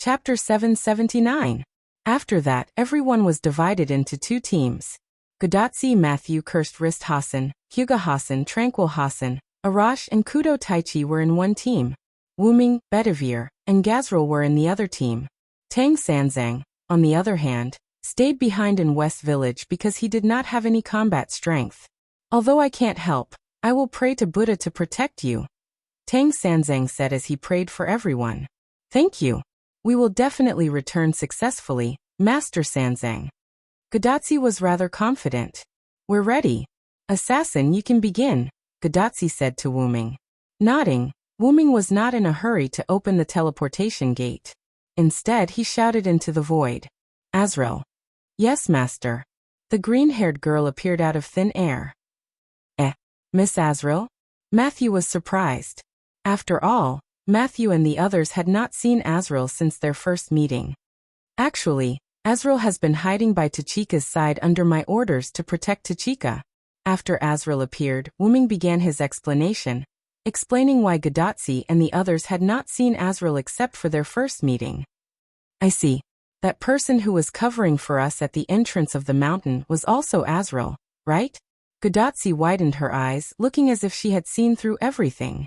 Chapter 779. After that, everyone was divided into two teams. Gadotsi, Matthew, Cursed Wrist Hassan, Hyuga Hassan, Tranquil Hassan, Arash and Kudo Taichi were in one team. Wuming, Bedivere, and Gazril were in the other team. Tang Sanzang, on the other hand, stayed behind in West Village because he did not have any combat strength. Although I can't help, I will pray to Buddha to protect you, Tang Sanzang said as he prayed for everyone. Thank you. We will definitely return successfully, Master Sanzang. Gadotsi was rather confident. We're ready. Assassin, you can begin, Gadotsi said to Wuming. Nodding, Wuming was not in a hurry to open the teleportation gate. Instead, he shouted into the void. Azrael. Yes, Master. The green-haired girl appeared out of thin air. Miss Azrael? Matthew was surprised. After all, Matthew and the others had not seen Azrael since their first meeting. Actually, Azrael has been hiding by Tachika's side under my orders to protect Tachika. After Azrael appeared, Wuming began his explanation, explaining why Gadotsi and the others had not seen Azrael except for their first meeting. I see. That person who was covering for us at the entrance of the mountain was also Azrael, right? Gadotsi widened her eyes, looking as if she had seen through everything.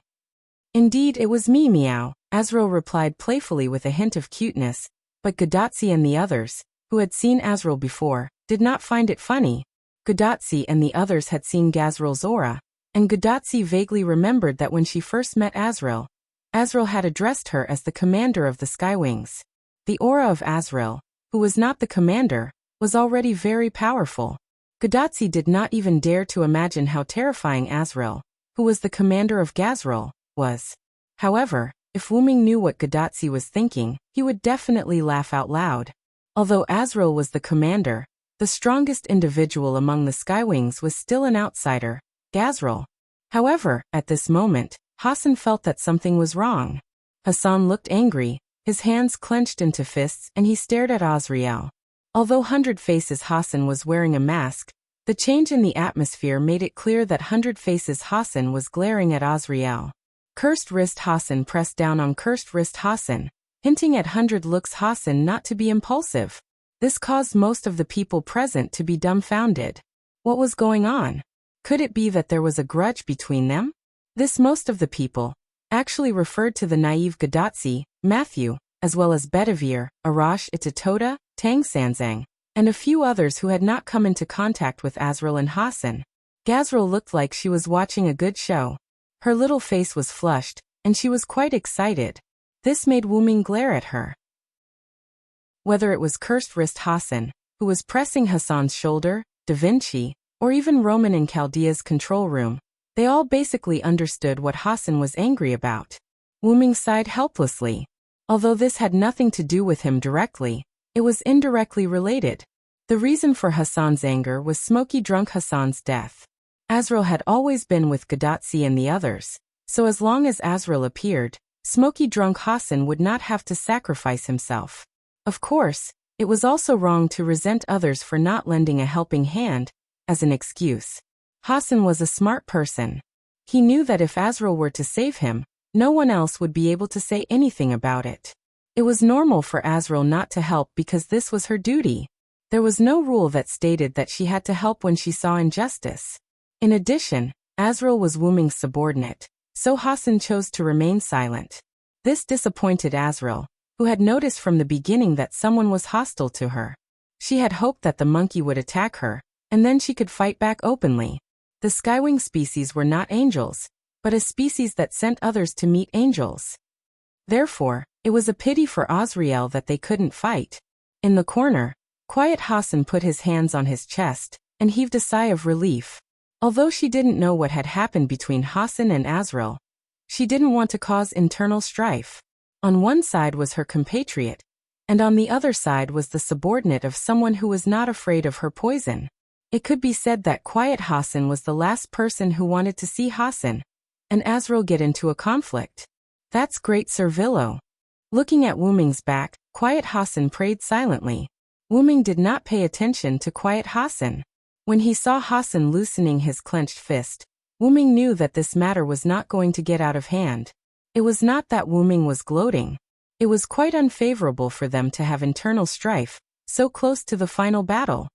Indeed, it was me, Meow, Azrael replied playfully with a hint of cuteness, but Gadotsi and the others, who had seen Azrael before, did not find it funny. Gadotsi and the others had seen Gazrael's aura, and Gadotsi vaguely remembered that when she first met Azrael, Azrael had addressed her as the commander of the Skywings. The aura of Azrael, who was not the commander, was already very powerful. Gadotsi did not even dare to imagine how terrifying Azrael, who was the commander of Gazrael, was. However, if Wuming knew what Gadotsi was thinking, he would definitely laugh out loud. Although Azrael was the commander, the strongest individual among the Skywings was still an outsider, Gazrael. However, at this moment, Hassan felt that something was wrong. Hassan looked angry, his hands clenched into fists, and he stared at Azrael. Although Hundred Faces Hassan was wearing a mask, the change in the atmosphere made it clear that Hundred Faces Hassan was glaring at Azrael. Cursed Wrist Hassan pressed down on Cursed Wrist Hassan, hinting at Hundred Looks Hassan not to be impulsive. This caused most of the people present to be dumbfounded. What was going on? Could it be that there was a grudge between them? This most of the people actually referred to the naive Gadotsi, Matthew, as well as Bedivere, Arash Itatoda, Tang Sanzang, and a few others who had not come into contact with Azrael and Hassan. Gazrael looked like she was watching a good show. Her little face was flushed, and she was quite excited. This made Wuming glare at her. Whether it was Cursed Wrist Hassan, who was pressing Hassan's shoulder, Da Vinci, or even Roman in Chaldea's control room, they all basically understood what Hassan was angry about. Wuming sighed helplessly. Although this had nothing to do with him directly, it was indirectly related. The reason for Hassan's anger was smoky drunk Hassan's death. Azrael had always been with Gadotsi and the others, so as long as Azrael appeared, smoky drunk Hassan would not have to sacrifice himself. Of course, it was also wrong to resent others for not lending a helping hand, as an excuse. Hassan was a smart person. He knew that if Azrael were to save him, no one else would be able to say anything about it. It was normal for Azrael not to help because this was her duty. There was no rule that stated that she had to help when she saw injustice. In addition, Azrael was Wuming's subordinate, so Hassan chose to remain silent. This disappointed Azrael, who had noticed from the beginning that someone was hostile to her. She had hoped that the monkey would attack her, and then she could fight back openly. The Skywing species were not angels, but a species that sent others to meet angels. Therefore, it was a pity for Azrael that they couldn't fight. In the corner, Quiet Hassan put his hands on his chest and heaved a sigh of relief. Although she didn't know what had happened between Hassan and Azrael, she didn't want to cause internal strife. On one side was her compatriot, and on the other side was the subordinate of someone who was not afraid of her poison. It could be said that Quiet Hassan was the last person who wanted to see Hassan and Azrael get into a conflict. That's great, Servillo. Looking at Wuming's back, Quiet Hassan prayed silently. Wuming did not pay attention to Quiet Hassan. When he saw Hassan loosening his clenched fist, Wuming knew that this matter was not going to get out of hand. It was not that Wuming was gloating. It was quite unfavorable for them to have internal strife, so close to the final battle.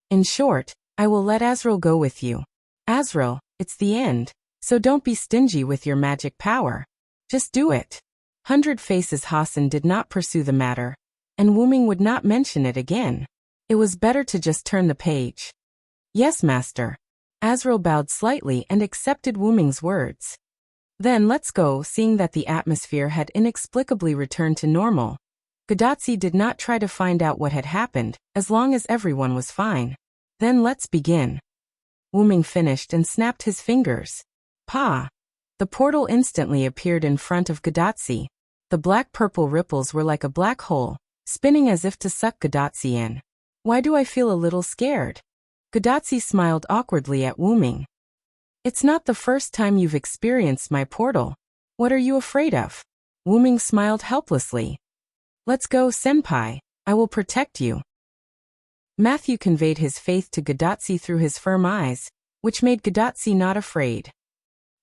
In short, I will let Azrael go with you. Azrael, it's the end, so don't be stingy with your magic power. Just do it. 100 Faces Hassan did not pursue the matter, and Wuming would not mention it again. It was better to just turn the page. Yes, master. Azrael bowed slightly and accepted Wuming's words. Then let's go. Seeing that the atmosphere had inexplicably returned to normal, Godatsi did not try to find out what had happened, as long as everyone was fine. Then let's begin. Wuming finished and snapped his fingers. Pa! The portal instantly appeared in front of Godatsi. The black-purple ripples were like a black hole, spinning as if to suck Godatsi in. Why do I feel a little scared? Godatsi smiled awkwardly at Wuming. It's not the first time you've experienced my portal. What are you afraid of? Wuming smiled helplessly. Let's go, senpai. I will protect you. Matthew conveyed his faith to Godatsi through his firm eyes, which made Godatsi not afraid.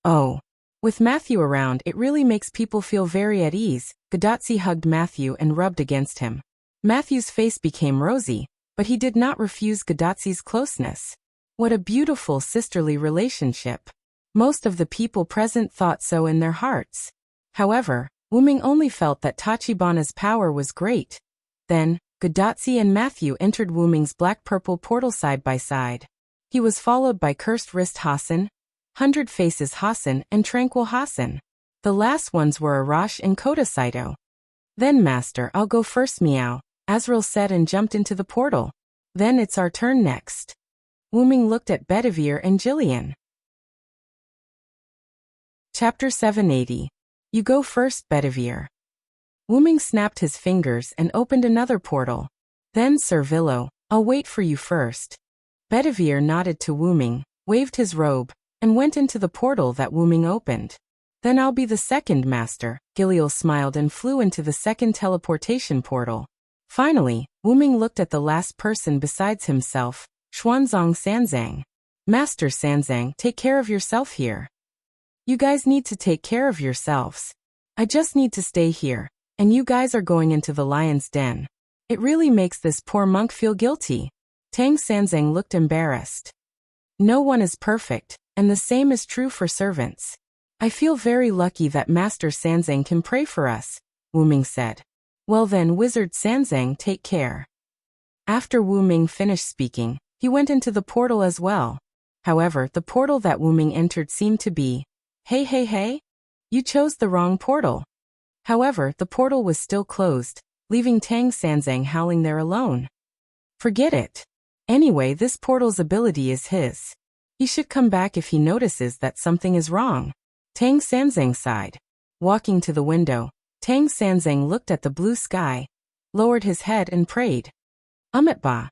Oh. With Matthew around, it really makes people feel very at ease. Godatsi hugged Matthew and rubbed against him. Matthew's face became rosy, but he did not refuse Godatsi's closeness. What a beautiful sisterly relationship. Most of the people present thought so in their hearts. However, Wuming only felt that Tachibana's power was great. Then, Godatsi and Matthew entered Wuming's black-purple portal side by side. He was followed by Cursed Wrist Hassan, 100 Faces Hassan, and Tranquil Hassan. The last ones were Arash and Kota Saito. Then master, I'll go first, meow, Azrael said and jumped into the portal. Then it's our turn next. Wuming looked at Bedivere and Jillian. Chapter 780. You go first, Bedivere. Wuming snapped his fingers and opened another portal. Then Sir Villo, I'll wait for you first. Bedivere nodded to Wuming, waved his robe, and went into the portal that Wuming opened. Then I'll be the second master. Giliel smiled and flew into the second teleportation portal. Finally, Wuming looked at the last person besides himself, Xuanzang Sanzang. Master Sanzang, take care of yourself here. You guys need to take care of yourselves. I just need to stay here, and you guys are going into the lion's den. It really makes this poor monk feel guilty. Tang Sanzang looked embarrassed. No one is perfect, and the same is true for servants. I feel very lucky that Master Sanzang can pray for us, Wuming said. Well then, Wizard Sanzang, take care. After Wuming finished speaking, he went into the portal as well. However, the portal that Wuming entered seemed to be, hey, you chose the wrong portal. However, the portal was still closed, leaving Tang Sanzang howling there alone. Forget it. Anyway, this portal's ability is his. He should come back if he notices that something is wrong. Tang Sanzang sighed. Walking to the window, Tang Sanzang looked at the blue sky, lowered his head and prayed. Ba.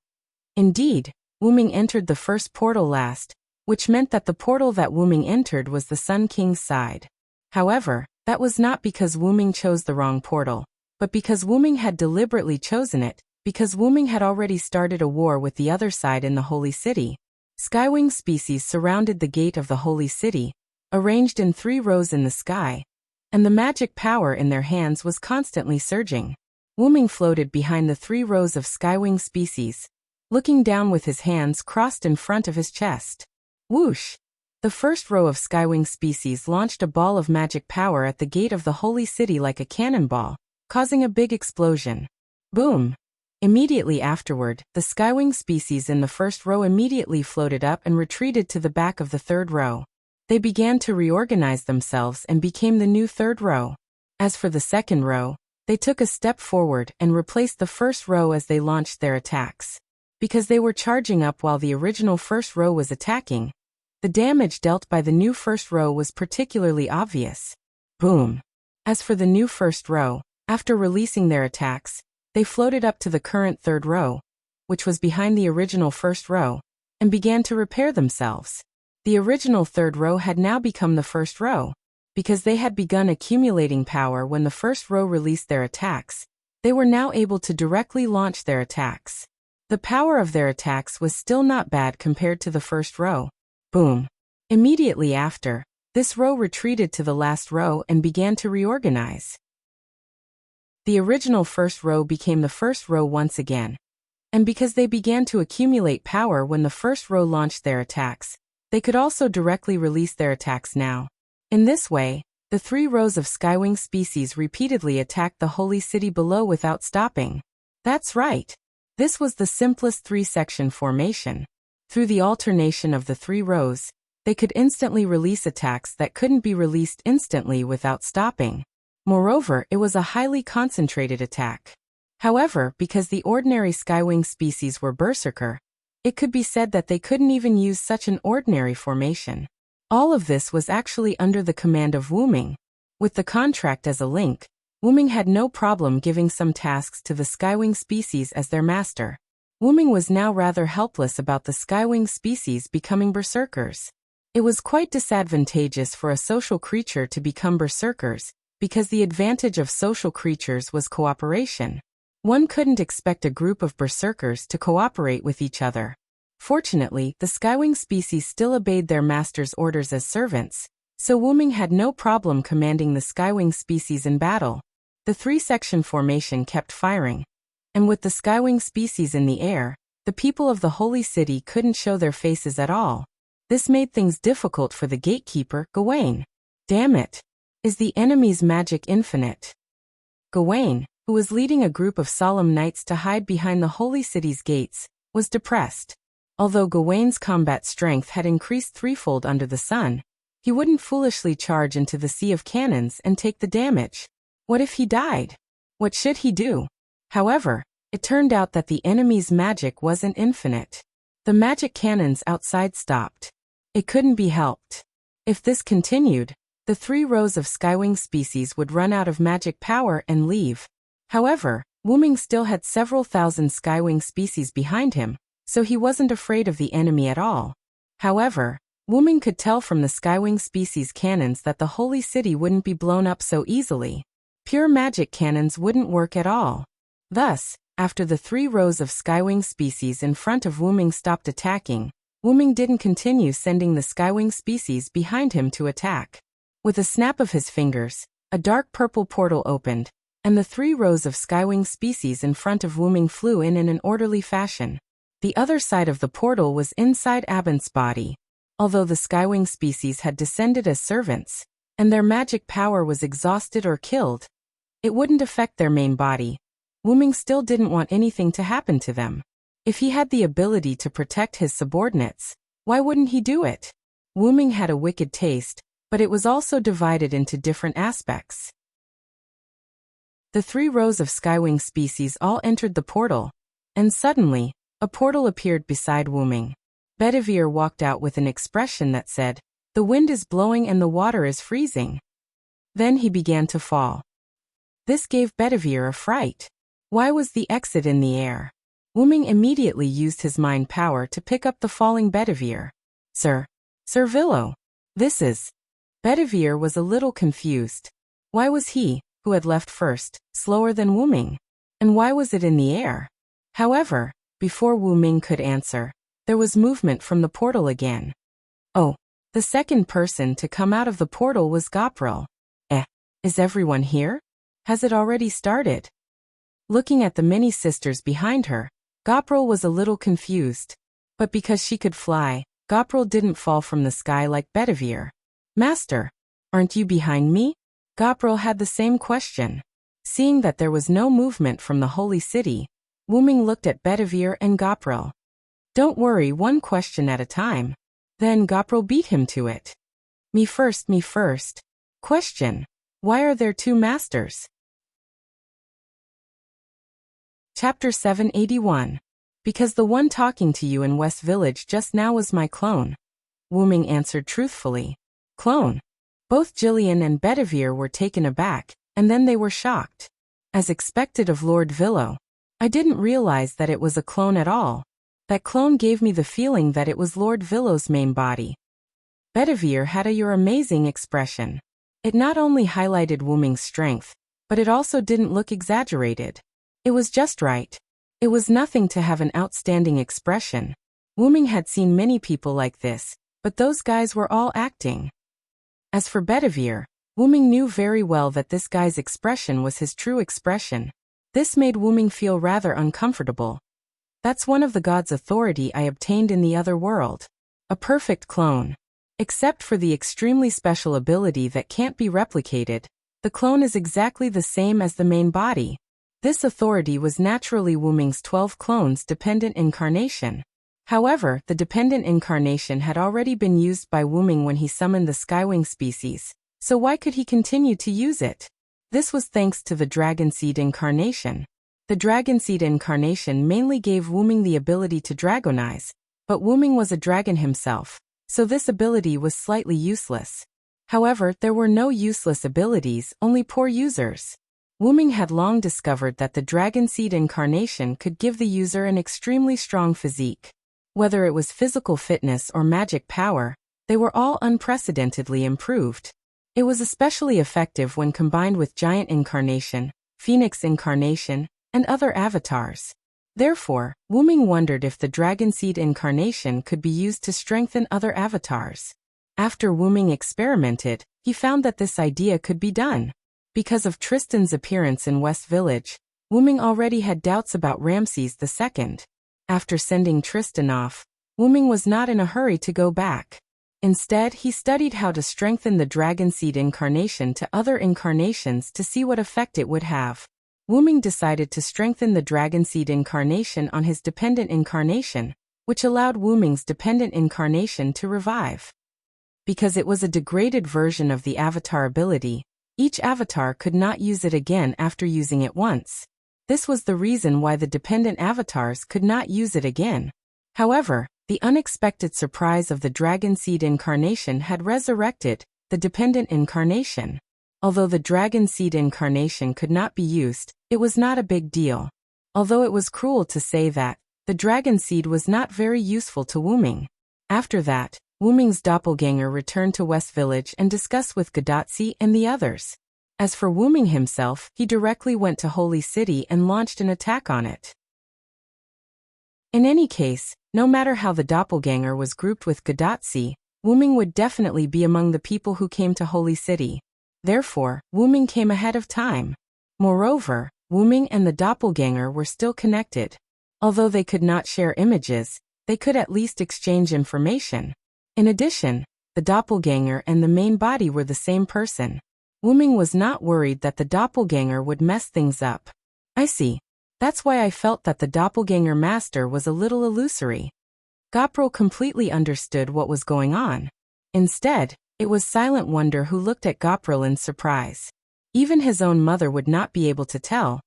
Indeed, Wuming entered the first portal last, which meant that the portal that Wuming entered was the Sun King's side. However, that was not because Wuming chose the wrong portal, but because Wuming had deliberately chosen it, because Wuming had already started a war with the other side in the Holy City. Skywing species surrounded the gate of the Holy City, arranged in 3 rows in the sky, and the magic power in their hands was constantly surging. Wuming floated behind the 3 rows of skywing species, looking down with his hands crossed in front of his chest. Whoosh! The first row of skywing species launched a ball of magic power at the gate of the Holy City like a cannonball, causing a big explosion. Boom! Immediately afterward, the skywing species in the first row immediately floated up and retreated to the back of the 3rd row. They began to reorganize themselves and became the new 3rd row. As for the 2nd row, they took a step forward and replaced the 1st row as they launched their attacks. Because they were charging up while the original 1st row was attacking, the damage dealt by the new 1st row was particularly obvious. Boom! As for the new 1st row, after releasing their attacks, they floated up to the current 3rd row, which was behind the original 1st row, and began to repair themselves. The original 3rd row had now become the 1st row. Because they had begun accumulating power when the 1st row released their attacks, they were now able to directly launch their attacks. The power of their attacks was still not bad compared to the 1st row. Boom! Immediately after, this row retreated to the last row and began to reorganize. The original first row became the first row once again. And because they began to accumulate power when the first row launched their attacks, they could also directly release their attacks now. In this way, the 3 rows of Skywing species repeatedly attacked the holy city below without stopping. That's right. This was the simplest 3-section formation. Through the alternation of the 3 rows, they could instantly release attacks that couldn't be released instantly without stopping. Moreover, it was a highly concentrated attack. However, because the ordinary Skywing species were berserker, it could be said that they couldn't even use such an ordinary formation. All of this was actually under the command of Wyrm. With the contract as a link, Wyrm had no problem giving some tasks to the Skywing species as their master. Wyrm was now rather helpless about the Skywing species becoming berserkers. It was quite disadvantageous for a social creature to become berserkers, because the advantage of social creatures was cooperation. One couldn't expect a group of berserkers to cooperate with each other. Fortunately, the Skywing species still obeyed their master's orders as servants, so Wyrm had no problem commanding the Skywing species in battle. The 3-section formation kept firing, and with the Skywing species in the air, the people of the holy city couldn't show their faces at all. This made things difficult for the gatekeeper, Gawain. Damn it! Is the enemy's magic infinite? Gawain, who was leading a group of solemn knights to hide behind the holy city's gates, was depressed. Although Gawain's combat strength had increased 3-fold under the sun, he wouldn't foolishly charge into the sea of cannons and take the damage. What if he died? What should he do? However, it turned out that the enemy's magic wasn't infinite. The magic cannons outside stopped. It couldn't be helped. If this continued, the 3 rows of Skywing species would run out of magic power and leave. However, Wyrm still had several thousand Skywing species behind him, so he wasn't afraid of the enemy at all. However, Wyrm could tell from the Skywing species cannons that the holy city wouldn't be blown up so easily. Pure magic cannons wouldn't work at all. Thus, after the 3 rows of Skywing species in front of Wyrm stopped attacking, Wyrm didn't continue sending the Skywing species behind him to attack. With a snap of his fingers, a dark purple portal opened, and the 3 rows of Skywing species in front of Wyrm flew in an orderly fashion. The other side of the portal was inside Abinth's body. Although the Skywing species had descended as servants, and their magic power was exhausted or killed, it wouldn't affect their main body. Wyrm still didn't want anything to happen to them. If he had the ability to protect his subordinates, why wouldn't he do it? Wyrm had a wicked taste, but it was also divided into different aspects. The 3 rows of Skywing species all entered the portal, and suddenly, a portal appeared beside Wyrm. Bedivere walked out with an expression that said, "The wind is blowing and the water is freezing." Then he began to fall. This gave Bedivere a fright. Why was the exit in the air? Wyrm immediately used his mind power to pick up the falling Bedivere. Sir Villo, this is..." Bedivere was a little confused. Why was he, who had left first, slower than Wyrm? And why was it in the air? However, before Wyrm could answer, there was movement from the portal again. Oh, the second person to come out of the portal was Gopril. Is everyone here? Has it already started? Looking at the many sisters behind her, Gopril was a little confused. But because she could fly, Gopril didn't fall from the sky like Bedivere. "Master, aren't you behind me?" Gopril had the same question. Seeing that there was no movement from the holy city, Wyrm looked at Bedivere and Gopril. "Don't worry, one question at a time." Then Gopril beat him to it. Me first, me first. Question: why are there 2 masters? Chapter 781. Because the one talking to you in West Village just now was my clone. Wyrm answered truthfully. Clone? Both Gillian and Bedivere were taken aback, and then they were shocked. As expected of Lord Villo, I didn't realize that it was a clone at all. That clone gave me the feeling that it was Lord Villo's main body. Bedivere had your amazing expression. It not only highlighted Wyrm's strength, but it also didn't look exaggerated. It was just right. It was nothing to have an outstanding expression. Wyrm had seen many people like this, but those guys were all acting. As for Bedivere, Wuming knew very well that this guy's expression was his true expression. This made Wuming feel rather uncomfortable. That's one of the god's authority I obtained in the other world. A perfect clone. Except for the extremely special ability that can't be replicated, the clone is exactly the same as the main body. This authority was naturally Wuming's 12 clones dependent incarnation. However, the dependent incarnation had already been used by Wuming when he summoned the Skywing species, so why could he continue to use it? This was thanks to the Dragon Seed incarnation. The Dragon Seed incarnation mainly gave Wuming the ability to dragonize, but Wuming was a dragon himself, so this ability was slightly useless. However, there were no useless abilities, only poor users. Wuming had long discovered that the Dragon Seed incarnation could give the user an extremely strong physique. Whether it was physical fitness or magic power, they were all unprecedentedly improved. It was especially effective when combined with Giant Incarnation, Phoenix Incarnation, and other avatars. Therefore, Wuming wondered if the Dragon Seed incarnation could be used to strengthen other avatars. After Wuming experimented, he found that this idea could be done. Because of Tristan's appearance in West Village, Wuming already had doubts about Ramses II. After sending Tristan off, Wuming was not in a hurry to go back. Instead, he studied how to strengthen the Dragon Seed incarnation to other incarnations to see what effect it would have. Wuming decided to strengthen the Dragon Seed incarnation on his dependent incarnation, which allowed Wuming's dependent incarnation to revive. Because it was a degraded version of the avatar ability, each avatar could not use it again after using it once. This was the reason why the dependent avatars could not use it again. However, the unexpected surprise of the Dragon Seed incarnation had resurrected the dependent incarnation. Although the Dragon Seed incarnation could not be used, it was not a big deal. Although it was cruel to say that, the Dragon Seed was not very useful to Wuming. After that, Wuming's doppelganger returned to West Village and discussed with Gadotsi and the others. As for Wuming himself, he directly went to Holy City and launched an attack on it. In any case, no matter how the doppelganger was grouped with Gadotsi, Wuming would definitely be among the people who came to Holy City. Therefore, Wuming came ahead of time. Moreover, Wuming and the doppelganger were still connected. Although they could not share images, they could at least exchange information. In addition, the doppelganger and the main body were the same person. Wuming was not worried that the doppelganger would mess things up. I see. That's why I felt that the doppelganger master was a little illusory. Gopro completely understood what was going on. Instead, it was Silent Wonder who looked at Gopril in surprise. Even his own mother would not be able to tell.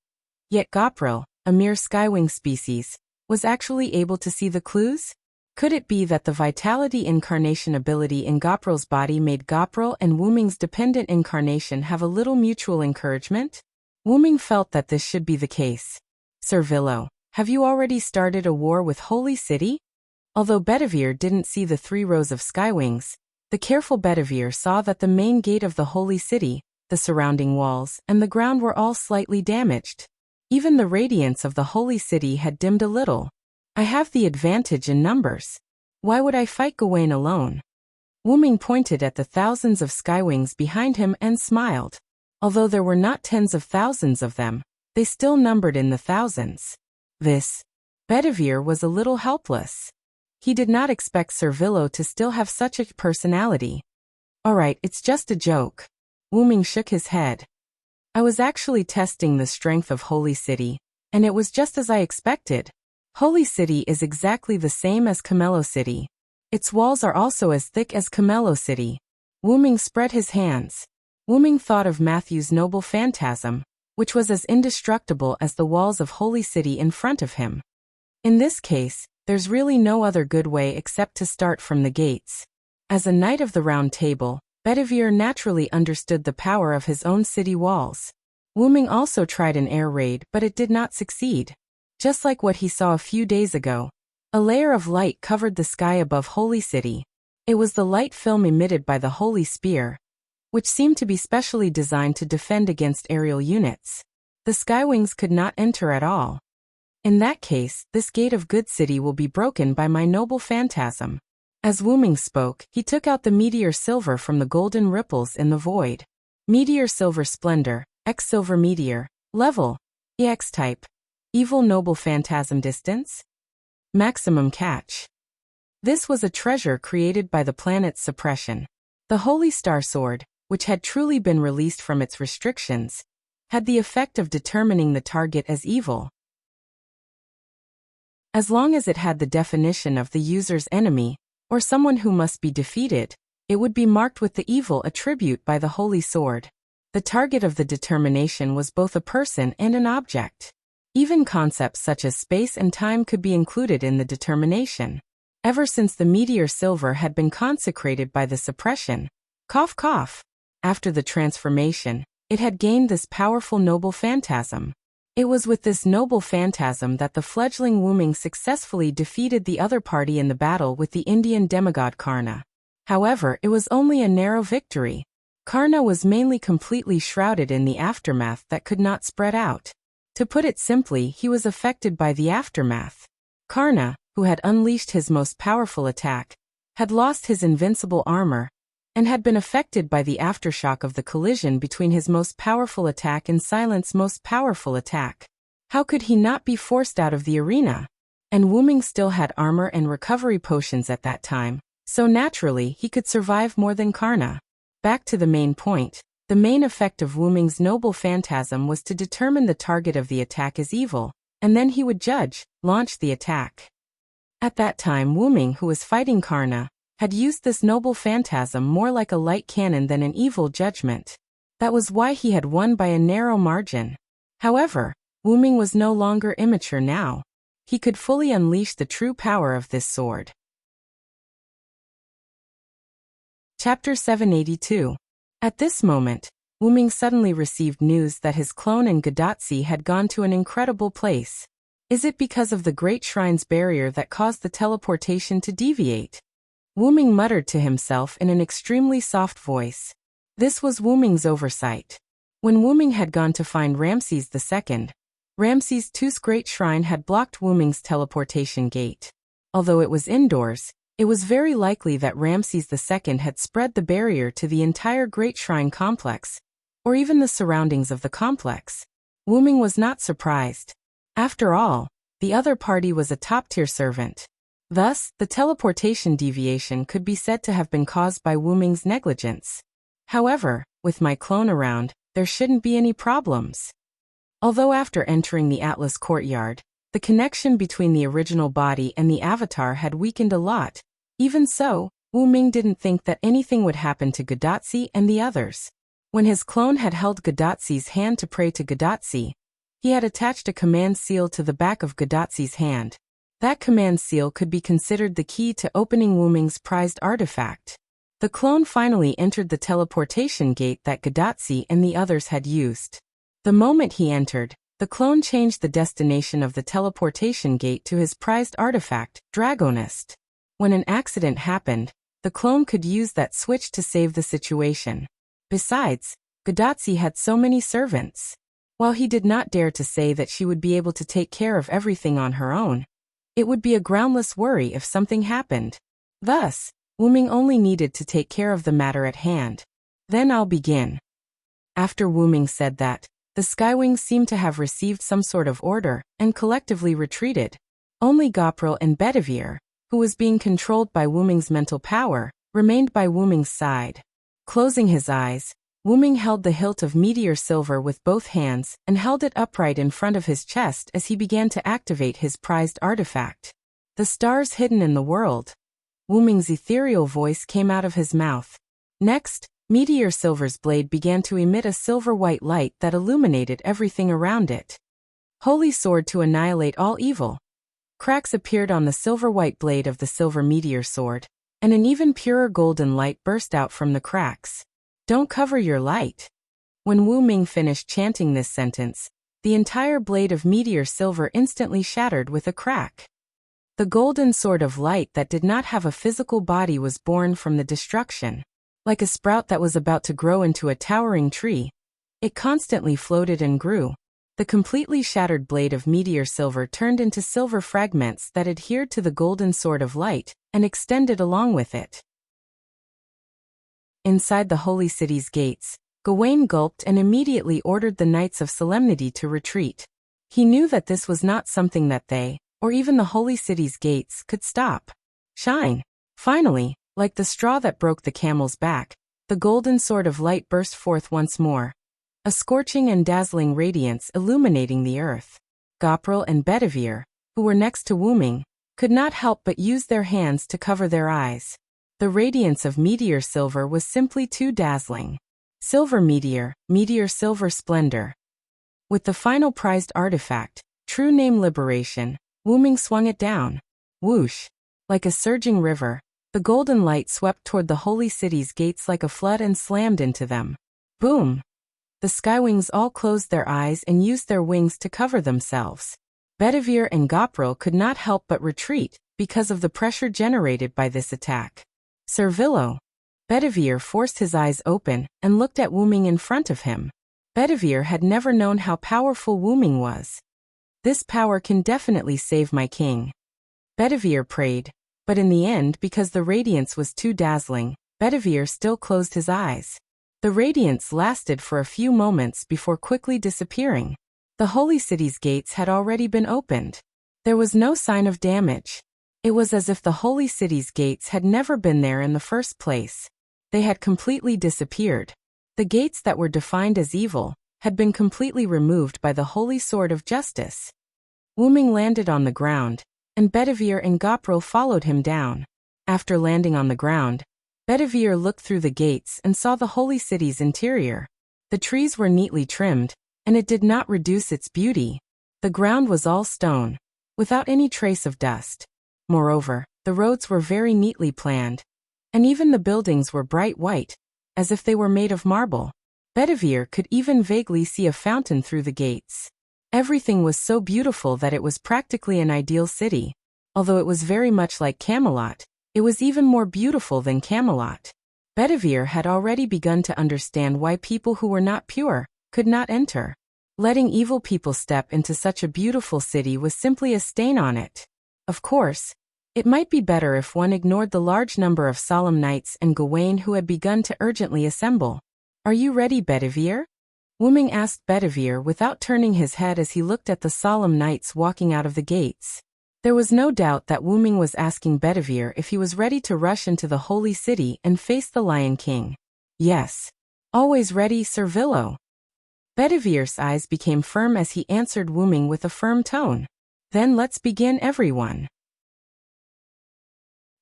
Yet Gopril, a mere Skywing species, was actually able to see the clues? Could it be that the Vitality Incarnation ability in Gopril's body made Gopril and Wuming's dependent incarnation have a little mutual encouragement? Wuming felt that this should be the case. Servillo, have you already started a war with Holy City? Although Bedivere didn't see the 3 rows of Skywings, the careful Bedivere saw that the main gate of the Holy City, the surrounding walls, and the ground were all slightly damaged. Even the radiance of the Holy City had dimmed a little. I have the advantage in numbers. Why would I fight Gawain alone? Wuming pointed at the thousands of Skywings behind him and smiled. Although there were not tens of thousands of them, they still numbered in the thousands. Bedivere was a little helpless. He did not expect Servillo to still have such a personality. Alright, it's just a joke. Wuming shook his head. I was actually testing the strength of Holy City, and it was just as I expected. Holy City is exactly the same as Camello City. Its walls are also as thick as Camello City. Wuming spread his hands. Wuming thought of Matthew's noble phantasm, which was as indestructible as the walls of Holy City in front of him. In this case, there's really no other good way except to start from the gates. As a knight of the Round Table, Bedivere naturally understood the power of his own city walls. Wuming also tried an air raid, but it did not succeed. Just like what he saw a few days ago, a layer of light covered the sky above Holy City. It was the light film emitted by the Holy Spear, which seemed to be specially designed to defend against aerial units. The Skywings could not enter at all. In that case, this gate of Good City will be broken by my noble phantasm. As Wuming spoke, he took out the meteor silver from the golden ripples in the void. Meteor Silver Splendor, X Silver Meteor, Level, EX Type, Evil Noble Phantasm Distance, Maximum Catch. This was a treasure created by the planet's suppression. The Holy Star Sword, which had truly been released from its restrictions, had the effect of determining the target as evil. As long as it had the definition of the user's enemy, or someone who must be defeated, it would be marked with the evil attribute by the Holy Sword. The target of the determination was both a person and an object. Even concepts such as space and time could be included in the determination. Ever since the Meteor Silver had been consecrated by the suppression, cough cough, after the transformation, it had gained this powerful noble phantasm. It was with this noble phantasm that the fledgling Wyrm successfully defeated the other party in the battle with the Indian demigod Karna. However, it was only a narrow victory. Karna was mainly completely shrouded in the aftermath that could not spread out. To put it simply, he was affected by the aftermath. Karna, who had unleashed his most powerful attack, had lost his invincible armor, and had been affected by the aftershock of the collision between his most powerful attack and Silent's most powerful attack. How could he not be forced out of the arena? And Wyrm still had armor and recovery potions at that time, so naturally he could survive more than Karna. Back to the main point. The main effect of Wyrm's noble phantasm was to determine the target of the attack as evil, and then he would launch the attack. At that time Wyrm, who was fighting Karna, had used this noble phantasm more like a light cannon than an evil judgment. That was why he had won by a narrow margin. However, Wyrm was no longer immature now. He could fully unleash the true power of this sword. Chapter 782. At this moment, Wyrm suddenly received news that his clone and Gadotsi had gone to an incredible place. Is it because of the Great Shrine's barrier that caused the teleportation to deviate? Wyrm muttered to himself in an extremely soft voice. This was Wyrm's oversight. When Wyrm had gone to find Ramses II, Ramses II's Great Shrine had blocked Wyrm's teleportation gate. Although it was indoors, it was very likely that Ramses II had spread the barrier to the entire Great Shrine complex, or even the surroundings of the complex. Wyrm was not surprised. After all, the other party was a top-tier servant. Thus, the teleportation deviation could be said to have been caused by Wyrm's negligence. However, with my clone around, there shouldn't be any problems. Although after entering the Atlas courtyard, the connection between the original body and the avatar had weakened a lot, even so, Wyrm didn't think that anything would happen to Gadotsi and the others. When his clone had held Gadotsi's hand to pray to Gadotsi, he had attached a command seal to the back of Gadotsi's hand. That command seal could be considered the key to opening Wyrm's prized artifact. The clone finally entered the teleportation gate that Gadotsi and the others had used. The moment he entered, the clone changed the destination of the teleportation gate to his prized artifact, Dragonist. When an accident happened, the clone could use that switch to save the situation. Besides, Gadotsi had so many servants. While he did not dare to say that she would be able to take care of everything on her own, it would be a groundless worry if something happened. Thus, Wyrm only needed to take care of the matter at hand. Then I'll begin. After Wyrm said that, the Skywings seemed to have received some sort of order, and collectively retreated. Only Gopril and Bedivere, who was being controlled by Wyrm's mental power, remained by Wyrm's side. Closing his eyes, Wyrm held the hilt of Meteor Silver with both hands and held it upright in front of his chest as he began to activate his prized artifact. The stars hidden in the world. Wyrm's ethereal voice came out of his mouth. Next, Meteor Silver's blade began to emit a silver-white light that illuminated everything around it. Holy Sword to annihilate all evil. Cracks appeared on the silver-white blade of the silver meteor sword, and an even purer golden light burst out from the cracks. Don't cover your light. When Wyrm finished chanting this sentence, the entire blade of meteor silver instantly shattered with a crack. The golden sword of light that did not have a physical body was born from the destruction. Like a sprout that was about to grow into a towering tree, it constantly floated and grew. The completely shattered blade of meteor silver turned into silver fragments that adhered to the golden sword of light and extended along with it. Inside the holy city's gates, Gawain gulped and immediately ordered the Knights of Solemnity to retreat. He knew that this was not something that they, or even the holy city's gates, could stop. Shine! Finally, like the straw that broke the camel's back, the golden sword of light burst forth once more, a scorching and dazzling radiance illuminating the earth. Gopral and Bedivere, who were next to Wyrm, could not help but use their hands to cover their eyes. The radiance of meteor silver was simply too dazzling. Silver meteor, meteor silver splendor. With the final prized artifact, true name liberation, Wyrm swung it down. Whoosh! Like a surging river, the golden light swept toward the holy city's gates like a flood and slammed into them. Boom! The skywings all closed their eyes and used their wings to cover themselves. Bedivere and Gopral could not help but retreat, because of the pressure generated by this attack. Servillo! Bedivere forced his eyes open, and looked at Wyrm in front of him. Bedivere had never known how powerful Wyrm was. This power can definitely save my king. Bedivere prayed, but in the end, because the radiance was too dazzling, Bedivere still closed his eyes. The radiance lasted for a few moments before quickly disappearing. The holy city's gates had already been opened. There was no sign of damage. It was as if the holy city's gates had never been there in the first place. They had completely disappeared. The gates that were defined as evil had been completely removed by the holy sword of justice. Wyrm landed on the ground, and Bedivere and Gopral followed him down. After landing on the ground, Bedivere looked through the gates and saw the holy city's interior. The trees were neatly trimmed, and it did not reduce its beauty. The ground was all stone, without any trace of dust. Moreover, the roads were very neatly planned, and even the buildings were bright white, as if they were made of marble. Bedivere could even vaguely see a fountain through the gates. Everything was so beautiful that it was practically an ideal city. Although it was very much like Camelot, it was even more beautiful than Camelot. Bedivere had already begun to understand why people who were not pure could not enter. Letting evil people step into such a beautiful city was simply a stain on it. Of course, it might be better if one ignored the large number of solemn knights and Gawain who had begun to urgently assemble. Are you ready, Bedivere? Wyrm asked Bedivere without turning his head as he looked at the solemn knights walking out of the gates. There was no doubt that Wyrm was asking Bedivere if he was ready to rush into the holy city and face the Lion King. Yes. Always ready, Servillo. Bedivere's eyes became firm as he answered Wyrm with a firm tone. Then let's begin, everyone.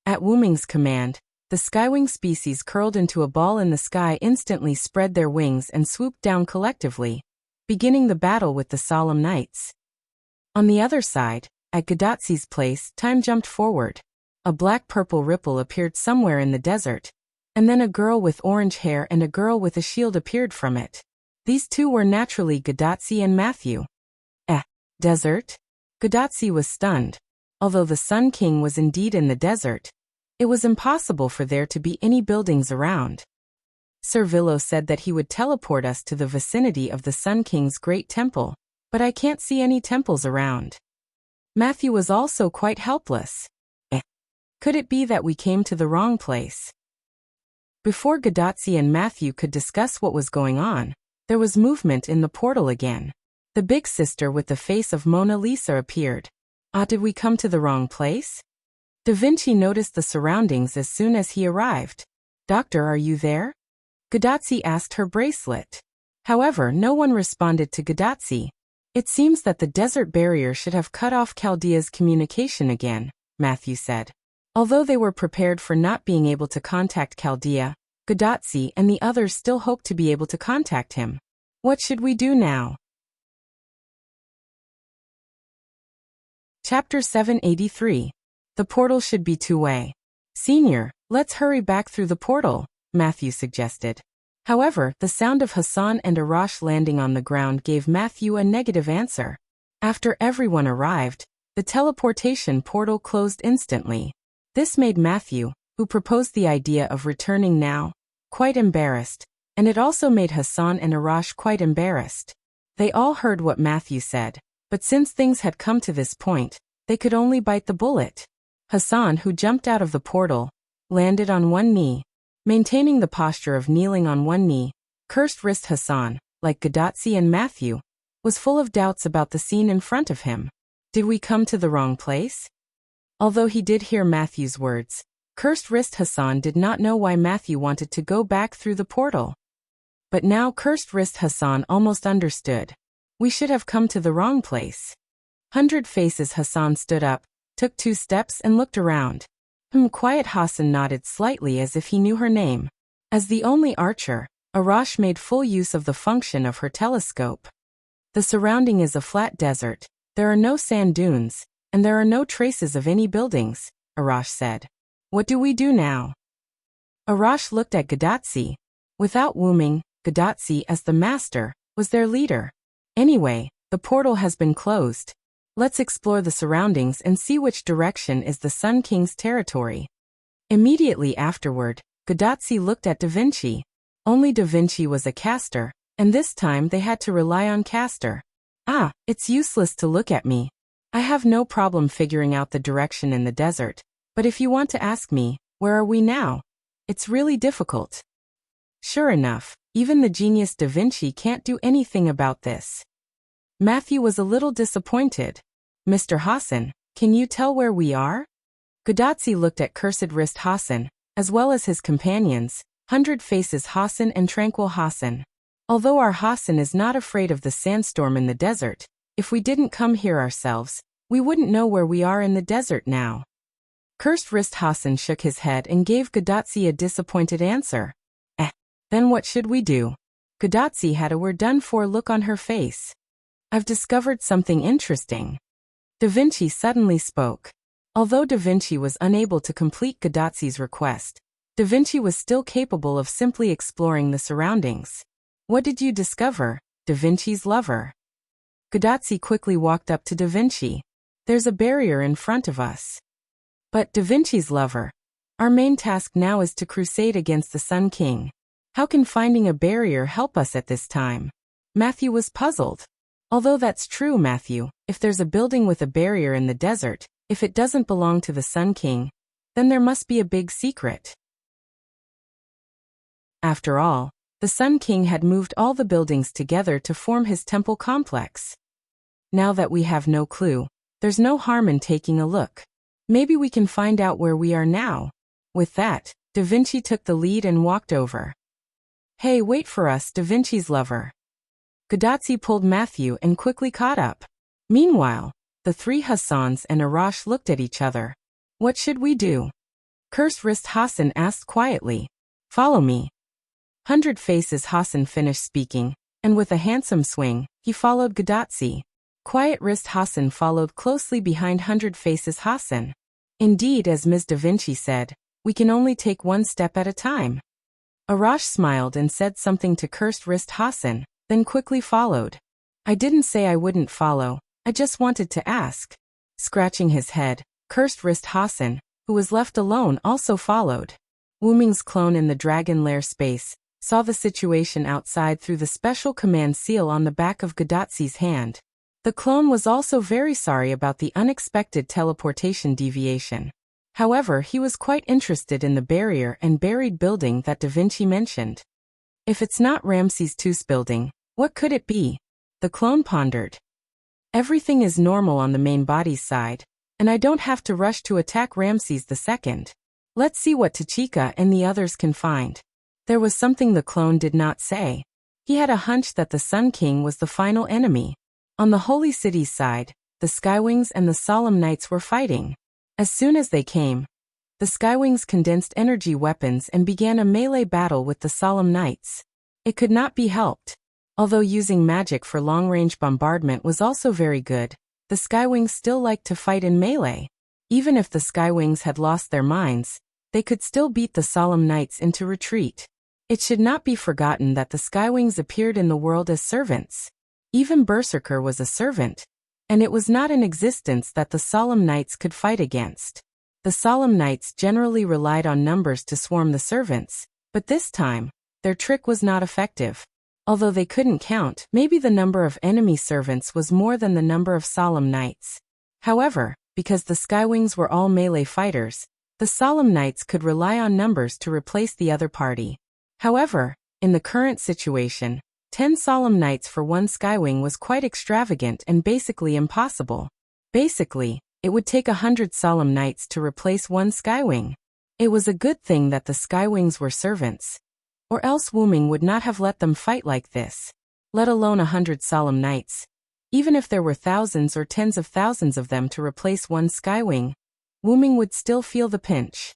At Wyrm's command, the skywing species curled into a ball in the sky instantly spread their wings and swooped down collectively, beginning the battle with the solemn knights. On the other side, at Gadatsi's place, time jumped forward. A black-purple ripple appeared somewhere in the desert, and then a girl with orange hair and a girl with a shield appeared from it. These two were naturally Gadatsi and Matthew. Desert? Gadatsi was stunned. Although the Sun King was indeed in the desert, it was impossible for there to be any buildings around. Servillo said that he would teleport us to the vicinity of the Sun King's great temple, but I can't see any temples around. Matthew was also quite helpless. Could it be that we came to the wrong place? Before Gadatsi and Matthew could discuss what was going on, there was movement in the portal again. The big sister with the face of Mona Lisa appeared. Did we come to the wrong place? Da Vinci noticed the surroundings as soon as he arrived. Doctor, are you there? Gadatsi asked her bracelet. However, no one responded to Gadatsi. It seems that the desert barrier should have cut off Chaldea's communication again, Matthew said. Although they were prepared for not being able to contact Chaldea, Gadatsi and the others still hoped to be able to contact him. What should we do now? Chapter 783. The portal should be two-way. Senior, let's hurry back through the portal, Matthew suggested. However, the sound of Hassan and Arash landing on the ground gave Matthew a negative answer. After everyone arrived, the teleportation portal closed instantly. This made Matthew, who proposed the idea of returning now, quite embarrassed, and it also made Hassan and Arash quite embarrassed. They all heard what Matthew said, but since things had come to this point, they could only bite the bullet. Hassan, who jumped out of the portal, landed on one knee. Maintaining the posture of kneeling on one knee, Cursed Wrist Hassan, like Gadotsi and Matthew, was full of doubts about the scene in front of him. Did we come to the wrong place? Although he did hear Matthew's words, Cursed Wrist Hassan did not know why Matthew wanted to go back through the portal. But now Cursed Wrist Hassan almost understood. We should have come to the wrong place. 100 Faces Hassan stood up, took 2 steps and looked around. Quiet Hassan nodded slightly as if he knew her name. As the only archer, Arash made full use of the function of her telescope. The surrounding is a flat desert, there are no sand dunes, and there are no traces of any buildings, Arash said. What do we do now? Arash looked at Gadotsi. Without wooming, Gadotsi, as the master, was their leader. Anyway, the portal has been closed. Let's explore the surroundings and see which direction is the Sun King's territory. Immediately afterward, Gadotsi looked at Da Vinci. Only Da Vinci was a caster, and this time they had to rely on caster. It's useless to look at me. I have no problem figuring out the direction in the desert, but if you want to ask me, where are we now? It's really difficult. Sure enough, even the genius Da Vinci can't do anything about this. Matthew was a little disappointed. Mr. Hassan, can you tell where we are? Gadotsi looked at Cursed Wrist Hassan, as well as his companions, 100 Faces Hassan and Tranquil Hassan. Although our Hassan is not afraid of the sandstorm in the desert, if we didn't come here ourselves, we wouldn't know where we are in the desert now. Cursed Wrist Hassan shook his head and gave Gadotsi a disappointed answer. Then what should we do? Gadotsi had a we're done for look on her face. I've discovered something interesting. Da Vinci suddenly spoke. Although Da Vinci was unable to complete Gadotsi's request, Da Vinci was still capable of simply exploring the surroundings. What did you discover, Da Vinci's lover? Gadotsi quickly walked up to Da Vinci. There's a barrier in front of us. But Da Vinci's lover, our main task now is to crusade against the Sun King. How can finding a barrier help us at this time? Matthew was puzzled. Although that's true, Matthew, if there's a building with a barrier in the desert, if it doesn't belong to the Sun King, then there must be a big secret. After all, the Sun King had moved all the buildings together to form his temple complex. Now that we have no clue, there's no harm in taking a look. Maybe we can find out where we are now. With that, Da Vinci took the lead and walked over. Hey, wait for us, Da Vinci's lover. Gadotsi pulled Matthew and quickly caught up. Meanwhile, the 3 Hassans and Arash looked at each other. What should we do? Cursed Wrist Hassan asked quietly. Follow me. 100 Faces Hassan finished speaking, and with a handsome swing, he followed Gadotsi. Quiet Wrist Hassan followed closely behind 100 Faces Hassan. Indeed, as Ms. Da Vinci said, we can only take one step at a time. Arash smiled and said something to Cursed Wrist Hassan, then quickly followed. I didn't say I wouldn't follow, I just wanted to ask. Scratching his head, Cursed Wrist Hassan, who was left alone, also followed. Wu Ming's clone in the Dragon Lair space saw the situation outside through the special command seal on the back of Gadotsi's hand. The clone was also very sorry about the unexpected teleportation deviation. However, he was quite interested in the barrier and buried building that Da Vinci mentioned. If it's not Ramses II's building, what could it be? The clone pondered. Everything is normal on the main body's side, and I don't have to rush to attack Ramses II. Let's see what Tachika and the others can find. There was something the clone did not say. He had a hunch that the Sun King was the final enemy. On the Holy City's side, the Skywings and the Solemn Knights were fighting. As soon as they came, the Skywings condensed energy weapons and began a melee battle with the Solemn Knights. It could not be helped. Although using magic for long-range bombardment was also very good, the Skywings still liked to fight in melee. Even if the Skywings had lost their minds, they could still beat the Solemn Knights into retreat. It should not be forgotten that the Skywings appeared in the world as servants. Even Berserker was a servant, and it was not in existence that the Solemn Knights could fight against. The Solemn Knights generally relied on numbers to swarm the servants, but this time, their trick was not effective. Although they couldn't count, maybe the number of enemy servants was more than the number of Solemn Knights. However, because the Skywings were all melee fighters, the Solemn Knights could rely on numbers to replace the other party. However, In the current situation, 10 solemn nights for one Skywing was quite extravagant and basically impossible. Basically, it would take 100 solemn nights to replace one Skywing. It was a good thing that the Skywings were servants. Or else Wyrm would not have let them fight like this. Let alone 100 solemn nights. Even if there were thousands or tens of thousands of them to replace one Skywing, Wyrm would still feel the pinch.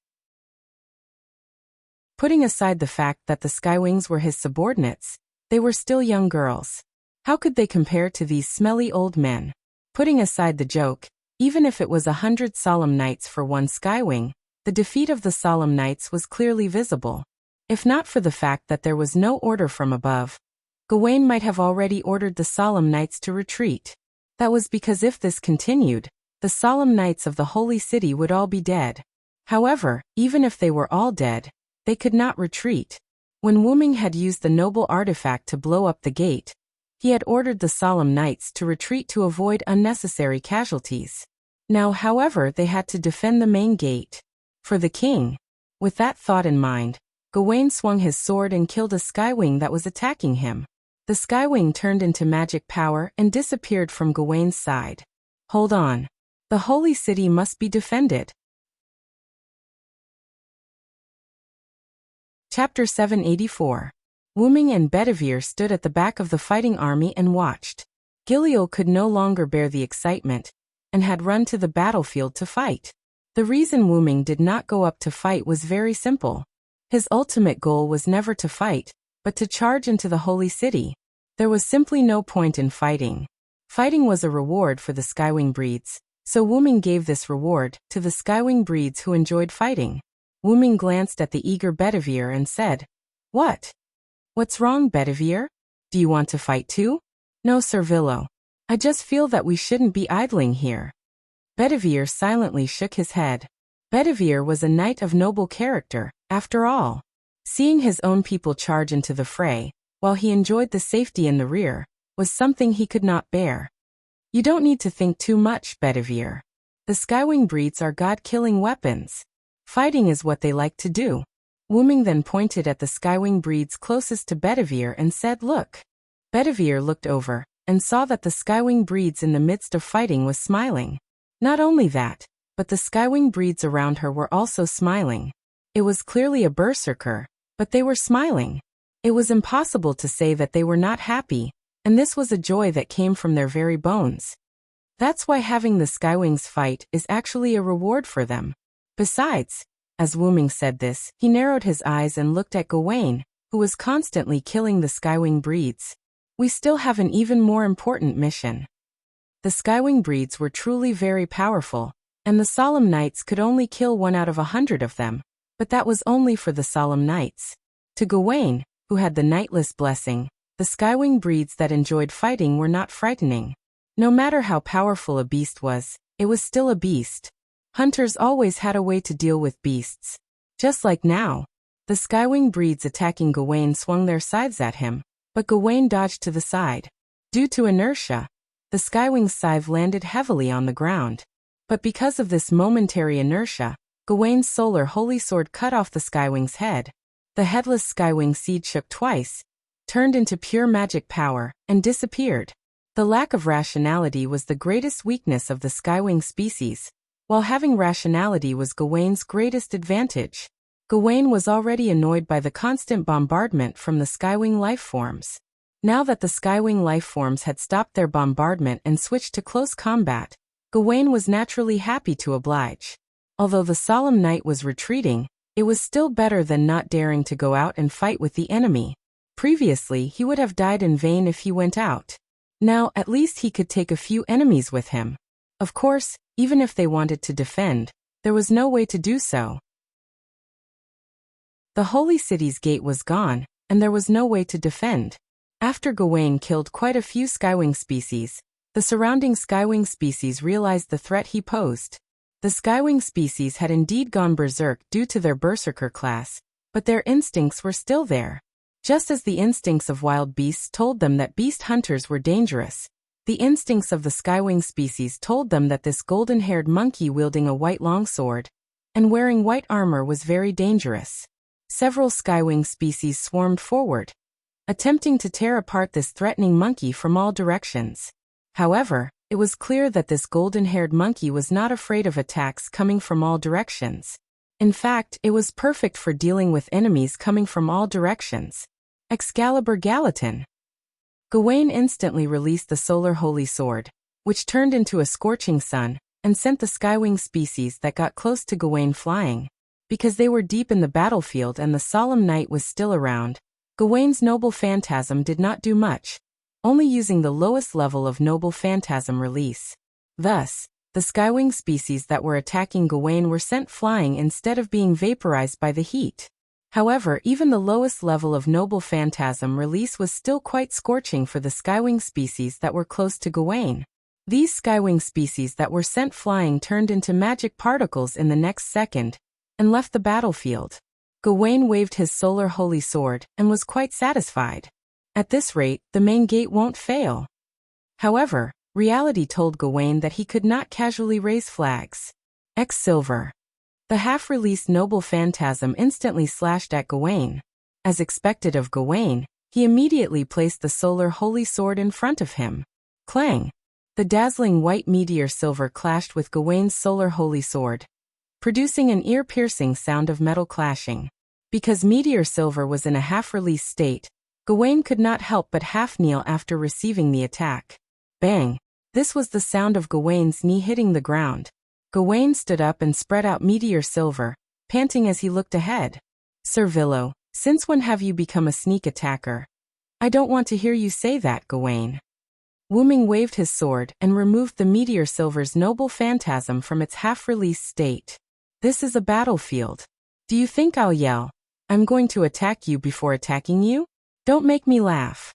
Putting aside the fact that the Skywings were his subordinates, they were still young girls. How could they compare to these smelly old men? Putting aside the joke, even if it was 100 solemn nights for one Skywing, the defeat of the solemn nights was clearly visible. If not for the fact that there was no order from above, Gawain might have already ordered the solemn knights to retreat. That was because if this continued, the solemn knights of the holy city would all be dead. However, even if they were all dead, they could not retreat. When Wyrm had used the noble artifact to blow up the gate, he had ordered the solemn knights to retreat to avoid unnecessary casualties. Now, however, they had to defend the main gate. For the king. With that thought in mind, Gawain swung his sword and killed a Skywing that was attacking him. The Skywing turned into magic power and disappeared from Gawain's side. Hold on. The holy city must be defended. Chapter 784. Wyrm and Bedivere stood at the back of the fighting army and watched. Gilliel could no longer bear the excitement, and had run to the battlefield to fight. The reason Wyrm did not go up to fight was very simple. His ultimate goal was never to fight, but to charge into the holy city. There was simply no point in fighting. Fighting was a reward for the Skywing breeds, so Wyrm gave this reward to the Skywing breeds who enjoyed fighting. Wyrm glanced at the eager Bedivere and said, "What? What's wrong, Bedivere? Do you want to fight too?" "No, Sir Villo. I just feel that we shouldn't be idling here." Bedivere silently shook his head. Bedivere was a knight of noble character, after all. Seeing his own people charge into the fray, while he enjoyed the safety in the rear, was something he could not bear. "You don't need to think too much, Bedivere. The Skywing breeds are god-killing weapons. Fighting is what they like to do." Wyrm then pointed at the Skywing breeds closest to Bedivere and said, "Look." Bedivere looked over, and saw that the Skywing breeds in the midst of fighting was smiling. Not only that, but the Skywing breeds around her were also smiling. It was clearly a berserker, but they were smiling. It was impossible to say that they were not happy, and this was a joy that came from their very bones. That's why having the Skywings fight is actually a reward for them. Besides, as Wyrm said this, he narrowed his eyes and looked at Gawain, who was constantly killing the Skywing breeds. "We still have an even more important mission." The Skywing breeds were truly very powerful, and the solemn knights could only kill 1 out of 100 of them, but that was only for the solemn knights. To Gawain, who had the knightless blessing, the Skywing breeds that enjoyed fighting were not frightening. No matter how powerful a beast was, it was still a beast. Hunters always had a way to deal with beasts. Just like now, the Skywing breeds attacking Gawain swung their scythes at him, but Gawain dodged to the side. Due to inertia, the Skywing's scythe landed heavily on the ground. But because of this momentary inertia, Gawain's solar holy sword cut off the Skywing's head. The headless Skywing seed shook twice, turned into pure magic power, and disappeared. The lack of rationality was the greatest weakness of the Skywing species, while having rationality was Gawain's greatest advantage. Gawain was already annoyed by the constant bombardment from the Skywing lifeforms. Now that the Skywing lifeforms had stopped their bombardment and switched to close combat, Gawain was naturally happy to oblige. Although the solemn knight was retreating, it was still better than not daring to go out and fight with the enemy. Previously, he would have died in vain if he went out. Now, at least he could take a few enemies with him. Of course, even if they wanted to defend, there was no way to do so. The holy city's gate was gone, and there was no way to defend. After Gawain killed quite a few Skywing species, the surrounding Skywing species realized the threat he posed. The Skywing species had indeed gone berserk due to their berserker class, but their instincts were still there. Just as the instincts of wild beasts told them that beast hunters were dangerous, the instincts of the Skywing species told them that this golden-haired monkey wielding a white longsword and wearing white armor was very dangerous. several skywing species swarmed forward, attempting to tear apart this threatening monkey from all directions. However, it was clear that this golden-haired monkey was not afraid of attacks coming from all directions. In fact, it was perfect for dealing with enemies coming from all directions. Excalibur Gallatin. Gawain instantly released the solar holy sword, which turned into a scorching sun, and sent the skywing species that got close to Gawain flying. Because they were deep in the battlefield and the solemn night was still around, Gawain's noble phantasm did not do much, only using the lowest level of noble phantasm release. Thus, the skywing species that were attacking Gawain were sent flying instead of being vaporized by the heat. However, even the lowest level of noble phantasm release was still quite scorching for the skywing species that were close to Gawain. These skywing species that were sent flying turned into magic particles in the next second, and left the battlefield. Gawain waved his solar holy sword, and was quite satisfied. At this rate, the main gate won't fail. However, reality told Gawain that he could not casually raise flags. Silver. The half-released noble phantasm instantly slashed at Gawain. As expected of Gawain, he immediately placed the solar holy sword in front of him. Clang! The dazzling white meteor silver clashed with Gawain's solar holy sword, producing an ear-piercing sound of metal clashing. Because meteor silver was in a half-released state, Gawain could not help but half-kneel after receiving the attack. Bang! This was the sound of Gawain's knee hitting the ground. Gawain stood up and spread out meteor silver, panting as he looked ahead. Sir Villo, since when have you become a sneak attacker? I don't want to hear you say that, Gawain. Wyrm waved his sword and removed the meteor silver's noble phantasm from its half-released state. This is a battlefield. Do you think I'll yell, "I'm going to attack you" before attacking you? Don't make me laugh.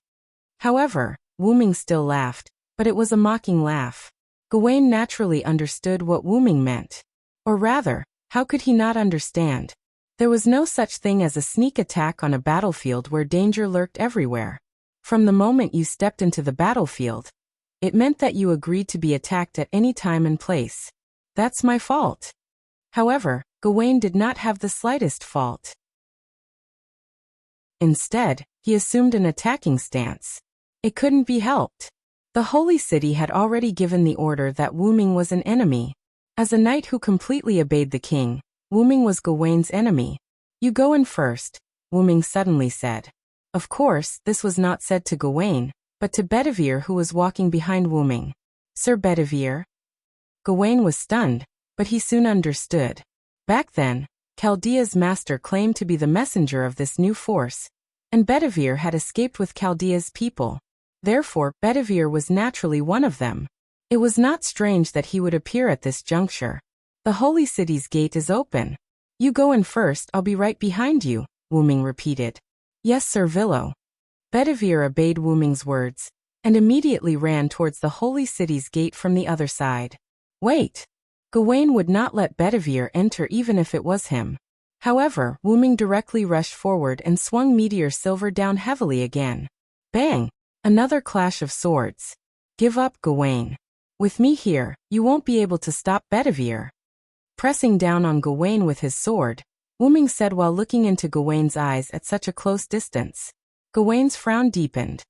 However, Wyrm still laughed, but it was a mocking laugh. Gawain naturally understood what Wyrm meant. Or rather, how could he not understand? There was no such thing as a sneak attack on a battlefield where danger lurked everywhere. From the moment you stepped into the battlefield, it meant that you agreed to be attacked at any time and place. That's my fault. However, Gawain did not have the slightest fault. Instead, he assumed an attacking stance. It couldn't be helped. The Holy City had already given the order that Wyrm was an enemy. As a knight who completely obeyed the king, Wyrm was Gawain's enemy. You go in first, Wyrm suddenly said. Of course, this was not said to Gawain, but to Bedivere, who was walking behind Wyrm. Sir Bedivere? Gawain was stunned, but he soon understood. Back then, Chaldea's master claimed to be the messenger of this new force, and Bedivere had escaped with Chaldea's people. Therefore, Bedivere was naturally one of them. It was not strange that he would appear at this juncture. The Holy City's gate is open. You go in first, I'll be right behind you, Wyrm repeated. Yes, Sir Villo. Bedivere obeyed Wyrm's words, and immediately ran towards the Holy City's gate from the other side. Wait! Gawain would not let Bedivere enter even if it was him. However, Wyrm directly rushed forward and swung meteor silver down heavily again. Bang! Another clash of swords. Give up, Gawain. With me here, you won't be able to stop Bedivere. Pressing down on Gawain with his sword, Wyrm said while looking into Gawain's eyes at such a close distance. Gawain's frown deepened.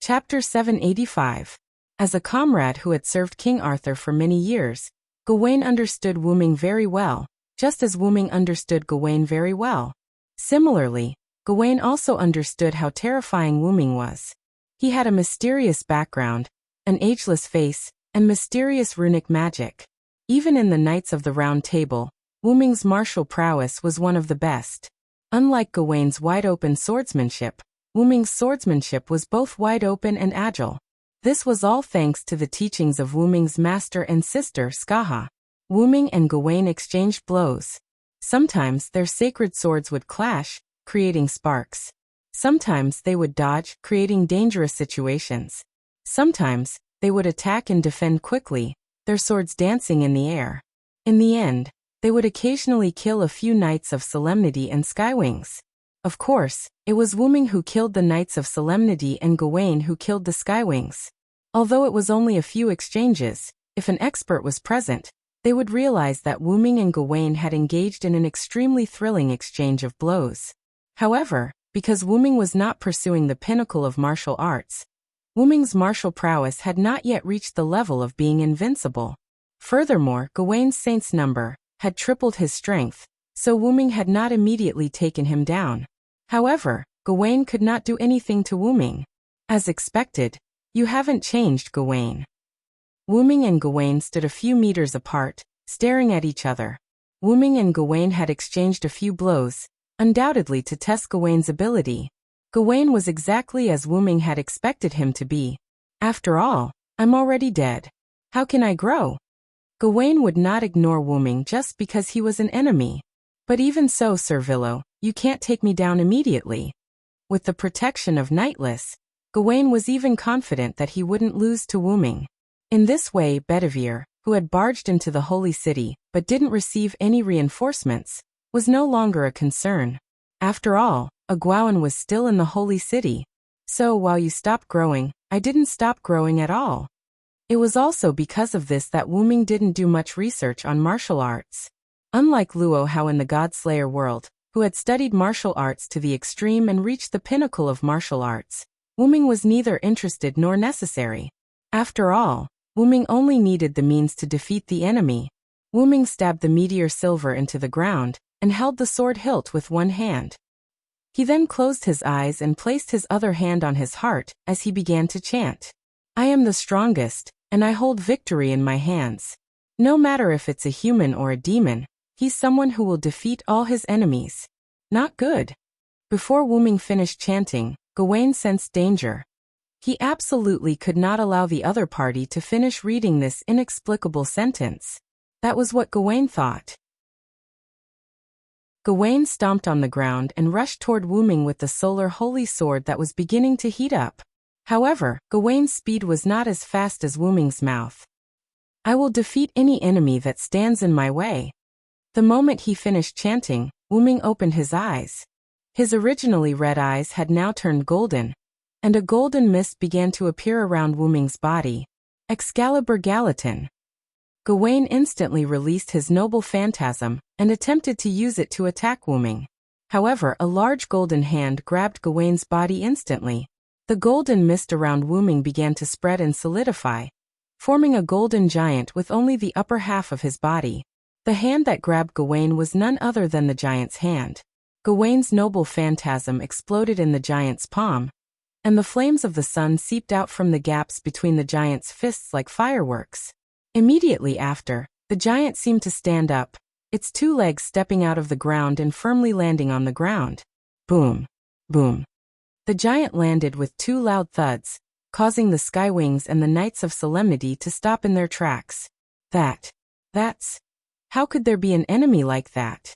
Chapter 785. As a comrade who had served King Arthur for many years, Gawain understood Wyrm very well, just as Wyrm understood Gawain very well. Similarly, Gawain also understood how terrifying Wyrm was. He had a mysterious background, an ageless face, and mysterious runic magic. Even in the Knights of the Round Table, Wyrm's martial prowess was one of the best. Unlike Gawain's wide-open swordsmanship, Wyrm's swordsmanship was both wide-open and agile. This was all thanks to the teachings of Wyrm's master and sister Skaha. Wyrm and Gawain exchanged blows. Sometimes their sacred swords would clash, creating sparks. Sometimes they would dodge, creating dangerous situations. Sometimes they would attack and defend quickly, their swords dancing in the air. In the end, they would occasionally kill a few Knights of Solemnity and Skywings. Of course, it was Wyrm who killed the Knights of Solemnity and Gawain who killed the Skywings. Although it was only a few exchanges, if an expert was present, they would realize that Wuming and Gawain had engaged in an extremely thrilling exchange of blows. However, because Wuming was not pursuing the pinnacle of martial arts, Wuming's martial prowess had not yet reached the level of being invincible. Furthermore, Gawain's saint's number had tripled his strength, so Wuming had not immediately taken him down. However, Gawain could not do anything to Wuming. As expected, "You haven't changed, Gawain." Wuming and Gawain stood a few meters apart, staring at each other. Wuming and Gawain had exchanged a few blows, undoubtedly to test Gawain's ability. Gawain was exactly as Wuming had expected him to be. "After all, I'm already dead. How can I grow?" Gawain would not ignore Wuming just because he was an enemy. "But even so, Sir Villo, you can't take me down immediately." With the protection of Knightless, Gawain was even confident that he wouldn't lose to Wuming. In this way, Bedivere, who had barged into the holy city but didn't receive any reinforcements, was no longer a concern. After all, Agwawan was still in the holy city. "So while you stopped growing, I didn't stop growing at all." It was also because of this that Wuming didn't do much research on martial arts. Unlike Luo Hao in the Godslayer world, who had studied martial arts to the extreme and reached the pinnacle of martial arts, Wuming was neither interested nor necessary. After all, Wuming only needed the means to defeat the enemy. Wuming stabbed the meteor silver into the ground and held the sword hilt with one hand. He then closed his eyes and placed his other hand on his heart as he began to chant. "I am the strongest, and I hold victory in my hands. No matter if it's a human or a demon, he's someone who will defeat all his enemies." Not good. Before Wuming finished chanting, Gawain sensed danger. He absolutely could not allow the other party to finish reading this inexplicable sentence. That was what Gawain thought. Gawain stomped on the ground and rushed toward Wuming with the solar holy sword that was beginning to heat up. However, Gawain's speed was not as fast as Wuming's mouth. "I will defeat any enemy that stands in my way." The moment he finished chanting, Wuming opened his eyes. His originally red eyes had now turned golden, and a golden mist began to appear around Wuming's body. Excalibur Gallatin. Gawain instantly released his noble phantasm and attempted to use it to attack Wuming. However, a large golden hand grabbed Gawain's body instantly. The golden mist around Wuming began to spread and solidify, forming a golden giant with only the upper half of his body. The hand that grabbed Gawain was none other than the giant's hand. Gawain's noble phantasm exploded in the giant's palm, and the flames of the sun seeped out from the gaps between the giant's fists like fireworks. Immediately after, the giant seemed to stand up, its two legs stepping out of the ground and firmly landing on the ground. Boom! Boom! The giant landed with two loud thuds, causing the Skywings and the Knights of Solemnity to stop in their tracks. That's... How could there be an enemy like that?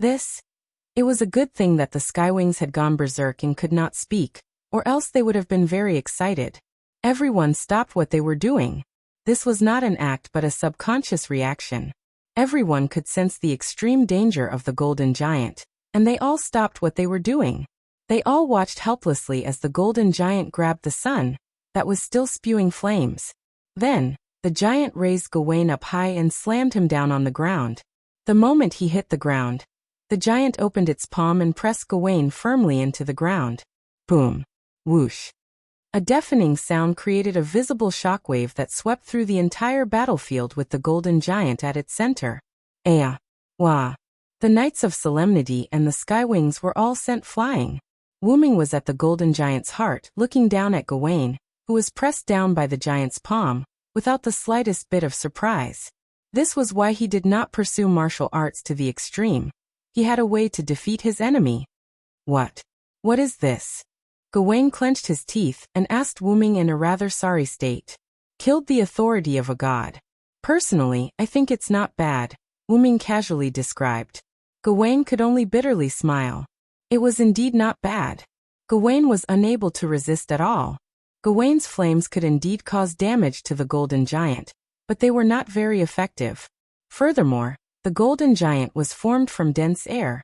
It was a good thing that the Skywings had gone berserk and could not speak, or else they would have been very excited. Everyone stopped what they were doing. This was not an act but a subconscious reaction. Everyone could sense the extreme danger of the golden giant, and they all stopped what they were doing. They all watched helplessly as the golden giant grabbed the sun, that was still spewing flames. Then, the giant raised Gawain up high and slammed him down on the ground. The moment he hit the ground, the giant opened its palm and pressed Gawain firmly into the ground. Boom! Whoosh! A deafening sound created a visible shockwave that swept through the entire battlefield with the golden giant at its center. Ea! Wah! The Knights of Solemnity and the Skywings were all sent flying. Wuming was at the golden giant's heart, looking down at Gawain, who was pressed down by the giant's palm, without the slightest bit of surprise. This was why he did not pursue martial arts to the extreme. He had a way to defeat his enemy. What is this? Gawain clenched his teeth and asked Wuming in a rather sorry state. Killed the authority of a god. Personally, I think it's not bad, Wuming casually described. Gawain could only bitterly smile. It was indeed not bad. Gawain was unable to resist at all. Gawain's flames could indeed cause damage to the golden giant, but they were not very effective. Furthermore, the golden giant was formed from dense air,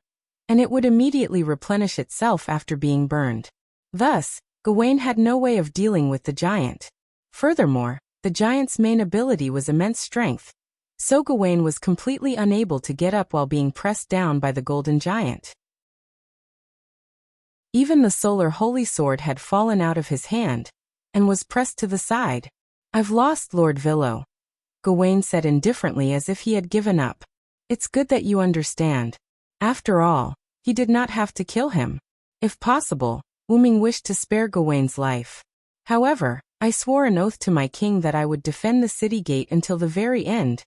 and it would immediately replenish itself after being burned. Thus, Gawain had no way of dealing with the giant. Furthermore, the giant's main ability was immense strength. So Gawain was completely unable to get up while being pressed down by the golden giant. Even the solar holy sword had fallen out of his hand and was pressed to the side. "I've lost, Lord Villo," Gawain said indifferently as if he had given up. "It's good that you understand. After all, he did not have to kill him." If possible, Wyrm wished to spare Gawain's life. "However, I swore an oath to my king that I would defend the city gate until the very end."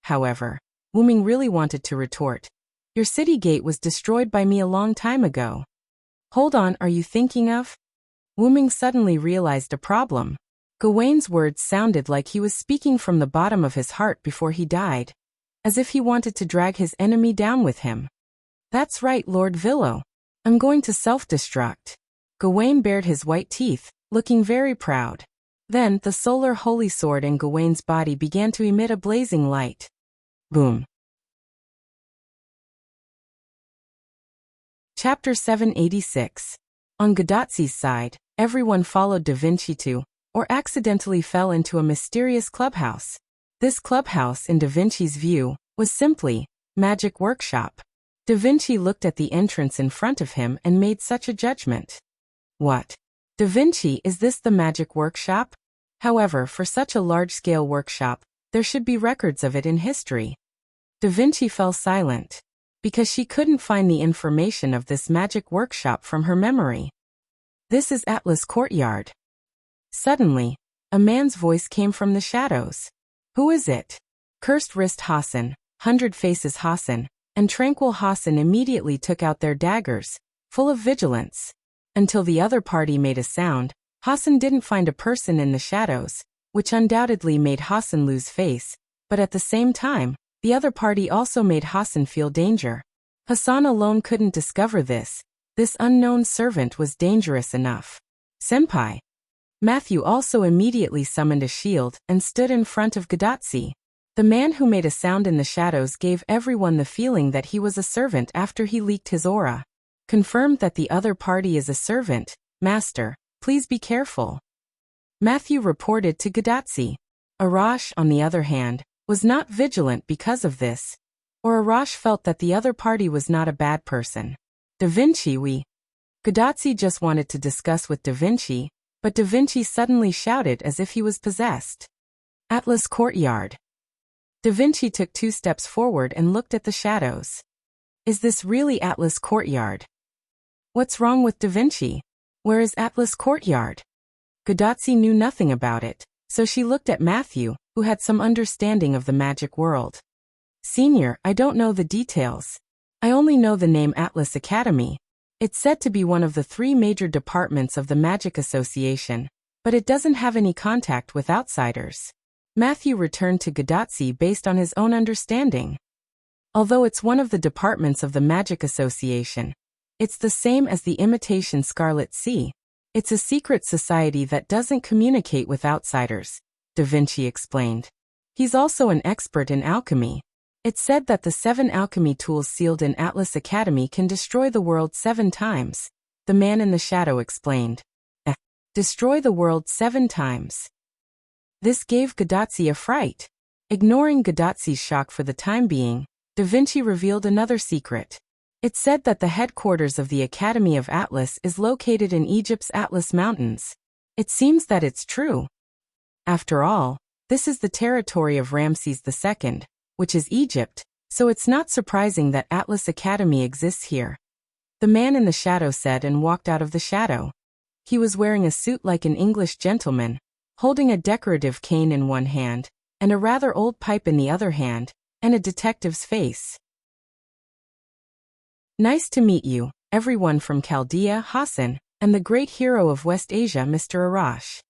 However, Wyrm really wanted to retort. "Your city gate was destroyed by me a long time ago." "Hold on, are you thinking of?" Wyrm suddenly realized a problem. Gawain's words sounded like he was speaking from the bottom of his heart before he died, as if he wanted to drag his enemy down with him. "That's right, Lord Villo. I'm going to self-destruct." Gawain bared his white teeth, looking very proud. Then, the solar holy sword in Gawain's body began to emit a blazing light. Boom. Chapter 786. On Gadotzi's side, everyone followed Da Vinci to, or accidentally fell into a mysterious clubhouse. This clubhouse, in Da Vinci's view, was simply magic workshop. Da Vinci looked at the entrance in front of him and made such a judgment. "What? Da Vinci, is this the magic workshop?" However, for such a large-scale workshop, there should be records of it in history. Da Vinci fell silent, because she couldn't find the information of this magic workshop from her memory. "This is Atlas Courtyard." Suddenly, a man's voice came from the shadows. "Who is it?" Cursed Wrist Hassan, 100 Faces Hassan, and Tranquil Hassan immediately took out their daggers, full of vigilance. Until the other party made a sound, Hassan didn't find a person in the shadows, which undoubtedly made Hassan lose face, but at the same time, the other party also made Hassan feel danger. Hassan alone couldn't discover this. This unknown servant was dangerous enough. "Senpai." Matthew also immediately summoned a shield and stood in front of Gadotzi. The man who made a sound in the shadows gave everyone the feeling that he was a servant after he leaked his aura. "Confirmed that the other party is a servant, Master. Please be careful," Matthew reported to Gadotzi. Arash, on the other hand, was not vigilant because of this. Or Arash felt that the other party was not a bad person. "Da Vinci, Gadotzi just wanted to discuss with Da Vinci, but Da Vinci suddenly shouted as if he was possessed. "Atlas Courtyard." Da Vinci took 2 steps forward and looked at the shadows. "Is this really Atlas Courtyard?" "What's wrong with Da Vinci? Where is Atlas Courtyard?" Gadotzi knew nothing about it, so she looked at Matthew, who had some understanding of the magic world. "Senior, I don't know the details. I only know the name Atlas Academy. It's said to be one of the 3 major departments of the Magic Association, but it doesn't have any contact with outsiders." Matthew returned to Gadotzi based on his own understanding. Although it's one of the departments of the Magic Association, it's the same as the Imitation Scarlet Sea. It's a secret society that doesn't communicate with outsiders, Da Vinci explained. He's also an expert in alchemy. It's said that the 7 alchemy tools sealed in Atlas Academy can destroy the world 7 times, the man in the shadow explained. Destroy the world 7 times. This gave Gadotzi a fright. Ignoring Gadotzi's shock for the time being, Da Vinci revealed another secret. It's said that the headquarters of the Academy of Atlas is located in Egypt's Atlas Mountains. It seems that it's true. After all, this is the territory of Ramses II, which is Egypt, so it's not surprising that Atlas Academy exists here. The man in the shadow said and walked out of the shadow. He was wearing a suit like an English gentleman, holding a decorative cane in one hand, and a rather old pipe in the other hand, and a detective's face. "Nice to meet you, everyone from Chaldea, Hassan, and the great hero of West Asia, Mr. Arash."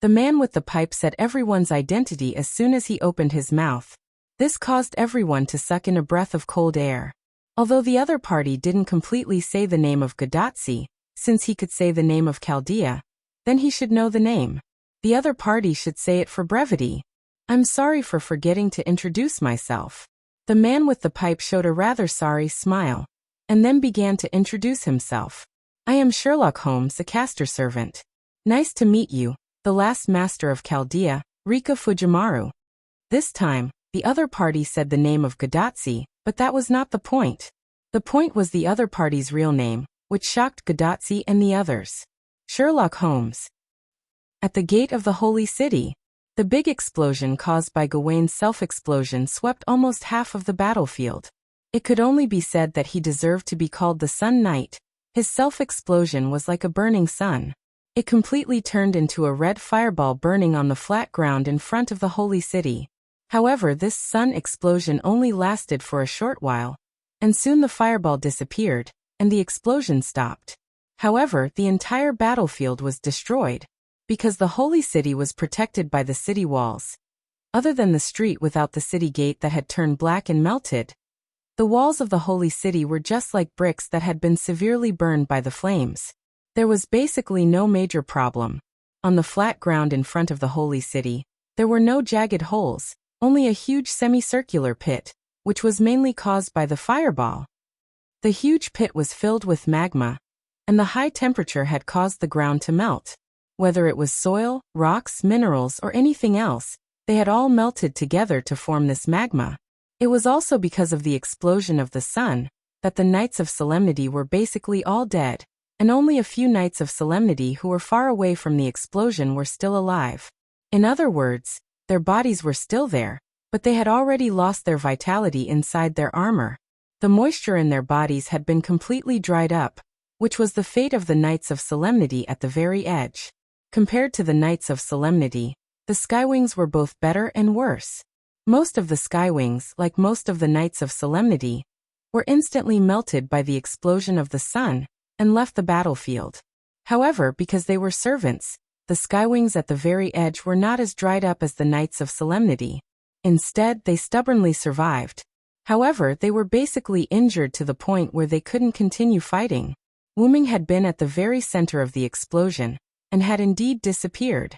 The man with the pipe said everyone's identity as soon as he opened his mouth. This caused everyone to suck in a breath of cold air. Although the other party didn't completely say the name of Gadotzi, since he could say the name of Chaldea, then he should know the name. The other party should say it for brevity. "I'm sorry for forgetting to introduce myself." The man with the pipe showed a rather sorry smile, and then began to introduce himself. "I am Sherlock Holmes, the caster servant. Nice to meet you, the last master of Chaldea, Rika Fujimaru." This time, The other party said the name of Gadotsi, but that was not the point. The point was the other party's real name, which shocked Gadotsi and the others. Sherlock Holmes. At the gate of the Holy City. The big explosion caused by Gawain's self-explosion swept almost half of the battlefield. It could only be said that he deserved to be called the Sun Knight. His self-explosion was like a burning sun. It completely turned into a red fireball burning on the flat ground in front of the Holy City. However, this sun explosion only lasted for a short while, and soon the fireball disappeared, and the explosion stopped. However, the entire battlefield was destroyed, because the Holy City was protected by the city walls. Other than the street without the city gate that had turned black and melted, the walls of the Holy City were just like bricks that had been severely burned by the flames. There was basically no major problem. On the flat ground in front of the Holy City, there were no jagged holes, only a huge semicircular pit, which was mainly caused by the fireball. The huge pit was filled with magma, and the high temperature had caused the ground to melt. Whether it was soil, rocks, minerals, or anything else, they had all melted together to form this magma. It was also because of the explosion of the sun that the Knights of Solemnity were basically all dead, and only a few Knights of Solemnity who were far away from the explosion were still alive. In other words, their bodies were still there, but they had already lost their vitality inside their armor. The moisture in their bodies had been completely dried up, which was the fate of the Knights of Solemnity at the very edge. Compared to the Knights of Solemnity, the Skywings were both better and worse. Most of the Skywings, like most of the Knights of Solemnity, were instantly melted by the explosion of the sun and left the battlefield. However, because they were servants, the Skywings at the very edge were not as dried up as the Knights of Solemnity. Instead, they stubbornly survived. However, they were basically injured to the point where they couldn't continue fighting. Wyrm had been at the very center of the explosion, and had indeed disappeared.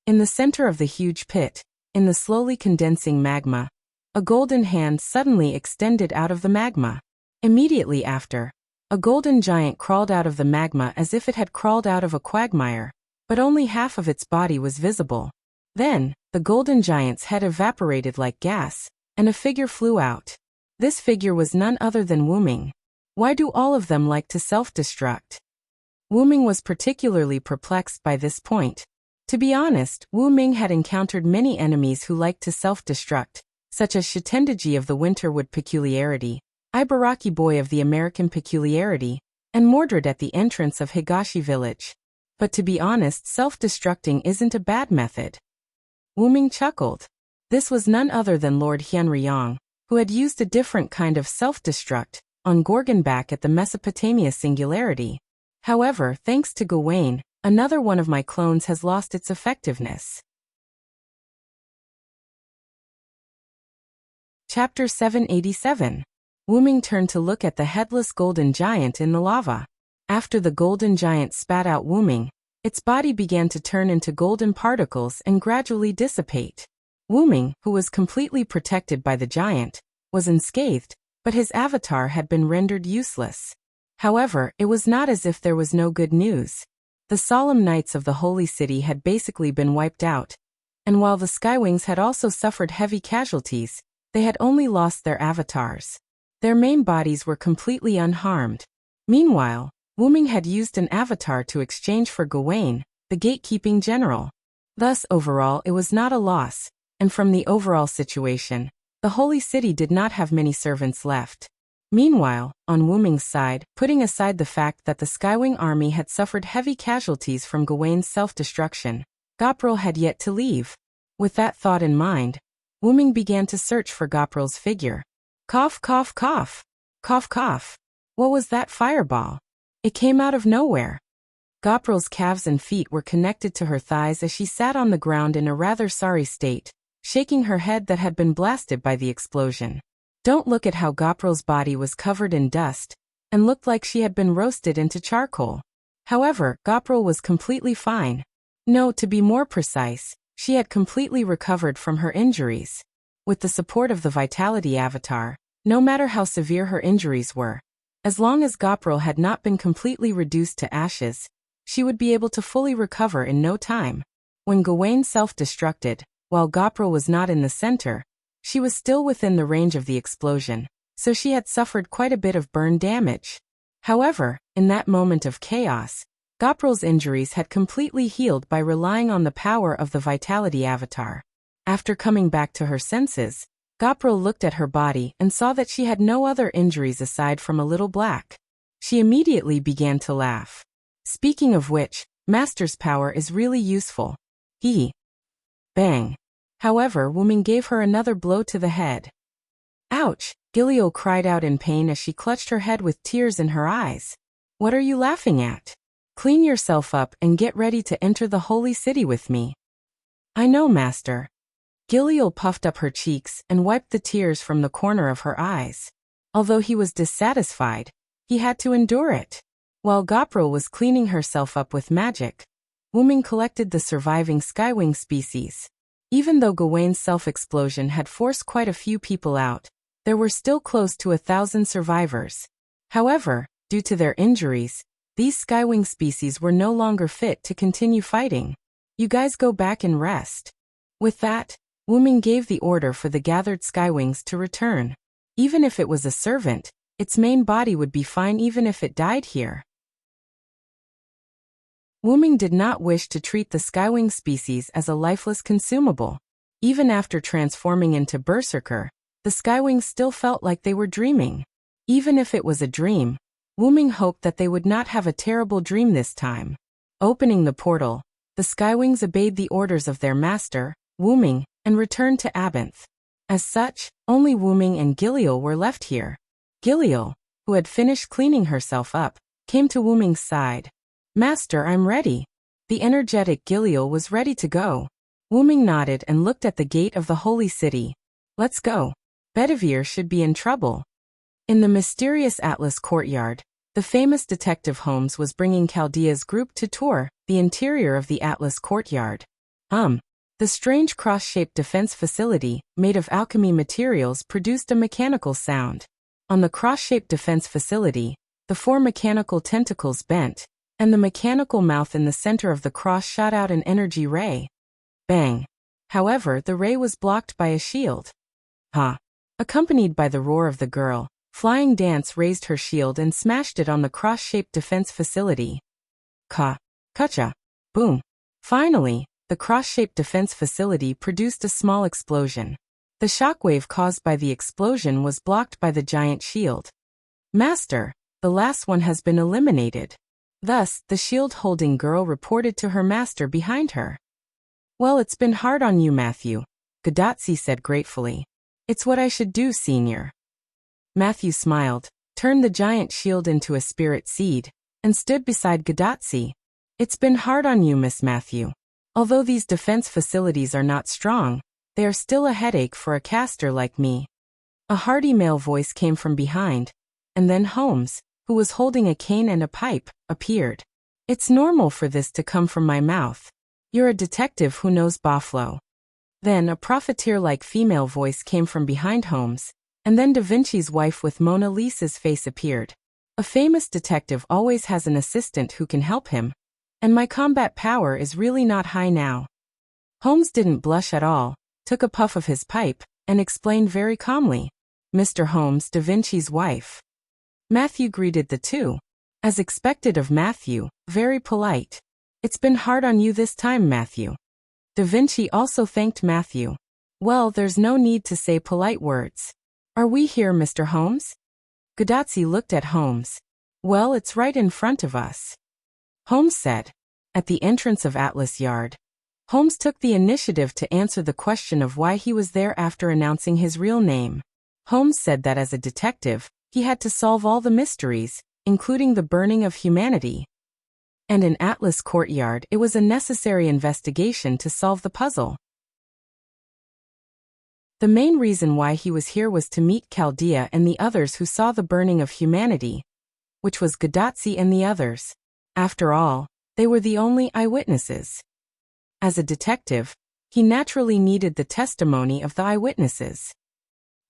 In the center of the huge pit, in the slowly condensing magma, a golden hand suddenly extended out of the magma. Immediately after, a golden giant crawled out of the magma as if it had crawled out of a quagmire, but only half of its body was visible. Then, the golden giant's head evaporated like gas, and a figure flew out. This figure was none other than Wyrm. Why do all of them like to self-destruct? Wyrm was particularly perplexed by this point. To be honest, Wyrm had encountered many enemies who liked to self-destruct, such as Shitendaji of the Winterwood Peculiarity, Ibaraki Boy of the American Peculiarity, and Mordred at the entrance of Higashi Village. But to be honest, self-destructing isn't a bad method. Wyrm chuckled. This was none other than Lord Hyunryong, who had used a different kind of self-destruct on Gorgonback at the Mesopotamia Singularity. However, thanks to Gawain, another one of my clones has lost its effectiveness. Chapter 787. Wyrm turned to look at the headless golden giant in the lava. After the golden giant spat out Wyrm, its body began to turn into golden particles and gradually dissipate. Wyrm, who was completely protected by the giant, was unscathed, but his avatar had been rendered useless. However, it was not as if there was no good news. The solemn Knights of the Holy City had basically been wiped out, and while the Skywings had also suffered heavy casualties, they had only lost their avatars. Their main bodies were completely unharmed. Meanwhile, Wyrm had used an avatar to exchange for Gawain, the gatekeeping general. Thus, overall, it was not a loss, and from the overall situation, the Holy City did not have many servants left. Meanwhile, on Wyrm's side, putting aside the fact that the Skywing army had suffered heavy casualties from Gawain's self-destruction, Gopral had yet to leave. With that thought in mind, Wyrm began to search for Gopral's figure. Cough, cough, cough. Cough, cough. What was that fireball? It came out of nowhere. Gopral's calves and feet were connected to her thighs as she sat on the ground in a rather sorry state, shaking her head that had been blasted by the explosion. Don't look at how Gopral's body was covered in dust, and looked like she had been roasted into charcoal. However, Gopral was completely fine. No, to be more precise, she had completely recovered from her injuries. With the support of the Vitality Avatar, no matter how severe her injuries were, as long as Gopral had not been completely reduced to ashes, she would be able to fully recover in no time. When Gawain self-destructed, While Gopral was not in the center, she was still within the range of the explosion, so she had suffered quite a bit of burn damage. However, in that moment of chaos, Gopral's injuries had completely healed by relying on the power of the Vitality Avatar. After coming back to her senses, Gopral looked at her body and saw that she had no other injuries aside from a little black. She immediately began to laugh. Speaking of which, Master's power is really useful. He. Bang. However, Wyrm gave her another blow to the head. Ouch! Gilliel cried out in pain as she clutched her head with tears in her eyes. What are you laughing at? Clean yourself up and get ready to enter the holy city with me. I know, Master. Gilliel puffed up her cheeks and wiped the tears from the corner of her eyes. Although he was dissatisfied, he had to endure it. While Gopral was cleaning herself up with magic, Wyrm collected the surviving skywing species. Even though Gawain's self-explosion had forced quite a few people out, there were still close to 1,000 survivors. However, due to their injuries, these skywing species were no longer fit to continue fighting. You guys go back and rest. With that, Wyrm gave the order for the gathered skywings to return. Even if it was a servant, its main body would be fine even if it died here. Wyrm did not wish to treat the skywing species as a lifeless consumable. Even after transforming into Berserker, the skywings still felt like they were dreaming. Even if it was a dream, Wyrm hoped that they would not have a terrible dream this time. Opening the portal, the skywings obeyed the orders of their master, Wyrm, and returned to Abinth. As such, only Wyrm and Gilliel were left here. Gilliel, who had finished cleaning herself up, came to Wyrm's side. Master, I'm ready. The energetic Gilliel was ready to go. Wyrm nodded and looked at the gate of the holy city. Let's go. Bedivere should be in trouble. In the mysterious Atlas courtyard, the famous detective Holmes was bringing Chaldea's group to tour the interior of the Atlas courtyard. The strange cross-shaped defense facility, made of alchemy materials, produced a mechanical sound. On the cross-shaped defense facility, the 4 mechanical tentacles bent, and the mechanical mouth in the center of the cross shot out an energy ray. Bang! However, the ray was blocked by a shield. Accompanied by the roar of the girl, Flying Dance raised her shield and smashed it on the cross-shaped defense facility. Kacha! Boom! Finally, the cross-shaped defense facility produced a small explosion. The shockwave caused by the explosion was blocked by the giant shield. Master, the last one has been eliminated. Thus, the shield-holding girl reported to her master behind her. Well, it's been hard on you, Matthew, Gadotsi said gratefully. It's what I should do, senior. Matthew smiled, turned the giant shield into a spirit seed, and stood beside Gadotsi. It's been hard on you, Miss Matthew. Although these defense facilities are not strong, they are still a headache for a caster like me. A hearty male voice came from behind, and then Holmes, who was holding a cane and a pipe, appeared. It's normal for this to come from my mouth. You're a detective who knows Buffalo. Then a profiteer-like female voice came from behind Holmes, and then Da Vinci's wife with Mona Lisa's face appeared. A famous detective always has an assistant who can help him, and my combat power is really not high now. Holmes didn't blush at all, took a puff of his pipe, and explained very calmly. Mr. Holmes, Da Vinci's wife. Matthew greeted the two. As expected of Matthew, very polite. It's been hard on you this time, Matthew. Da Vinci also thanked Matthew. Well, there's no need to say polite words. Are we here, Mr. Holmes? Gadotsi looked at Holmes. Well, it's right in front of us. Holmes said. At the entrance of Atlas Yard, Holmes took the initiative to answer the question of why he was there after announcing his real name. Holmes said that as a detective, he had to solve all the mysteries, including the burning of humanity. And in Atlas Courtyard, it was a necessary investigation to solve the puzzle. The main reason why he was here was to meet Chaldea and the others who saw the burning of humanity, which was Gadotsi and the others. After all, they were the only eyewitnesses. As a detective, he naturally needed the testimony of the eyewitnesses.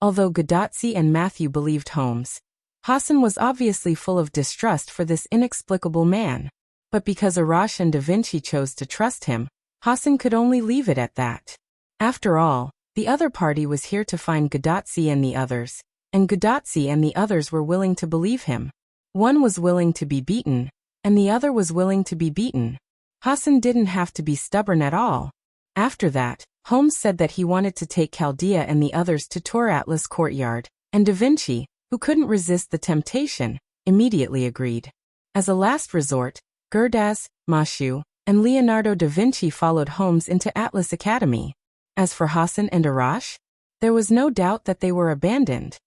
Although Gadotsi and Matthew believed Holmes, Hassan was obviously full of distrust for this inexplicable man. But because Arash and Da Vinci chose to trust him, Hassan could only leave it at that. After all, the other party was here to find Gadotsi and the others, and Gadotsi and the others were willing to believe him. One was willing to be beaten, and the other was willing to be beaten. Hassan didn't have to be stubborn at all. After that, Holmes said that he wanted to take Chaldea and the others to tour Atlas Courtyard, and Da Vinci, who couldn't resist the temptation, immediately agreed. As a last resort, Gurdaz, Mashu, and Leonardo da Vinci followed Holmes into Atlas Academy. As for Hassan and Arash, there was no doubt that they were abandoned.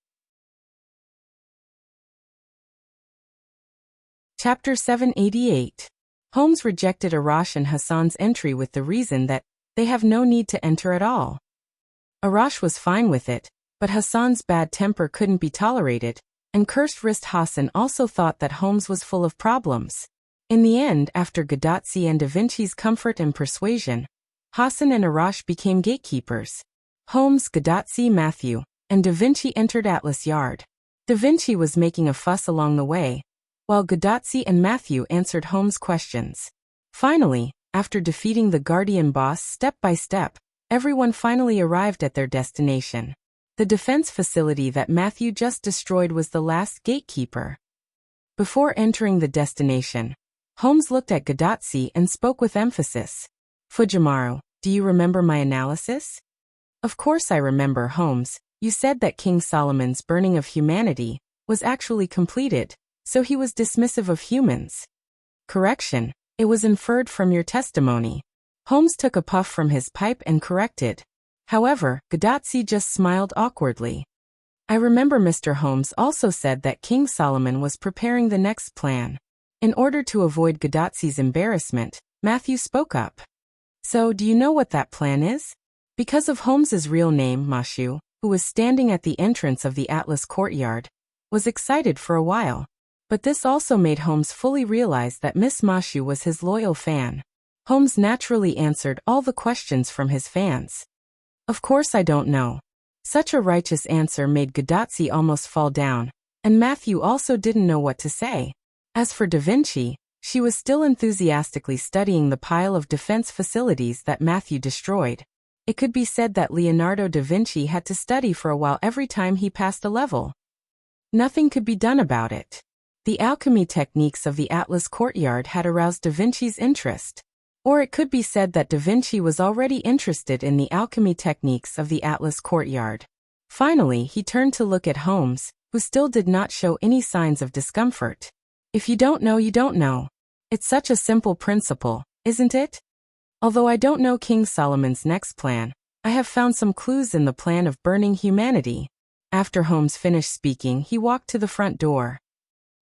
Chapter 788. Holmes rejected Arash and Hassan's entry with the reason that they have no need to enter at all. Arash was fine with it, but Hassan's bad temper couldn't be tolerated, and cursed wrist Hassan also thought that Holmes was full of problems. In the end, after Gadotsi and Da Vinci's comfort and persuasion, Hassan and Arash became gatekeepers. Holmes, Gadotsi, Matthew, and Da Vinci entered Atlas Yard. Da Vinci was making a fuss along the way, while Gadotsi and Matthew answered Holmes' questions. Finally, after defeating the Guardian boss step by step, everyone finally arrived at their destination. The defense facility that Matthew just destroyed was the last gatekeeper. Before entering the destination, Holmes looked at Gadotsi and spoke with emphasis. Fujimaru, do you remember my analysis? Of course I remember, Holmes. You said that King Solomon's burning of humanity was actually completed, so he was dismissive of humans. Correction, it was inferred from your testimony. Holmes took a puff from his pipe and corrected. However, Gadotsi just smiled awkwardly. I remember Mr. Holmes also said that King Solomon was preparing the next plan. In order to avoid Gadotsi's embarrassment, Matthew spoke up. So, do you know what that plan is? Because of Holmes's real name, Mashu, who was standing at the entrance of the Atlas Courtyard, was excited for a while. But this also made Holmes fully realize that Miss Mashu was his loyal fan. Holmes naturally answered all the questions from his fans. Of course I don't know. Such a righteous answer made Gadotsi almost fall down, and Matthew also didn't know what to say. As for Da Vinci, she was still enthusiastically studying the pile of defense facilities that Matthew destroyed. It could be said that Leonardo da Vinci had to study for a while every time he passed a level. Nothing could be done about it. The alchemy techniques of the Atlas Courtyard had aroused Da Vinci's interest. Or it could be said that Da Vinci was already interested in the alchemy techniques of the Atlas Courtyard. Finally, he turned to look at Holmes, who still did not show any signs of discomfort. If you don't know, you don't know. It's such a simple principle, isn't it? Although I don't know King Solomon's next plan, I have found some clues in the plan of burning humanity. After Holmes finished speaking, he walked to the front door.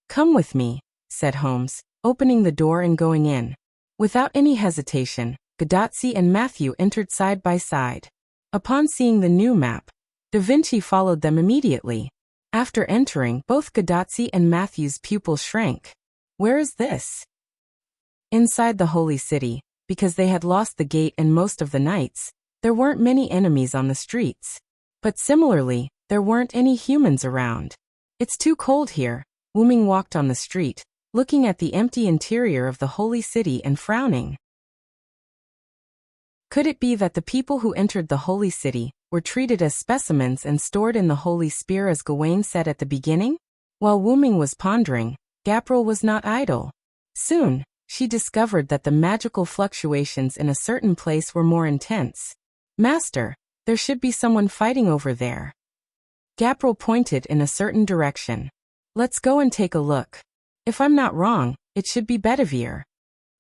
Come with me, said Holmes, opening the door and going in. Without any hesitation, Gadotsi and Matthew entered side by side. Upon seeing the new map, Da Vinci followed them immediately. After entering, both Gadotsi and Matthew's pupils shrank. Where is this? Inside the Holy City, because they had lost the gate and most of the knights, there weren't many enemies on the streets. But similarly, there weren't any humans around. It's too cold here. Wuming walked on the street, looking at the empty interior of the Holy City and frowning. Could it be that the people who entered the Holy City were treated as specimens and stored in the Holy Spear as Gawain said at the beginning? While Wuming was pondering, Gabriel was not idle. Soon, she discovered that the magical fluctuations in a certain place were more intense. Master, there should be someone fighting over there. Gabriel pointed in a certain direction. Let's go and take a look. If I'm not wrong, it should be Bedivere.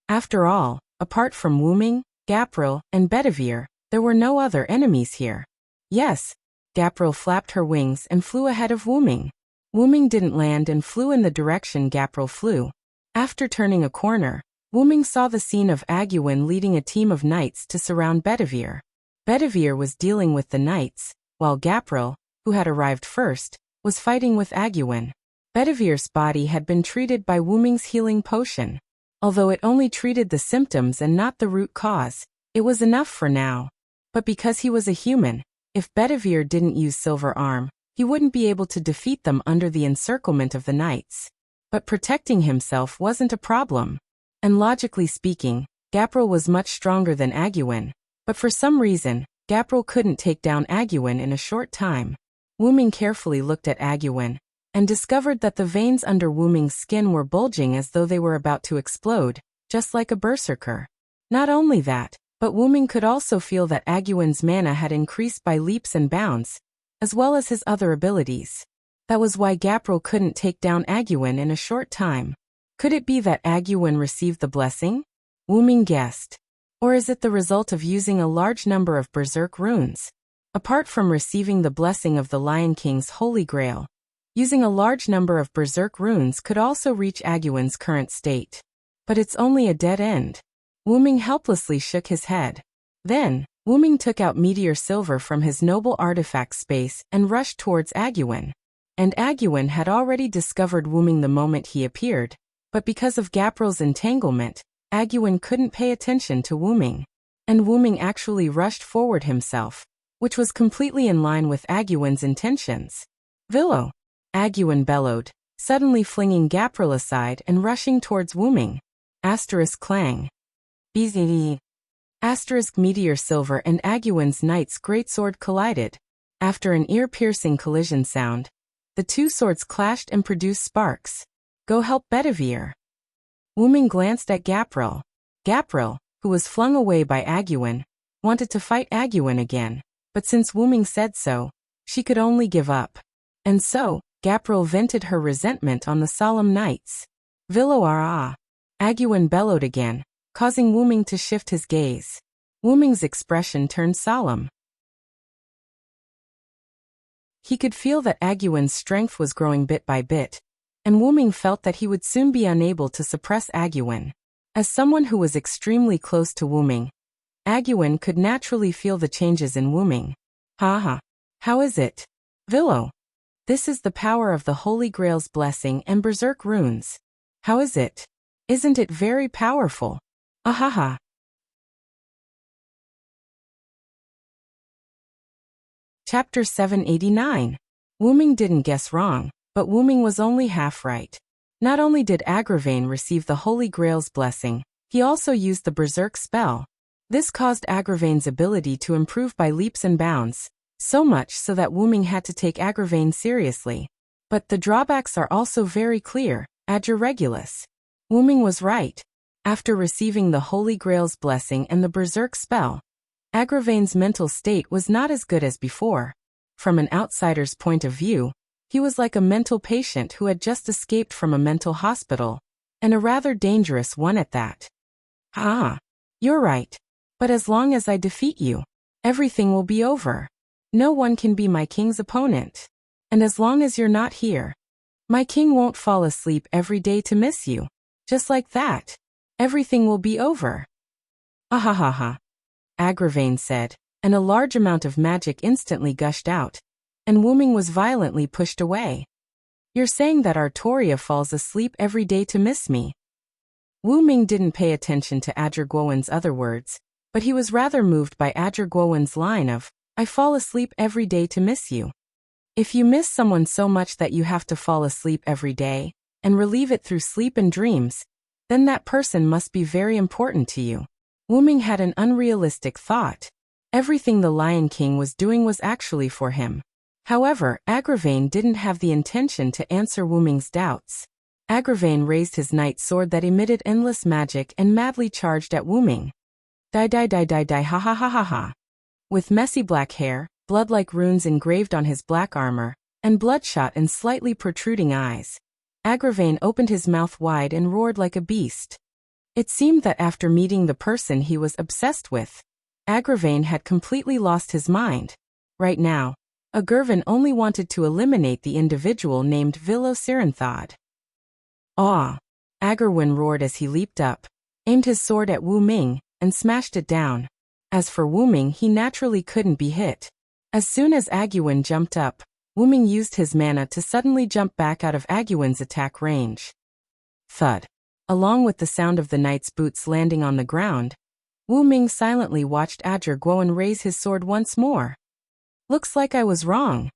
After all, apart from Wuming, Gabriel, and Bedivere, there were no other enemies here. Yes, Gabriel flapped her wings and flew ahead of Wuming. Wuming didn't land and flew in the direction Gabriel flew. After turning a corner, Wuming saw the scene of Aguin leading a team of knights to surround Bedivere. Bedivere was dealing with the knights, while Gabriel, who had arrived first, was fighting with Aguin. Bedivere's body had been treated by Wuming's healing potion. Although it only treated the symptoms and not the root cause, it was enough for now. But because he was a human, if Bedivere didn't use Silver Arm, he wouldn't be able to defeat them under the encirclement of the knights. But protecting himself wasn't a problem. And logically speaking, Gabriel was much stronger than Aguin, but for some reason, Gapril couldn't take down Aguen in a short time. Wuming carefully looked at Aguen and discovered that the veins under Wuming's skin were bulging as though they were about to explode, just like a berserker. Not only that, but Wuming could also feel that Aguen's mana had increased by leaps and bounds, as well as his other abilities. That was why Gapril couldn't take down Aguen in a short time. Could it be that Aguen received the blessing? Wuming guessed. Or is it the result of using a large number of berserk runes? Apart from receiving the blessing of the Lion King's Holy Grail, using a large number of berserk runes could also reach Aguen's current state. But it's only a dead end. Wuming helplessly shook his head. Then, Wuming took out Meteor Silver from his noble artifact space and rushed towards Aguen. And Aguen had already discovered Wuming the moment he appeared, but because of Gapril's entanglement, Aguen couldn't pay attention to Wuming. And Wuming actually rushed forward himself, which was completely in line with Aguen's intentions. Villo! Aguen bellowed, suddenly flinging Gapril aside and rushing towards Wuming. Asterisk clang. BZE. Asterisk Meteor Silver and Aguen's knight's greatsword collided. After an ear-piercing collision sound, the two swords clashed and produced sparks. Go help Bedivere. Wuming glanced at Gapril. Gapril, who was flung away by Aguen, wanted to fight Aguen again, but since Wuming said so, she could only give up. And so, Gapril vented her resentment on the solemn knights. Villoara! Aguen bellowed again, causing Wuming to shift his gaze. Wuming's expression turned solemn. He could feel that Aguen's strength was growing bit by bit, and Wuming felt that he would soon be unable to suppress Aguen. As someone who was extremely close to Wuming, Aguen could naturally feel the changes in Wuming. Haha. How is it? Villo. This is the power of the Holy Grail's blessing and berserk runes. How is it? Isn't it very powerful? Ahaha. Chapter 789. Wuming didn't guess wrong, but Wuming was only half right. Not only did Agravain receive the Holy Grail's blessing, he also used the berserk spell. This caused Agravain's ability to improve by leaps and bounds, so much so that Wuming had to take Agravain seriously. But the drawbacks are also very clear. Adjur Regulus. Wuming was right. After receiving the Holy Grail's blessing and the berserk spell, Agravain's mental state was not as good as before. From an outsider's point of view, he was like a mental patient who had just escaped from a mental hospital, and a rather dangerous one at that. Ah, you're right. But as long as I defeat you, everything will be over. No one can be my king's opponent. And as long as you're not here, my king won't fall asleep every day to miss you. Just like that, everything will be over. Ahahaha. Agravain said, and a large amount of magic instantly gushed out, and Wuming was violently pushed away. You're saying that Artoria falls asleep every day to miss me. Wuming didn't pay attention to Adjur Gwowen's other words, but he was rather moved by Adjur Gwowen's line of, I fall asleep every day to miss you. If you miss someone so much that you have to fall asleep every day, and relieve it through sleep and dreams, then that person must be very important to you. Wuming had an unrealistic thought. Everything the Lion King was doing was actually for him. However, Agravain didn't have the intention to answer Wuming's doubts. Agravain raised his knight sword that emitted endless magic and madly charged at Wuming. Die die die die die ha ha ha ha ha. With messy black hair, blood-like runes engraved on his black armor, and bloodshot and slightly protruding eyes, Agravain opened his mouth wide and roared like a beast. It seemed that after meeting the person he was obsessed with, Agravain had completely lost his mind. Right now, Agurvan only wanted to eliminate the individual named Villo Siranthod. Ah! Agurvan roared as he leaped up, aimed his sword at Wuming, and smashed it down. As for Wuming, he naturally couldn't be hit. As soon as Aguen jumped up, Wuming used his mana to suddenly jump back out of Aguen's attack range. Thud. Along with the sound of the knight's boots landing on the ground, Wuming silently watched Adjur Gwowen raise his sword once more. Looks like I was wrong,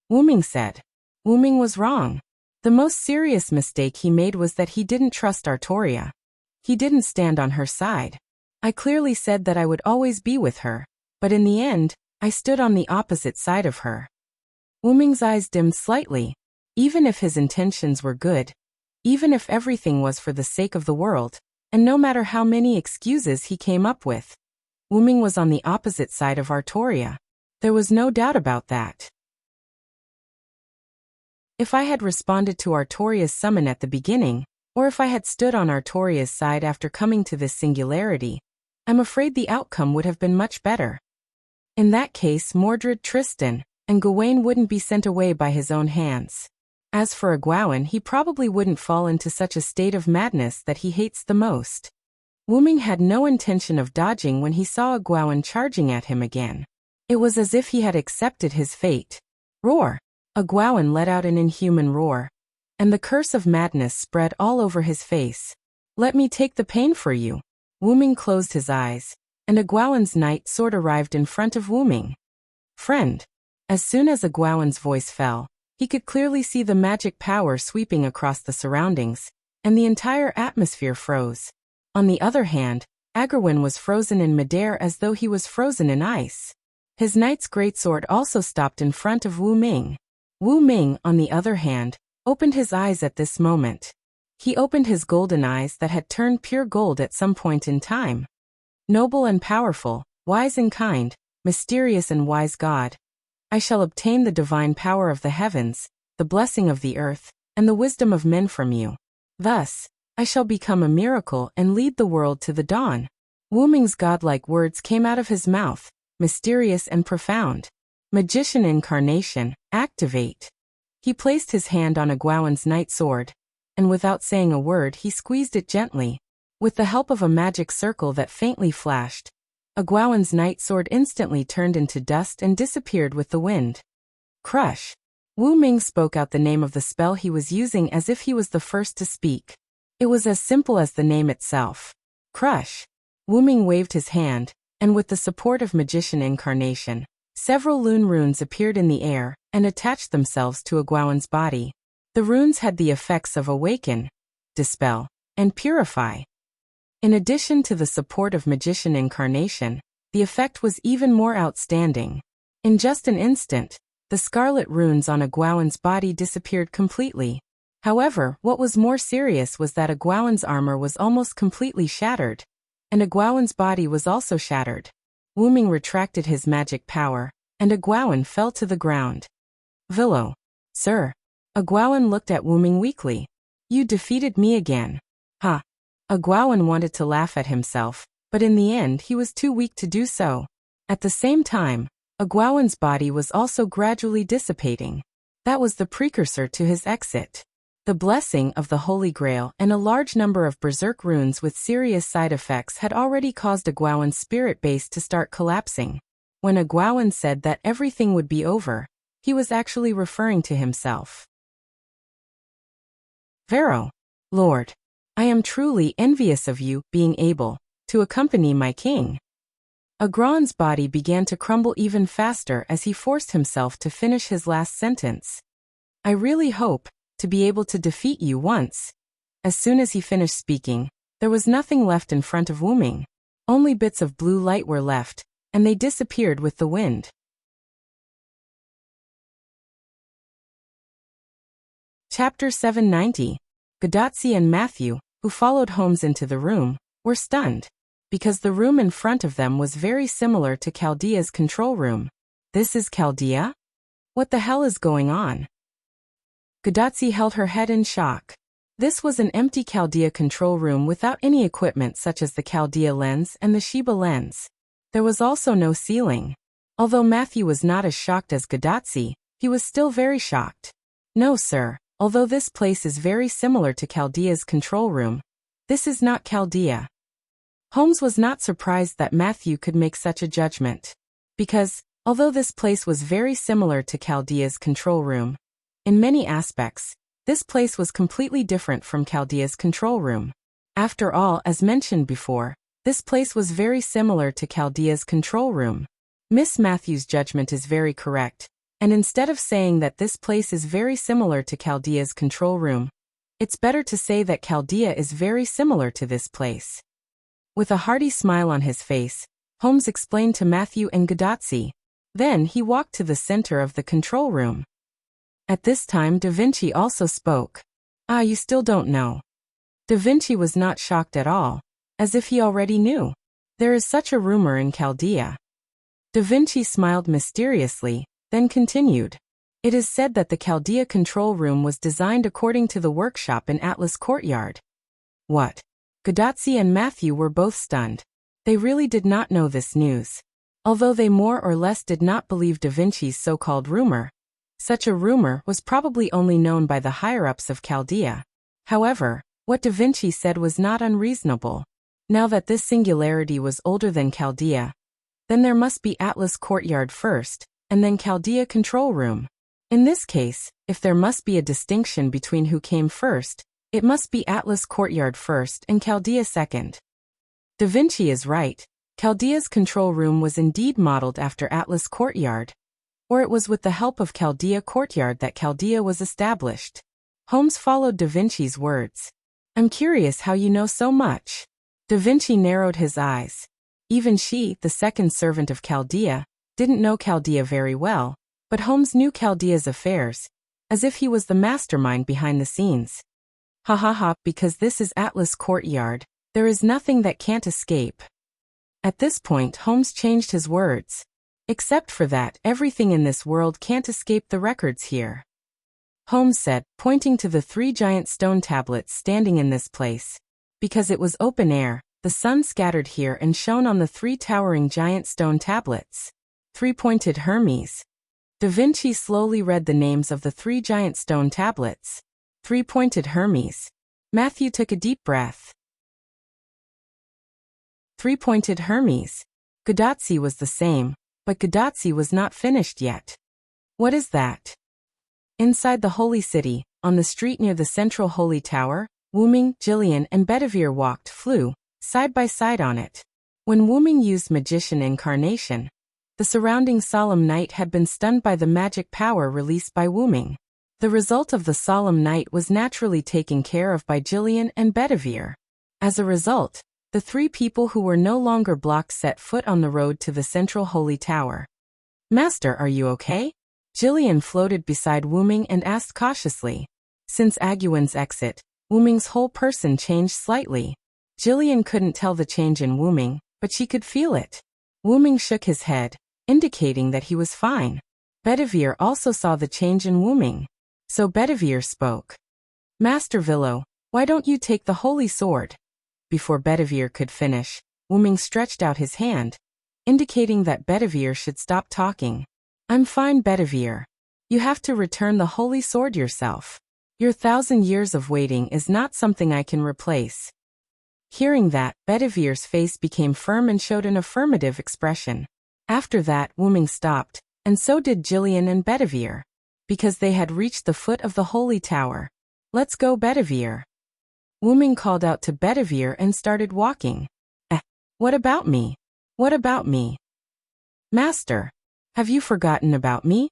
Wuming said. Wuming was wrong. The most serious mistake he made was that he didn't trust Artoria. He didn't stand on her side. I clearly said that I would always be with her, but in the end, I stood on the opposite side of her. Wuming's eyes dimmed slightly. Even if his intentions were good, even if everything was for the sake of the world, and no matter how many excuses he came up with, Wuming was on the opposite side of Artoria. There was no doubt about that. If I had responded to Artoria's summon at the beginning, or if I had stood on Artoria's side after coming to this singularity, I'm afraid the outcome would have been much better. In that case, Mordred, Tristan, and Gawain wouldn't be sent away by his own hands. As for Egwene, he probably wouldn't fall into such a state of madness that he hates the most. Wuming had no intention of dodging when he saw Egwene charging at him again. It was as if he had accepted his fate. Roar! Egwene let out an inhuman roar, and the curse of madness spread all over his face. Let me take the pain for you. Wuming closed his eyes, and Egwene's night sword arrived in front of Wuming. Friend. As soon as Egwene's voice fell, he could clearly see the magic power sweeping across the surroundings, and the entire atmosphere froze. On the other hand, Agrawin was frozen in midair as though he was frozen in ice. His knight's greatsword also stopped in front of Wu Ming. Wu Ming, on the other hand, opened his eyes at this moment. He opened his golden eyes that had turned pure gold at some point in time. Noble and powerful, wise and kind, mysterious and wise God, I shall obtain the divine power of the heavens, the blessing of the earth, and the wisdom of men from you. Thus, I shall become a miracle and lead the world to the dawn. Wu Ming's godlike words came out of his mouth, mysterious and profound. Magician incarnation, activate. He placed his hand on Egwene's night sword, and without saying a word he squeezed it gently. With the help of a magic circle that faintly flashed, Egwene's night sword instantly turned into dust and disappeared with the wind. Crush. Wu Ming spoke out the name of the spell he was using as if he was the first to speak. It was as simple as the name itself. Crush. Wu Ming waved his hand, and with the support of magician incarnation, several lune runes appeared in the air and attached themselves to Egwene's body. The runes had the effects of awaken, dispel, and purify. In addition to the support of magician incarnation, the effect was even more outstanding. In just an instant, the scarlet runes on Egwene's body disappeared completely. However, what was more serious was that Egwene's armor was almost completely shattered, and Egwene's body was also shattered. Wu Ming retracted his magic power, and Egwene fell to the ground. Villo. Sir. Egwene looked at Wu Ming weakly. You defeated me again. Ha. Egwene wanted to laugh at himself, but in the end he was too weak to do so. At the same time, Egwene's body was also gradually dissipating. That was the precursor to his exit. The blessing of the Holy Grail and a large number of berserk runes with serious side effects had already caused Egwene's spirit base to start collapsing. When Egwene said that everything would be over, he was actually referring to himself. Vero. Lord. I am truly envious of you being able to accompany my king. Egwene's body began to crumble even faster as he forced himself to finish his last sentence. I really hope to be able to defeat you once. As soon as he finished speaking, there was nothing left in front of Wu Ming. Only bits of blue light were left, and they disappeared with the wind. Chapter 790. Godotzi and Matthew, who followed Holmes into the room, were stunned, because the room in front of them was very similar to Chaldea's control room. This is Chaldea? What the hell is going on? Godotzi held her head in shock. This was an empty Chaldea control room without any equipment such as the Chaldea lens and the Sheba lens. There was also no ceiling. Although Matthew was not as shocked as Godotzi, he was still very shocked. No, sir, although this place is very similar to Chaldea's control room, this is not Chaldea. Holmes was not surprised that Matthew could make such a judgment. Because, although this place was very similar to Chaldea's control room, in many aspects, this place was completely different from Chaldea's control room. After all, as mentioned before, this place was very similar to Chaldea's control room. Miss Matthews' judgment is very correct, and instead of saying that this place is very similar to Chaldea's control room, it's better to say that Chaldea is very similar to this place. With a hearty smile on his face, Holmes explained to Matthew and Godotzi, Then he walked to the center of the control room. At this time Da Vinci also spoke. "Ah, you still don't know." Da Vinci was not shocked at all, as if he already knew. "There is such a rumor in Chaldea." Da Vinci smiled mysteriously, then continued. "It is said that the Chaldea control room was designed according to the workshop in Atlas Courtyard." What? Godotzi and Matthew were both stunned. They really did not know this news. Although they more or less did not believe Da Vinci's so-called rumor, such a rumor was probably only known by the higher-ups of Chaldea. However, what Da Vinci said was not unreasonable. Now that this singularity was older than Chaldea, then there must be Atlas Courtyard first, and then Chaldea control room. In this case, if there must be a distinction between who came first, it must be Atlas Courtyard first and Chaldea second. Da Vinci is right. Chaldea's control room was indeed modeled after Atlas Courtyard, or it was with the help of Chaldea Courtyard that Chaldea was established. Holmes followed Da Vinci's words. "I'm curious how you know so much." Da Vinci narrowed his eyes. Even she, the second servant of Chaldea, didn't know Chaldea very well, but Holmes knew Chaldea's affairs, as if he was the mastermind behind the scenes. "Ha ha ha, because this is Atlas Courtyard, there is nothing that can't escape." At this point Holmes changed his words. "Except for that, everything in this world can't escape the records here," Holmes said, pointing to the 3 giant stone tablets standing in this place. Because it was open air, the sun scattered here and shone on the 3 towering giant stone tablets. 3-pointed Hermes. Da Vinci slowly read the names of the 3 giant stone tablets. 3-pointed Hermes. Matthew took a deep breath. 3-pointed Hermes. Godotzi was the same, but Godotzi was not finished yet. What is that? Inside the Holy City, on the street near the central Holy Tower, Wuming, Jillian, and Bedivere flew, side by side on it. When Wuming used magician incarnation, the surrounding solemn night had been stunned by the magic power released by Wuming. The result of the solemn night was naturally taken care of by Jillian and Bedivere. As a result, the 3 people who were no longer blocked set foot on the road to the central Holy Tower. "Master, are you okay?" Jillian floated beside Wuming and asked cautiously. Since Aguin's exit, Wuming's whole person changed slightly. Jillian couldn't tell the change in Wuming, but she could feel it. Wuming shook his head, indicating that he was fine. Bedivere also saw the change in Wuming. So Bedivere spoke. "Master Villo, why don't you take the holy sword?" Before Bedivere could finish, Wuming stretched out his hand, indicating that Bedivere should stop talking. "I'm fine, Bedivere. You have to return the holy sword yourself. Your 1,000 years of waiting is not something I can replace." Hearing that, Bedivere's face became firm and showed an affirmative expression. After that, Wuming stopped, and so did Jillian and Bedivere, because they had reached the foot of the Holy Tower. "Let's go, Bedivere." Wuming called out to Bedivere and started walking. What about me? What about me?" "Master, have you forgotten about me?"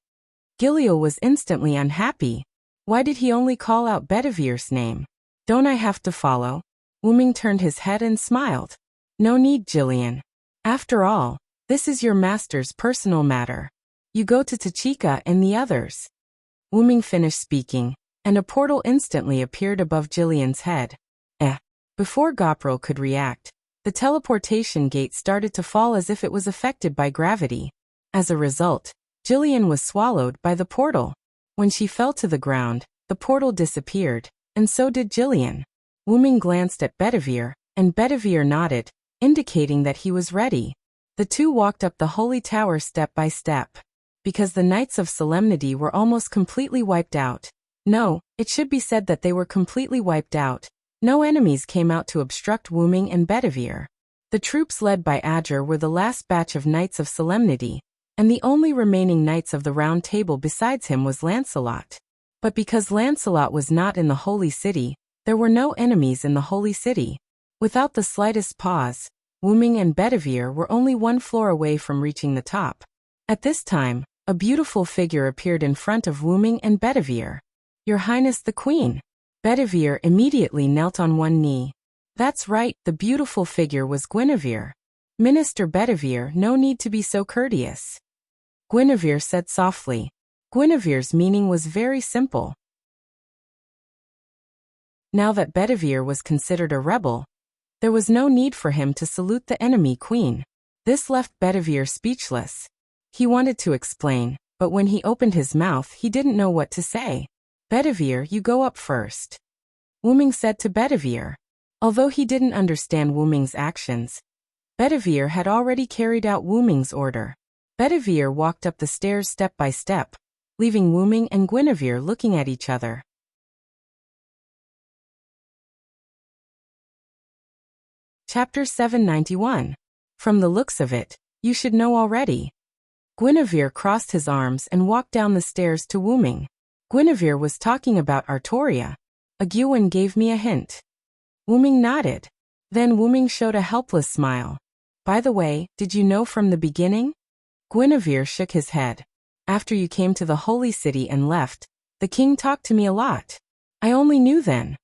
Gilio was instantly unhappy. Why did he only call out Bedivere's name? "Don't I have to follow?" Wuming turned his head and smiled. "No need, Jillian. After all, this is your master's personal matter. You go to Tachika and the others." Wuming finished speaking, and a portal instantly appeared above Jillian's head. Before Goprel could react, the teleportation gate started to fall as if it was affected by gravity. As a result, Jillian was swallowed by the portal. When she fell to the ground, the portal disappeared, and so did Jillian. Wuming glanced at Bedivere, and Bedivere nodded, indicating that he was ready. The 2 walked up the Holy Tower step by step. Because the Knights of Solemnity were almost completely wiped out. No, it should be said that they were completely wiped out. No enemies came out to obstruct Wuming and Bedivere. The troops led by Adger were the last batch of Knights of Solemnity, and the only remaining Knights of the Round Table besides him was Lancelot. But because Lancelot was not in the Holy City, there were no enemies in the Holy City. Without the slightest pause, Wuming and Bedivere were only 1 floor away from reaching the top. At this time, a beautiful figure appeared in front of Wuming and Bedivere. "Your Highness the Queen." Bedivere immediately knelt on one knee. That's right, the beautiful figure was Guinevere. "Minister Bedivere, no need to be so courteous." Guinevere said softly. Guinevere's meaning was very simple. Now that Bedivere was considered a rebel, there was no need for him to salute the enemy queen. This left Bedivere speechless. He wanted to explain, but when he opened his mouth he didn't know what to say. Bedivere, you go up first, Wuming said to Bedivere. Although he didn't understand Wuming's actions, Bedivere had already carried out Wuming's order. Bedivere walked up the stairs step by step, leaving Wuming and Guinevere looking at each other. Chapter 791. From the looks of it, you should know already. Guinevere crossed his arms and walked down the stairs to Wuming. Guinevere was talking about Artoria. Aguin gave me a hint. Wuming nodded. Then Wuming showed a helpless smile. By the way, did you know from the beginning? Guinevere shook his head. After you came to the holy city and left, the king talked to me a lot. I only knew then.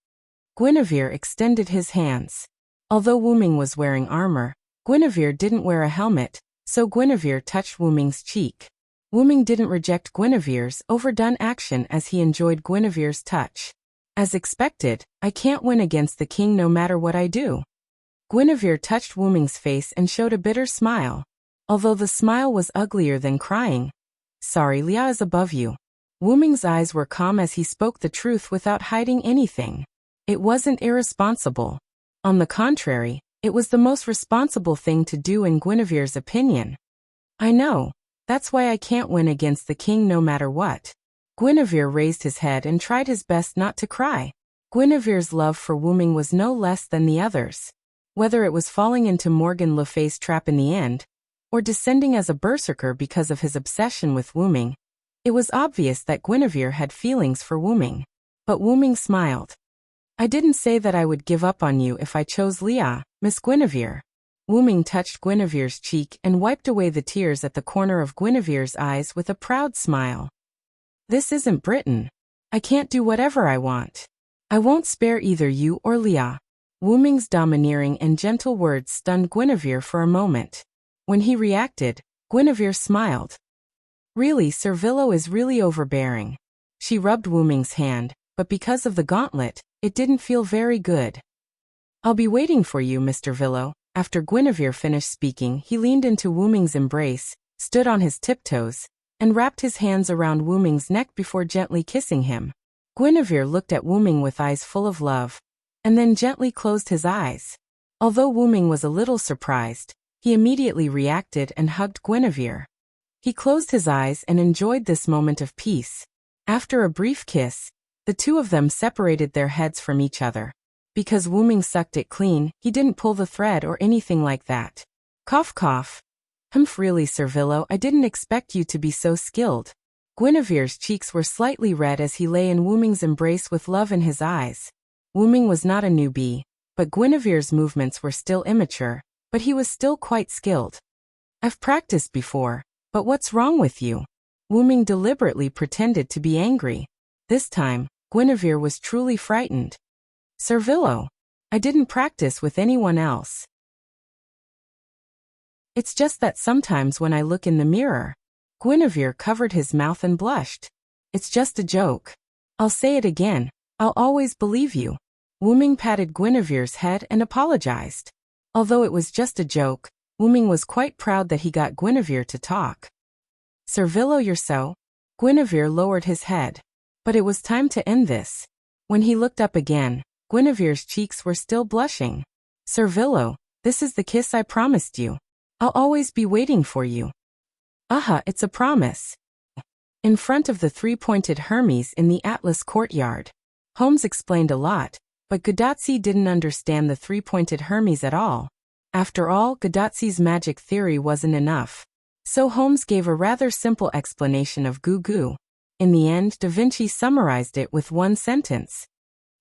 Guinevere extended his hands. Although Wuming was wearing armor, Guinevere didn't wear a helmet, so Guinevere touched Wuming's cheek. Wuming didn't reject Guinevere's overdone action as he enjoyed Guinevere's touch. As expected, I can't win against the king no matter what I do. Guinevere touched Wuming's face and showed a bitter smile. Although the smile was uglier than crying. Sorry, Lia is above you. Wuming's eyes were calm as he spoke the truth without hiding anything. It wasn't irresponsible. On the contrary, it was the most responsible thing to do in Guinevere's opinion. I know. That's why I can't win against the king no matter what. Guinevere raised his head and tried his best not to cry. Guinevere's love for Wuming was no less than the others. Whether it was falling into Morgan Le Fay's trap in the end, or descending as a berserker because of his obsession with Wuming, it was obvious that Guinevere had feelings for Wuming. But Wuming smiled. I didn't say that I would give up on you if I chose Lia, Miss Guinevere. Wuming touched Guinevere's cheek and wiped away the tears at the corner of Guinevere's eyes with a proud smile. This isn't Britain. I can't do whatever I want. I won't spare either you or Lia. Wuming's domineering and gentle words stunned Guinevere for a moment. When he reacted, Guinevere smiled. Really, Servillo is really overbearing. She rubbed Wuming's hand, but because of the gauntlet, it didn't feel very good. I'll be waiting for you, Mr. Villo. After Guinevere finished speaking, he leaned into Wuming's embrace, stood on his tiptoes, and wrapped his hands around Wuming's neck before gently kissing him. Guinevere looked at Wuming with eyes full of love, and then gently closed his eyes. Although Wuming was a little surprised, he immediately reacted and hugged Guinevere. He closed his eyes and enjoyed this moment of peace. After a brief kiss, the two of them separated their heads from each other. Because Wuming sucked it clean, he didn't pull the thread or anything like that. Cough cough. Humph, really, Servillo, I didn't expect you to be so skilled. Guinevere's cheeks were slightly red as he lay in Wuming's embrace with love in his eyes. Wuming was not a newbie, but Guinevere's movements were still immature, but he was still quite skilled. I've practiced before, but what's wrong with you? Wuming deliberately pretended to be angry. This time, Guinevere was truly frightened. Servillo, I didn't practice with anyone else. It's just that sometimes when I look in the mirror. Guinevere covered his mouth and blushed. It's just a joke. I'll say it again, I'll always believe you. Wuming patted Guinevere's head and apologized. Although it was just a joke, Wuming was quite proud that he got Guinevere to talk. Servillo, you're so. Guinevere lowered his head. But it was time to end this. When he looked up again, Guinevere's cheeks were still blushing. Servillo, this is the kiss I promised you. I'll always be waiting for you. Aha, it's a promise. In front of the three-pointed Hermes in the Atlas courtyard. Holmes explained a lot, but Godotzi didn't understand the three-pointed Hermes at all. After all, Godotzi's magic theory wasn't enough. So Holmes gave a rather simple explanation of Goo Goo. In the end, Da Vinci summarized it with one sentence.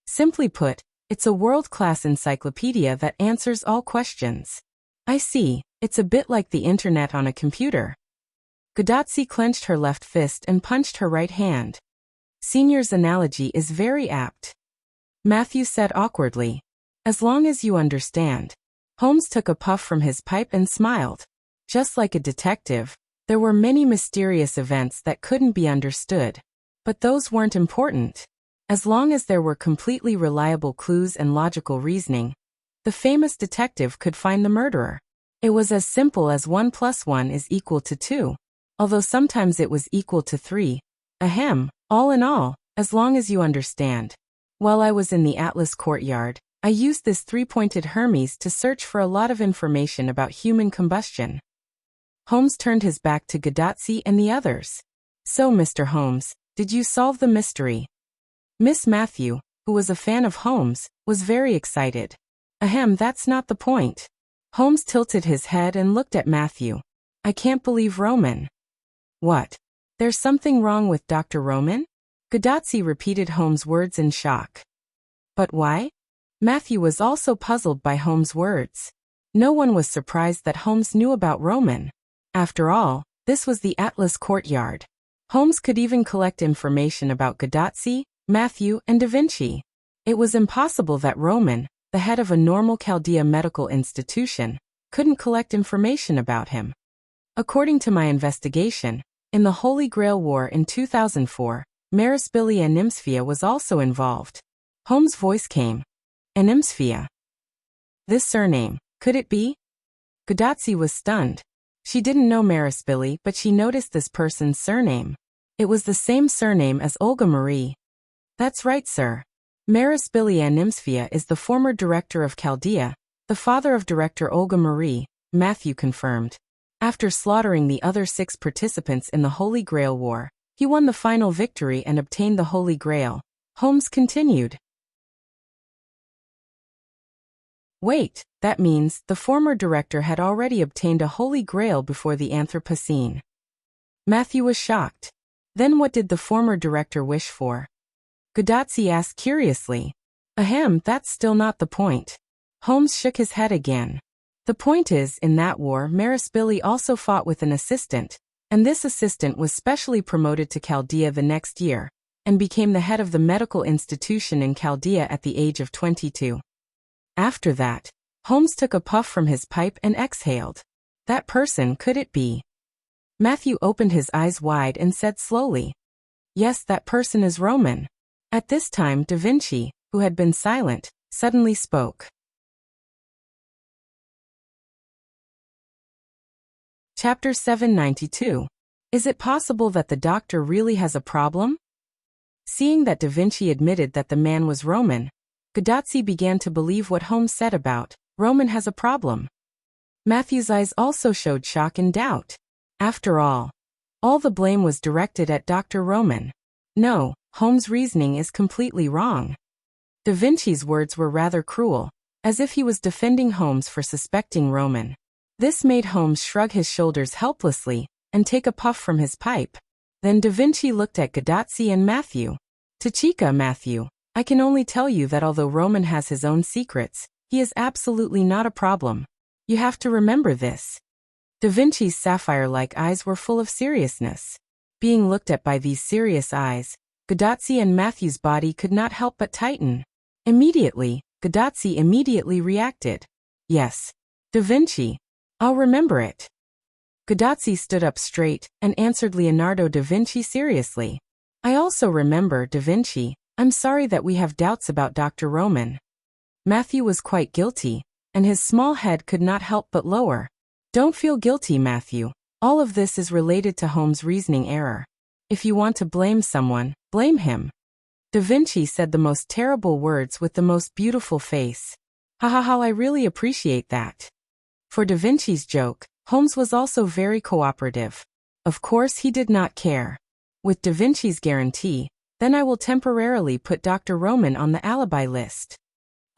Simply put, it's a world-class encyclopedia that answers all questions. I see, it's a bit like the internet on a computer. Godotzi clenched her left fist and punched her right hand. Senior's analogy is very apt. Matthew said awkwardly. As long as you understand. Holmes took a puff from his pipe and smiled. Just like a detective, There were many mysterious events that couldn't be understood. But those weren't important. As long as there were completely reliable clues and logical reasoning, the famous detective could find the murderer. It was as simple as 1 + 1 is equal to 2, although sometimes it was equal to 3. Ahem, all in all, as long as you understand. While I was in the Atlas courtyard, I used this 3-pointed Hermes to search for a lot of information about human combustion. Holmes turned his back to Gadotsi and the others. So, Mr. Holmes, did you solve the mystery? Miss Matthew, who was a fan of Holmes, was very excited. Ahem, that's not the point. Holmes tilted his head and looked at Matthew. I can't believe Roman. What? There's something wrong with Dr. Roman? Gadotsi repeated Holmes' words in shock. But why? Matthew was also puzzled by Holmes' words. No one was surprised that Holmes knew about Roman. After all, this was the Atlas courtyard. Holmes could even collect information about Gadotsi, Matthew, and Da Vinci. It was impossible that Roman, the head of a normal Chaldea medical institution, couldn't collect information about him. According to my investigation, in the Holy Grail War in 2004, Marispilia Nymphia was also involved. Holmes' voice came. Nymphia. This surname, could it be? Gadotsi was stunned. She didn't know Marispili, but she noticed this person's surname. It was the same surname as Olga Marie. That's right, sir. Marispilia Nymphia is the former director of Chaldea, the father of director Olga Marie, Matthew confirmed. After slaughtering the other 6 participants in the Holy Grail War, he won the final victory and obtained the Holy Grail. Holmes continued. Wait, that means the former director had already obtained a Holy Grail before the Anthropocene. Matthew was shocked. Then what did the former director wish for? Gadotsi asked curiously. Ahem, that's still not the point. Holmes shook his head again. The point is, in that war, Marispili also fought with an assistant, and this assistant was specially promoted to Chaldea the next year, and became the head of the medical institution in Chaldea at the age of 22. After that, Holmes took a puff from his pipe and exhaled. That person, could it be? Matthew opened his eyes wide and said slowly. Yes, that person is Roman. At this time, Da Vinci, who had been silent, suddenly spoke. Chapter 792. Is it possible that the doctor really has a problem? Seeing that Da Vinci admitted that the man was Roman, Gadotsi began to believe what Holmes said about, Roman has a problem. Matthew's eyes also showed shock and doubt. After all the blame was directed at Dr. Roman. No, Holmes' reasoning is completely wrong. Da Vinci's words were rather cruel, as if he was defending Holmes for suspecting Roman. This made Holmes shrug his shoulders helplessly, and take a puff from his pipe. Then Da Vinci looked at Gadotsi and Matthew. Tachika, Matthew, I can only tell you that although Roman has his own secrets, he is absolutely not a problem. You have to remember this. Da Vinci's sapphire-like eyes were full of seriousness. Being looked at by these serious eyes, Gadotsi and Matthew's body could not help but tighten. Immediately, Gadotsi immediately reacted. Yes. Da Vinci. I'll remember it. Gadotsi stood up straight and answered Leonardo da Vinci seriously. I also remember, Da Vinci. I'm sorry that we have doubts about Dr. Roman. Matthew was quite guilty, and his small head could not help but lower. Don't feel guilty, Matthew. All of this is related to Holmes' reasoning error. If you want to blame someone, blame him. Da Vinci said the most terrible words with the most beautiful face. Ha ha ha, I really appreciate that. For Da Vinci's joke, Holmes was also very cooperative. Of course he did not care. With Da Vinci's guarantee, then I will temporarily put Dr. Roman on the alibi list.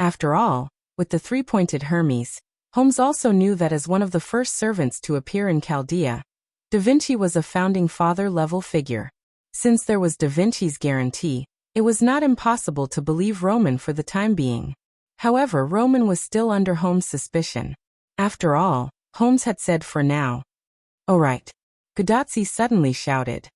After all, with the 3-pointed Hermes, Holmes also knew that as one of the first servants to appear in Chaldea, Da Vinci was a founding father-level figure. Since there was Da Vinci's guarantee, it was not impossible to believe Roman for the time being. However, Roman was still under Holmes' suspicion. After all, Holmes had said for now. All right. Gadotsi suddenly shouted.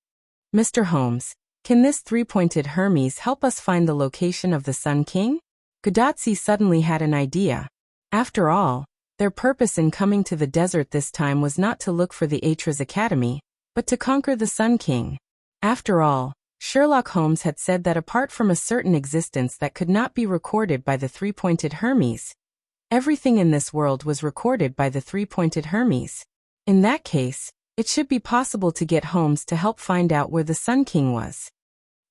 Mr. Holmes, can this 3-pointed Hermes help us find the location of the Sun King? Gadotsi suddenly had an idea. After all, their purpose in coming to the desert this time was not to look for the Atras Academy, but to conquer the Sun King. After all, Sherlock Holmes had said that apart from a certain existence that could not be recorded by the three-pointed Hermes, everything in this world was recorded by the three-pointed Hermes. In that case, it should be possible to get Holmes to help find out where the Sun King was.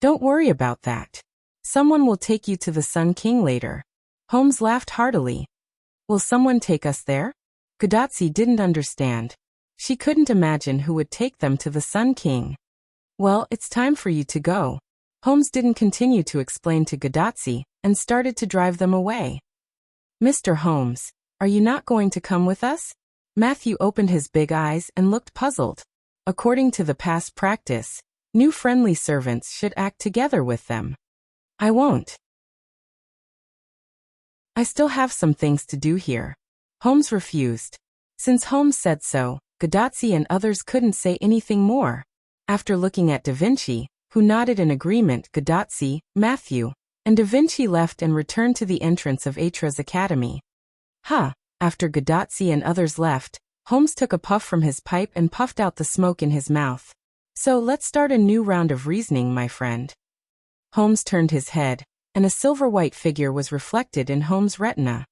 Don't worry about that. Someone will take you to the Sun King later. Holmes laughed heartily. Will someone take us there? Guernsey didn't understand. She couldn't imagine who would take them to the Sun King. Well, it's time for you to go. Holmes didn't continue to explain to Guernsey and started to drive them away. Mr. Holmes, are you not going to come with us? Matthew opened his big eyes and looked puzzled. According to the past practice, new friendly servants should act together with them. I won't. I still have some things to do here. Holmes refused. Since Holmes said so, Guernsey and others couldn't say anything more. After looking at Da Vinci, who nodded in agreement, Guernsey, Matthew, and Da Vinci left and returned to the entrance of Atra's Academy. After Guernsey and others left, Holmes took a puff from his pipe and puffed out the smoke in his mouth. So let's start a new round of reasoning, my friend. Holmes turned his head, and a silver-white figure was reflected in Holmes' retina.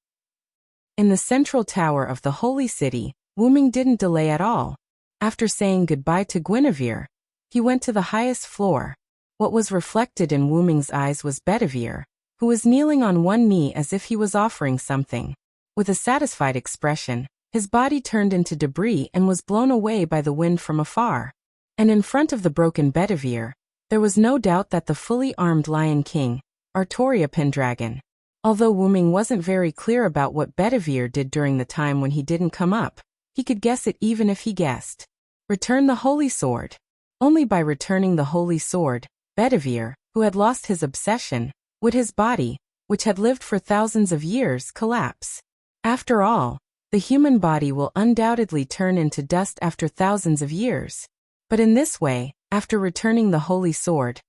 In the central tower of the Holy City, Wyrm didn't delay at all. After saying goodbye to Guinevere, he went to the highest floor. What was reflected in Wyrm's eyes was Bedivere, who was kneeling on one knee as if he was offering something. With a satisfied expression, his body turned into debris and was blown away by the wind from afar. And in front of the broken Bedivere, there was no doubt that the fully armed Lion King, Artoria Pendragon. Although Wyrm wasn't very clear about what Bedivere did during the time when he didn't come up, he could guess it even if he guessed. Return the Holy Sword. Only by returning the Holy Sword, Bedivere, who had lost his obsession, would his body, which had lived for thousands of years, collapse. After all, the human body will undoubtedly turn into dust after thousands of years. But in this way, after returning the Holy Sword,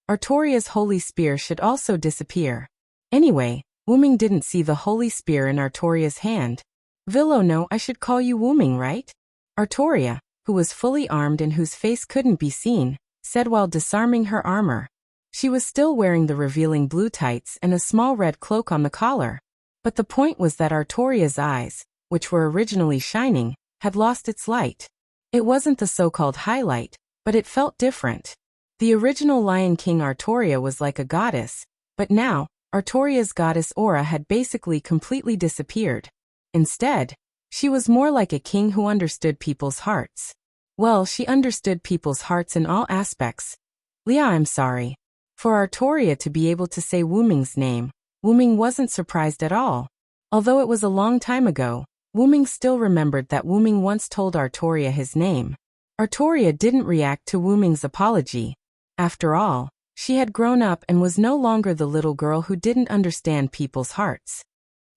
Artoria's holy spear should also disappear. Anyway, Wyrm didn't see the holy spear in Artoria's hand. Villo, no, I should call you Wyrm, right? Artoria, who was fully armed and whose face couldn't be seen, said while disarming her armor. She was still wearing the revealing blue tights and a small red cloak on the collar. But the point was that Artoria's eyes, which were originally shining, had lost its light. It wasn't the so-called highlight, but it felt different. The original Lion King Artoria was like a goddess, but now, Artoria's goddess aura had basically completely disappeared. Instead, she was more like a king who understood people's hearts. Well, she understood people's hearts in all aspects. Leah, I'm sorry. For Artoria to be able to say Wyrm's name, Wyrm wasn't surprised at all. Although it was a long time ago, Wyrm still remembered that Wyrm once told Artoria his name. Artoria didn't react to Wyrm's apology. After all, she had grown up and was no longer the little girl who didn't understand people's hearts.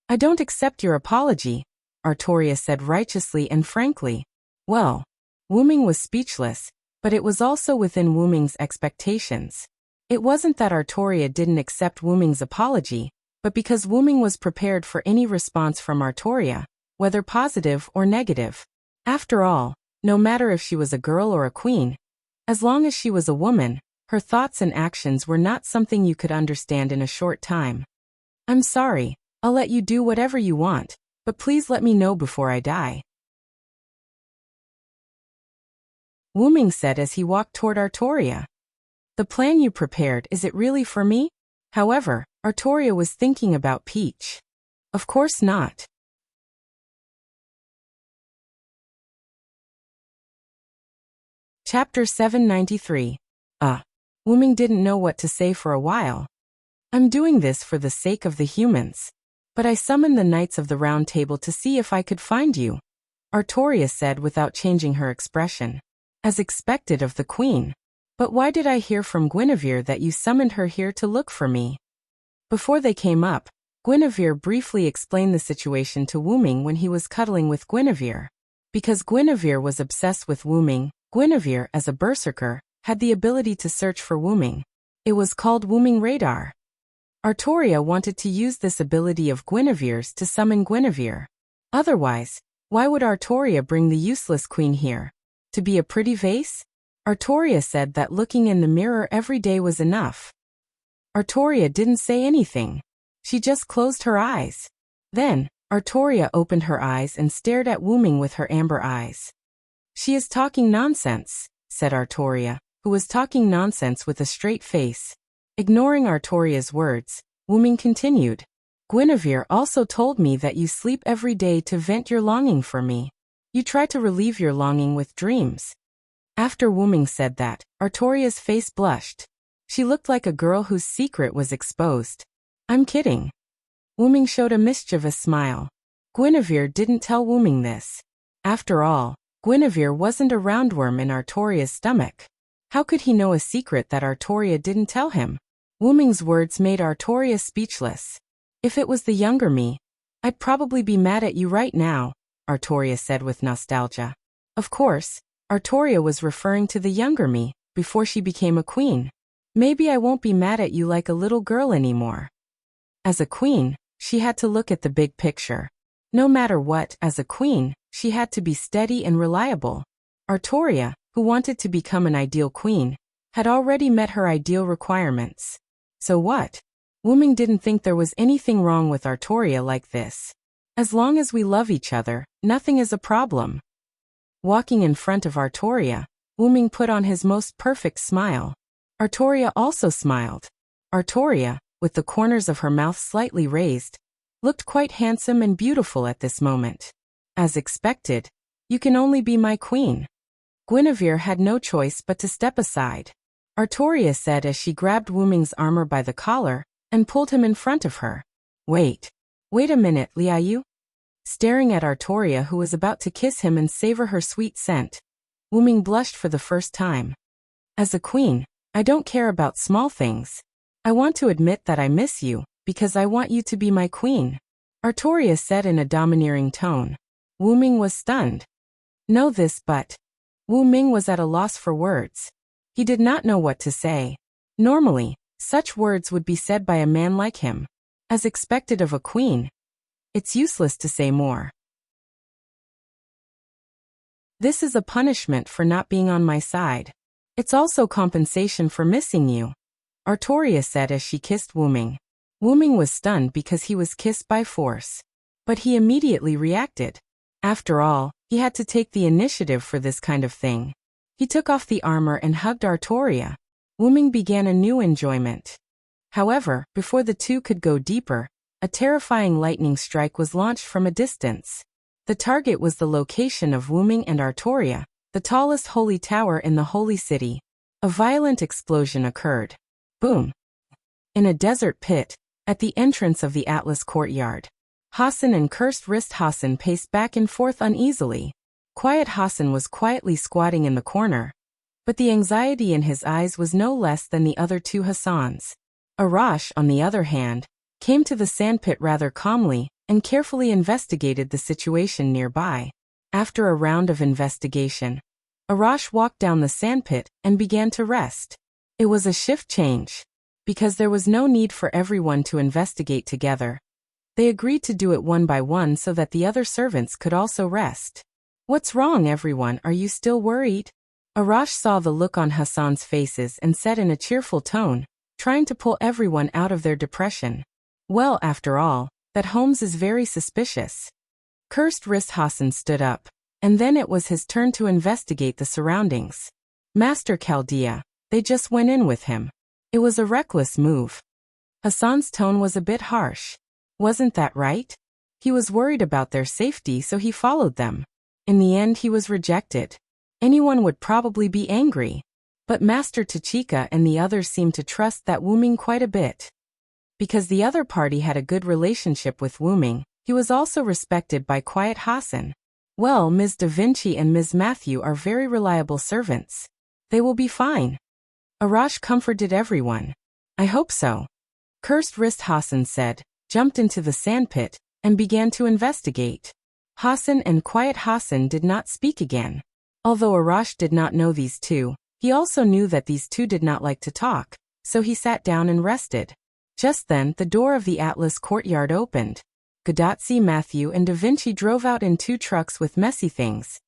I don't accept your apology, Artoria said righteously and frankly. Well, Wyrm was speechless, but it was also within Wyrm's expectations. It wasn't that Artoria didn't accept Wyrm's apology, but because Wyrm was prepared for any response from Artoria, whether positive or negative. After all, no matter if she was a girl or a queen, as long as she was a woman, her thoughts and actions were not something you could understand in a short time. I'm sorry, I'll let you do whatever you want, but please let me know before I die. Wyrm said as he walked toward Artoria. The plan you prepared, is it really for me? However, Artoria was thinking about Peach. Of course not. Chapter 793. Wyrm didn't know what to say for a while. I'm doing this for the sake of the humans. But I summoned the Knights of the Round Table to see if I could find you, Artoria said without changing her expression. As expected of the Queen. But why did I hear from Guinevere that you summoned her here to look for me? Before they came up, Guinevere briefly explained the situation to Wyrm when he was cuddling with Guinevere. Because Guinevere was obsessed with Wyrm, Guinevere, as a berserker, had the ability to search for Wyrm. It was called Wyrm Radar. Artoria wanted to use this ability of Guinevere's to summon Guinevere. Otherwise, why would Artoria bring the useless queen here? To be a pretty vase? Artoria said that looking in the mirror every day was enough. Artoria didn't say anything. She just closed her eyes. Then, Artoria opened her eyes and stared at Wuming with her amber eyes. She is talking nonsense, said Artoria, who was talking nonsense with a straight face. Ignoring Artoria's words, Wuming continued. Guinevere also told me that you sleep every day to vent your longing for me. You try to relieve your longing with dreams. After Wuming said that, Artoria's face blushed. She looked like a girl whose secret was exposed. I'm kidding. Wuming showed a mischievous smile. Guinevere didn't tell Wuming this. After all, Guinevere wasn't a roundworm in Artoria's stomach. How could he know a secret that Artoria didn't tell him? Wuming's words made Artoria speechless. If it was the younger me, I'd probably be mad at you right now, Artoria said with nostalgia. Of course, Artoria was referring to the younger me, before she became a queen. Maybe I won't be mad at you like a little girl anymore. As a queen, she had to look at the big picture. No matter what, as a queen, she had to be steady and reliable. Artoria, who wanted to become an ideal queen, had already met her ideal requirements. So what? Wuming didn't think there was anything wrong with Artoria like this. As long as we love each other, nothing is a problem. Walking in front of Artoria, Wuming put on his most perfect smile. Artoria also smiled. Artoria, with the corners of her mouth slightly raised, looked quite handsome and beautiful at this moment. As expected, you can only be my queen. Guinevere had no choice but to step aside. Artoria said as she grabbed Wuming's armor by the collar and pulled him in front of her. Wait a minute, Liayu. Staring at Artoria, who was about to kiss him and savor her sweet scent, Wuming blushed for the first time. As a queen, I don't care about small things. I want to admit that I miss you, because I want you to be my queen, Artoria said in a domineering tone. Wuming was stunned. Know this, but Wuming was at a loss for words. He did not know what to say. Normally, such words would be said by a man like him. As expected of a queen, it's useless to say more. This is a punishment for not being on my side. It's also compensation for missing you, Artoria said as she kissed Wuming. Wuming was stunned because he was kissed by force. But he immediately reacted. After all, he had to take the initiative for this kind of thing. He took off the armor and hugged Artoria. Wuming began a new enjoyment. However, before the two could go deeper, a terrifying lightning strike was launched from a distance. The target was the location of Wuming and Artoria, the tallest holy tower in the holy city. A violent explosion occurred. Boom! In a desert pit, at the entrance of the Atlas courtyard, Hassan and Cursed Wrist Hassan paced back and forth uneasily. Quiet Hassan was quietly squatting in the corner, but the anxiety in his eyes was no less than the other two Hassans. Arash, on the other hand, came to the sandpit rather calmly and carefully investigated the situation nearby. After a round of investigation, Arash walked down the sandpit and began to rest. It was a shift change. Because there was no need for everyone to investigate together, they agreed to do it one by one so that the other servants could also rest. What's wrong, everyone? Are you still worried? Arash saw the look on Hassan's faces and said in a cheerful tone, trying to pull everyone out of their depression. Well, after all, that Holmes is very suspicious. Cursed Wrist Hassan stood up, and then it was his turn to investigate the surroundings. Master Chaldea, they just went in with him. It was a reckless move. Hassan's tone was a bit harsh. Wasn't that right? He was worried about their safety, so he followed them. In the end, he was rejected. Anyone would probably be angry. But Master Tachika and the others seemed to trust that Wuming quite a bit. Because the other party had a good relationship with Wuming, he was also respected by Quiet Hassan. Well, Ms. Da Vinci and Ms. Matthew are very reliable servants. They will be fine. Arash comforted everyone. I hope so. Cursed Wrist Hassan said, jumped into the sandpit, and began to investigate. Hassan and Quiet Hassan did not speak again. Although Arash did not know these two, he also knew that these two did not like to talk, so he sat down and rested. Just then, the door of the Atlas courtyard opened. Gadotsi, Matthew, and Da Vinci drove out in 2 trucks with messy things.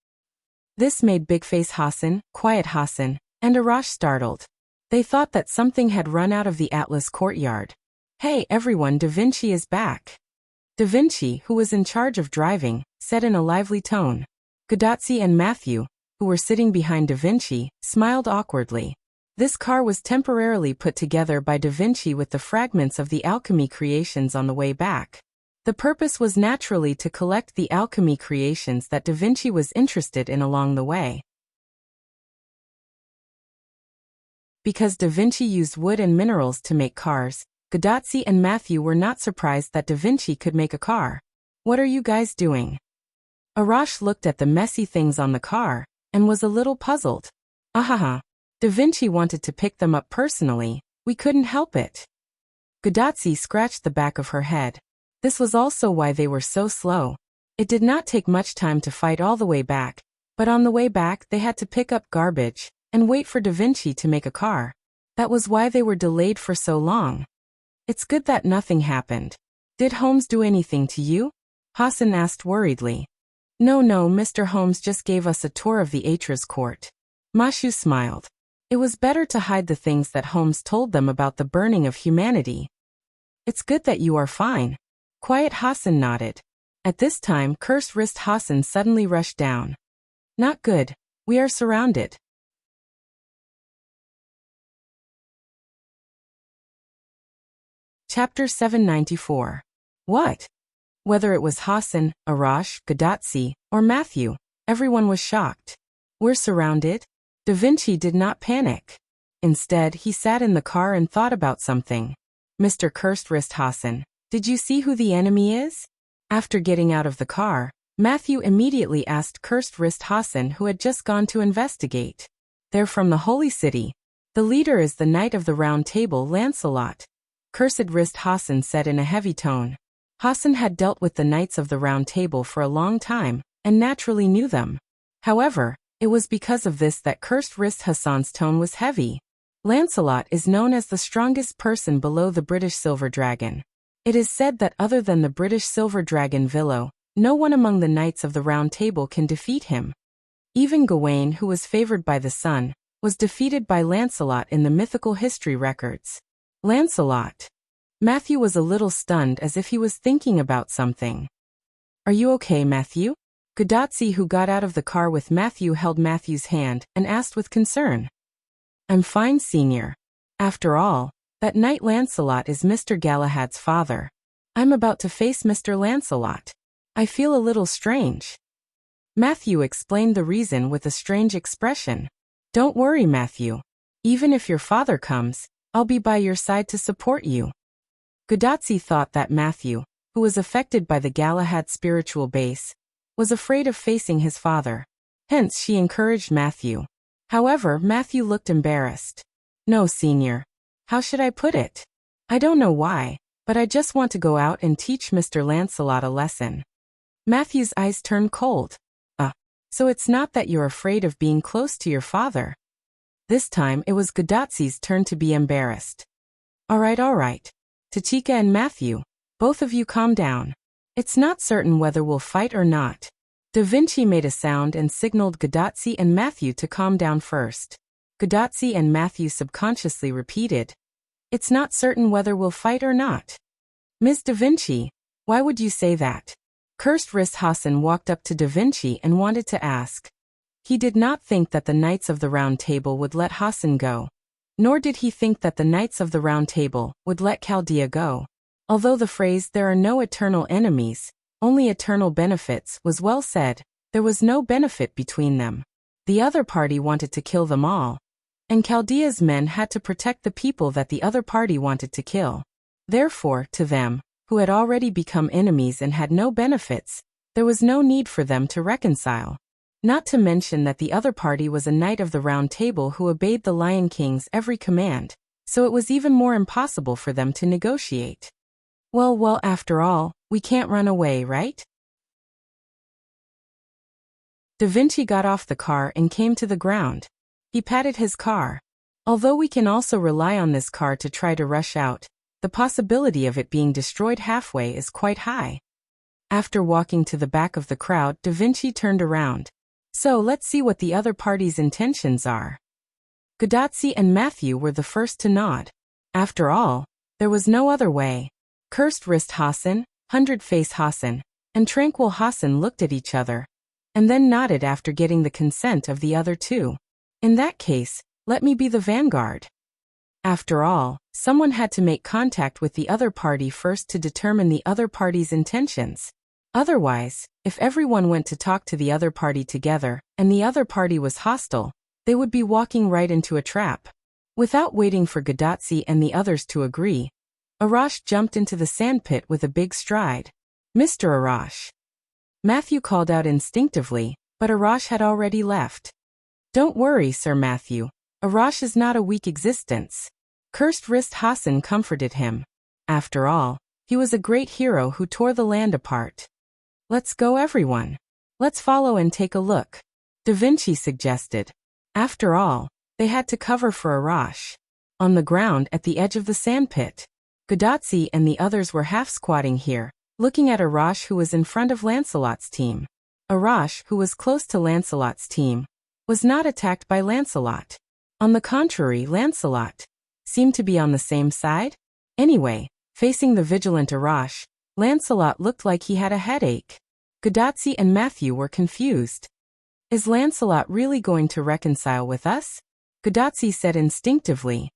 This made Big Face Hassan, Quiet Hassan, and Arash startled. They thought that something had run out of the Atlas courtyard. "Hey everyone, Da Vinci is back." Da Vinci, who was in charge of driving, said in a lively tone. Gadotsi and Matthew, who were sitting behind Da Vinci, smiled awkwardly. This car was temporarily put together by Da Vinci with the fragments of the alchemy creations on the way back. The purpose was naturally to collect the alchemy creations that Da Vinci was interested in along the way. Because Da Vinci used wood and minerals to make cars, Gadotsi and Matthew were not surprised that Da Vinci could make a car. "What are you guys doing?" Arash looked at the messy things on the car and was a little puzzled. "Ahaha. Da Vinci wanted to pick them up personally. We couldn't help it." Gadotsi scratched the back of her head. This was also why they were so slow. It did not take much time to fight all the way back, but on the way back they had to pick up garbage and wait for Da Vinci to make a car. That was why they were delayed for so long. "It's good that nothing happened. Did Holmes do anything to you?" Hassan asked worriedly. No, Mr. Holmes just gave us a tour of the Atras court." Mashu smiled. It was better to hide the things that Holmes told them about the burning of humanity. "It's good that you are fine." Quiet Hassan nodded. At this time, cursed wrist Hassan suddenly rushed down. "Not good. We are surrounded." Chapter 794. What? Whether it was Hassan, Arash, Gadotsi, or Matthew, everyone was shocked. "We're surrounded?" Da Vinci did not panic. Instead, he sat in the car and thought about something. "Mr. Cursed Wrist Hassan, did you see who the enemy is?" After getting out of the car, Matthew immediately asked Cursed Wrist Hassan, who had just gone to investigate. "They're from the Holy City. The leader is the Knight of the Round Table, Lancelot," Cursed Wrist Hassan said in a heavy tone. Hassan had dealt with the Knights of the Round Table for a long time, and naturally knew them. However, it was because of this that Cursed Wrist Hassan's tone was heavy. Lancelot is known as the strongest person below the British Silver Dragon. It is said that other than the British Silver Dragon Villo, no one among the Knights of the Round Table can defeat him. Even Gawain, who was favored by the sun, was defeated by Lancelot in the mythical history records. Lancelot. Matthew was a little stunned, as if he was thinking about something. "Are you okay, Matthew?" Gadotsi, who got out of the car with Matthew, held Matthew's hand and asked with concern. "I'm fine, Senior. After all, that Knight Lancelot is Mr. Galahad's father. I'm about to face Mr. Lancelot. I feel a little strange." Matthew explained the reason with a strange expression. "Don't worry, Matthew. Even if your father comes, I'll be by your side to support you." Gadotsi thought that Matthew, who was affected by the Galahad spiritual base, was afraid of facing his father. Hence she encouraged Matthew. However, Matthew looked embarrassed. "No, Senior. How should I put it? I don't know why, but I just want to go out and teach Mr. Lancelot a lesson." Matthew's eyes turned cold. So it's not that you're afraid of being close to your father." This time it was Gadotsi's turn to be embarrassed. All right. Tachika and Matthew, both of you calm down. It's not certain whether we'll fight or not." Da Vinci made a sound and signaled Gadotsi and Matthew to calm down first. Gadotsi and Matthew subconsciously repeated, "It's not certain whether we'll fight or not." "Ms. Da Vinci, why would you say that?" Cursed Wrist Hassan walked up to Da Vinci and wanted to ask. He did not think that the Knights of the Round Table would let Hassan go. Nor did he think that the Knights of the Round Table would let Chaldea go. Although the phrase "there are no eternal enemies, only eternal benefits" was well said, there was no benefit between them. The other party wanted to kill them all. And Chaldea's men had to protect the people that the other party wanted to kill. Therefore, to them, who had already become enemies and had no benefits, there was no need for them to reconcile. Not to mention that the other party was a Knight of the Round Table who obeyed the Lion King's every command, so it was even more impossible for them to negotiate. Well, after all, we can't run away, right? Da Vinci got off the car and came to the ground. He patted his car. Although we can also rely on this car to try to rush out, the possibility of it being destroyed halfway is quite high. After walking to the back of the crowd, Da Vinci turned around. So let's see what the other party's intentions are. Gudatsi and Matthew were the first to nod. After all, there was no other way. Cursed Wrist Hassan, Hundred Face Hassan, and Tranquil Hassan looked at each other, and then nodded after getting the consent of the other two. In that case, let me be the vanguard. After all, someone had to make contact with the other party first to determine the other party's intentions. Otherwise, if everyone went to talk to the other party together, and the other party was hostile, they would be walking right into a trap. Without waiting for Gudatsi and the others to agree, Arash jumped into the sandpit with a big stride. Mr. Arash. Matthew called out instinctively, but Arash had already left. Don't worry, Sir Matthew. Arash is not a weak existence. Cursed Wrist Hassan comforted him. After all, he was a great hero who tore the land apart. Let's go, everyone. Let's follow and take a look, Da Vinci suggested. After all, they had to cover for Arash. On the ground at the edge of the sandpit, Gudatsi and the others were half-squatting here, looking at Arash, who was in front of Lancelot's team. Arash, who was close to Lancelot's team, was not attacked by Lancelot. On the contrary, Lancelot seemed to be on the same side. Anyway, facing the vigilant Arash, Lancelot looked like he had a headache. Gudatsi and Matthew were confused. Is Lancelot really going to reconcile with us? Gudatsi said instinctively.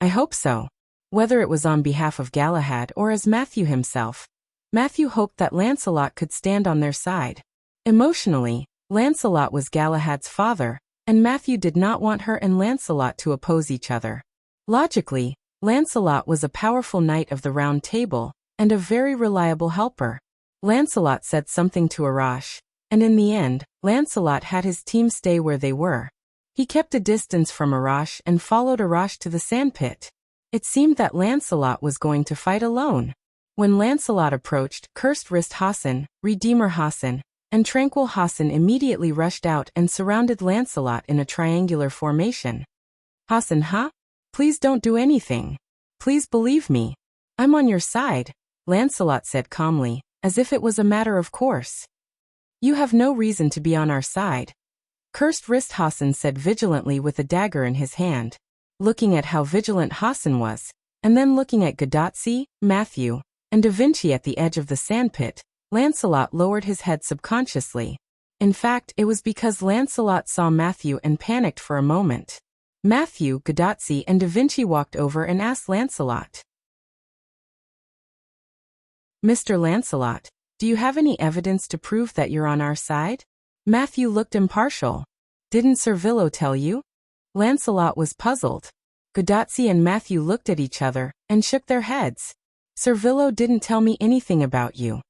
I hope so. Whether it was on behalf of Galahad or as Matthew himself, Matthew hoped that Lancelot could stand on their side. Emotionally, Lancelot was Galahad's father, and Matthew did not want her and Lancelot to oppose each other. Logically, Lancelot was a powerful knight of the Round Table, and a very reliable helper. Lancelot said something to Arash, and in the end, Lancelot had his team stay where they were. He kept a distance from Arash and followed Arash to the sandpit. It seemed that Lancelot was going to fight alone. When Lancelot approached, Cursed Wrist Hassan, Redeemer Hassan, and Tranquil Hassan immediately rushed out and surrounded Lancelot in a triangular formation. Hassan, huh? Please don't do anything. Please believe me. I'm on your side, Lancelot said calmly, as if it was a matter of course. You have no reason to be on our side, Cursed Wrist Hassan said vigilantly with a dagger in his hand. Looking at how vigilant Hassan was, and then looking at Gudatsi, Matthew, and Da Vinci at the edge of the sandpit, Lancelot lowered his head subconsciously. In fact, it was because Lancelot saw Matthew and panicked for a moment. Matthew, Gudatsi, and Da Vinci walked over and asked Lancelot. Mr. Lancelot, do you have any evidence to prove that you're on our side? Matthew looked impartial. Didn't Servillo tell you? Lancelot was puzzled. Gudatsi and Matthew looked at each other and shook their heads. Servillo didn't tell me anything about you.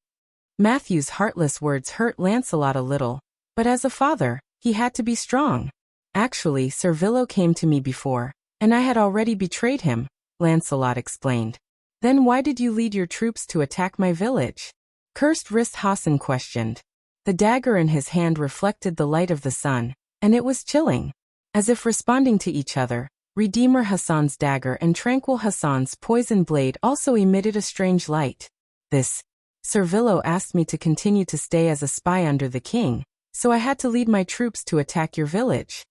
Matthew's heartless words hurt Lancelot a little, but as a father, he had to be strong. Actually, Servillo came to me before, and I had already betrayed him, Lancelot explained. Then why did you lead your troops to attack my village? Cursed Wrist Hassan questioned. The dagger in his hand reflected the light of the sun, and it was chilling. As if responding to each other, Redeemer Hassan's dagger and Tranquil Hassan's poison blade also emitted a strange light. Servillo asked me to continue to stay as a spy under the king, so I had to lead my troops to attack your village.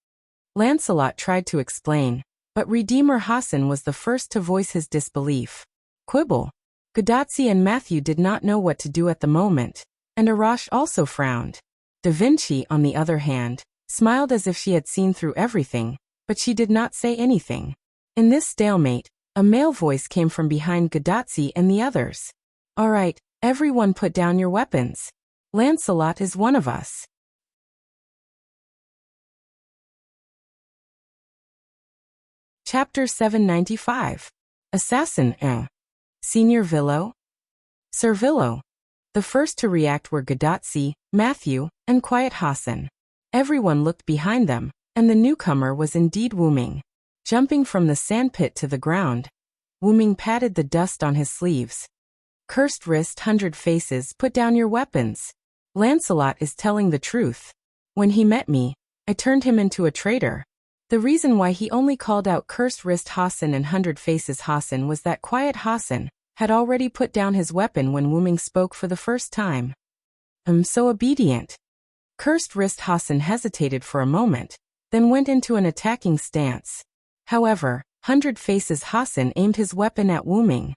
Lancelot tried to explain, but Redeemer Hassan was the first to voice his disbelief. Quibble. Gudatsi and Matthew did not know what to do at the moment, and Arash also frowned. Da Vinci, on the other hand, smiled as if she had seen through everything, but she did not say anything. In this stalemate, a male voice came from behind Gudatsi and the others. All right, everyone put down your weapons. Lancelot is one of us. Chapter 795. Assassin, Senior Villo? Servillo. The first to react were Gudatsi, Matthew, and Quiet Hassan. Everyone looked behind them, and the newcomer was indeed Wyrm. Jumping from the sandpit to the ground, Wyrm patted the dust on his sleeves. Cursed Wrist, 100 Faces, put down your weapons. Lancelot is telling the truth. When he met me, I turned him into a traitor. The reason why he only called out Cursed Wrist Hassan and 100 Faces Hassan was that Quiet Hassan had already put down his weapon when Wyrm spoke for the first time. I'm so obedient. Cursed Wrist Hassan hesitated for a moment, then went into an attacking stance. However, Hundred Faces Hassan aimed his weapon at Wu Ming.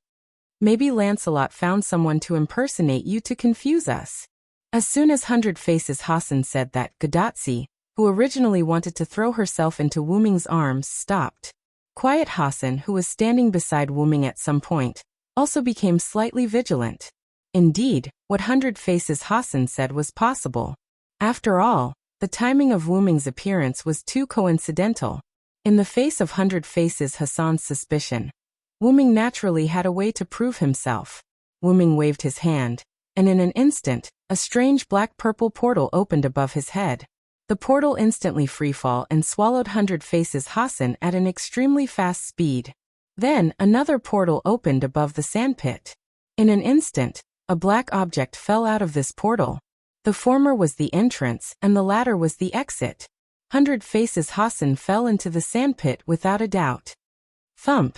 Maybe Lancelot found someone to impersonate you to confuse us. As soon as Hundred Faces Hassan said that, Gadotsi, who originally wanted to throw herself into Wu Ming's arms, stopped. Quiet Hassan, who was standing beside Wu Ming at some point, also became slightly vigilant. Indeed, what Hundred Faces Hassan said was possible. After all, the timing of Wu Ming's appearance was too coincidental. In the face of Hundred Faces Hassan's suspicion, Wu Ming naturally had a way to prove himself. Wu Ming waved his hand, and in an instant, a strange black-purple portal opened above his head. The portal instantly freefall and swallowed Hundred Faces Hassan at an extremely fast speed. Then, another portal opened above the sandpit. In an instant, a black object fell out of this portal. The former was the entrance, and the latter was the exit. Hundred Faces Hassan fell into the sandpit without a doubt. Thump!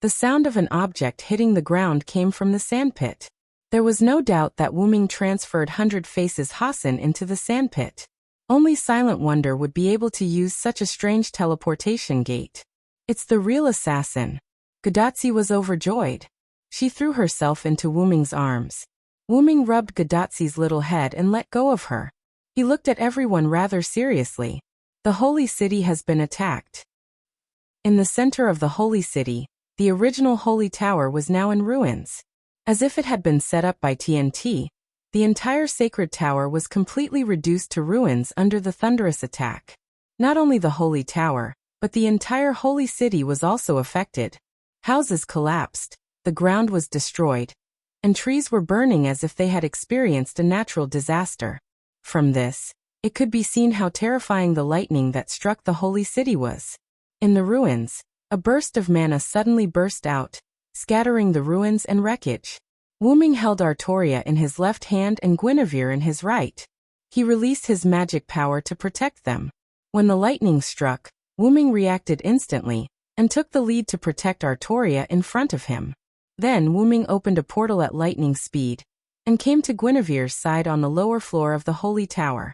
The sound of an object hitting the ground came from the sandpit. There was no doubt that Wu Ming transferred Hundred Faces Hassan into the sandpit. Only Silent Wonder would be able to use such a strange teleportation gate. It's the real assassin. Gadotsi was overjoyed. She threw herself into Wu Ming's arms. Wu Ming rubbed Gadotsi's little head and let go of her. He looked at everyone rather seriously. The holy city has been attacked. In the center of the holy city, the original holy tower was now in ruins. As if it had been set up by TNT, the entire sacred tower was completely reduced to ruins under the thunderous attack. Not only the holy tower, but the entire holy city was also affected. Houses collapsed, the ground was destroyed, and trees were burning as if they had experienced a natural disaster. From this, it could be seen how terrifying the lightning that struck the holy city was. In the ruins, a burst of mana suddenly burst out, scattering the ruins and wreckage. Wu Ming held Artoria in his left hand and Guinevere in his right. He released his magic power to protect them. When the lightning struck, Wu Ming reacted instantly, and took the lead to protect Artoria in front of him. Then Wu Ming opened a portal at lightning speed, and came to Guinevere's side on the lower floor of the holy tower.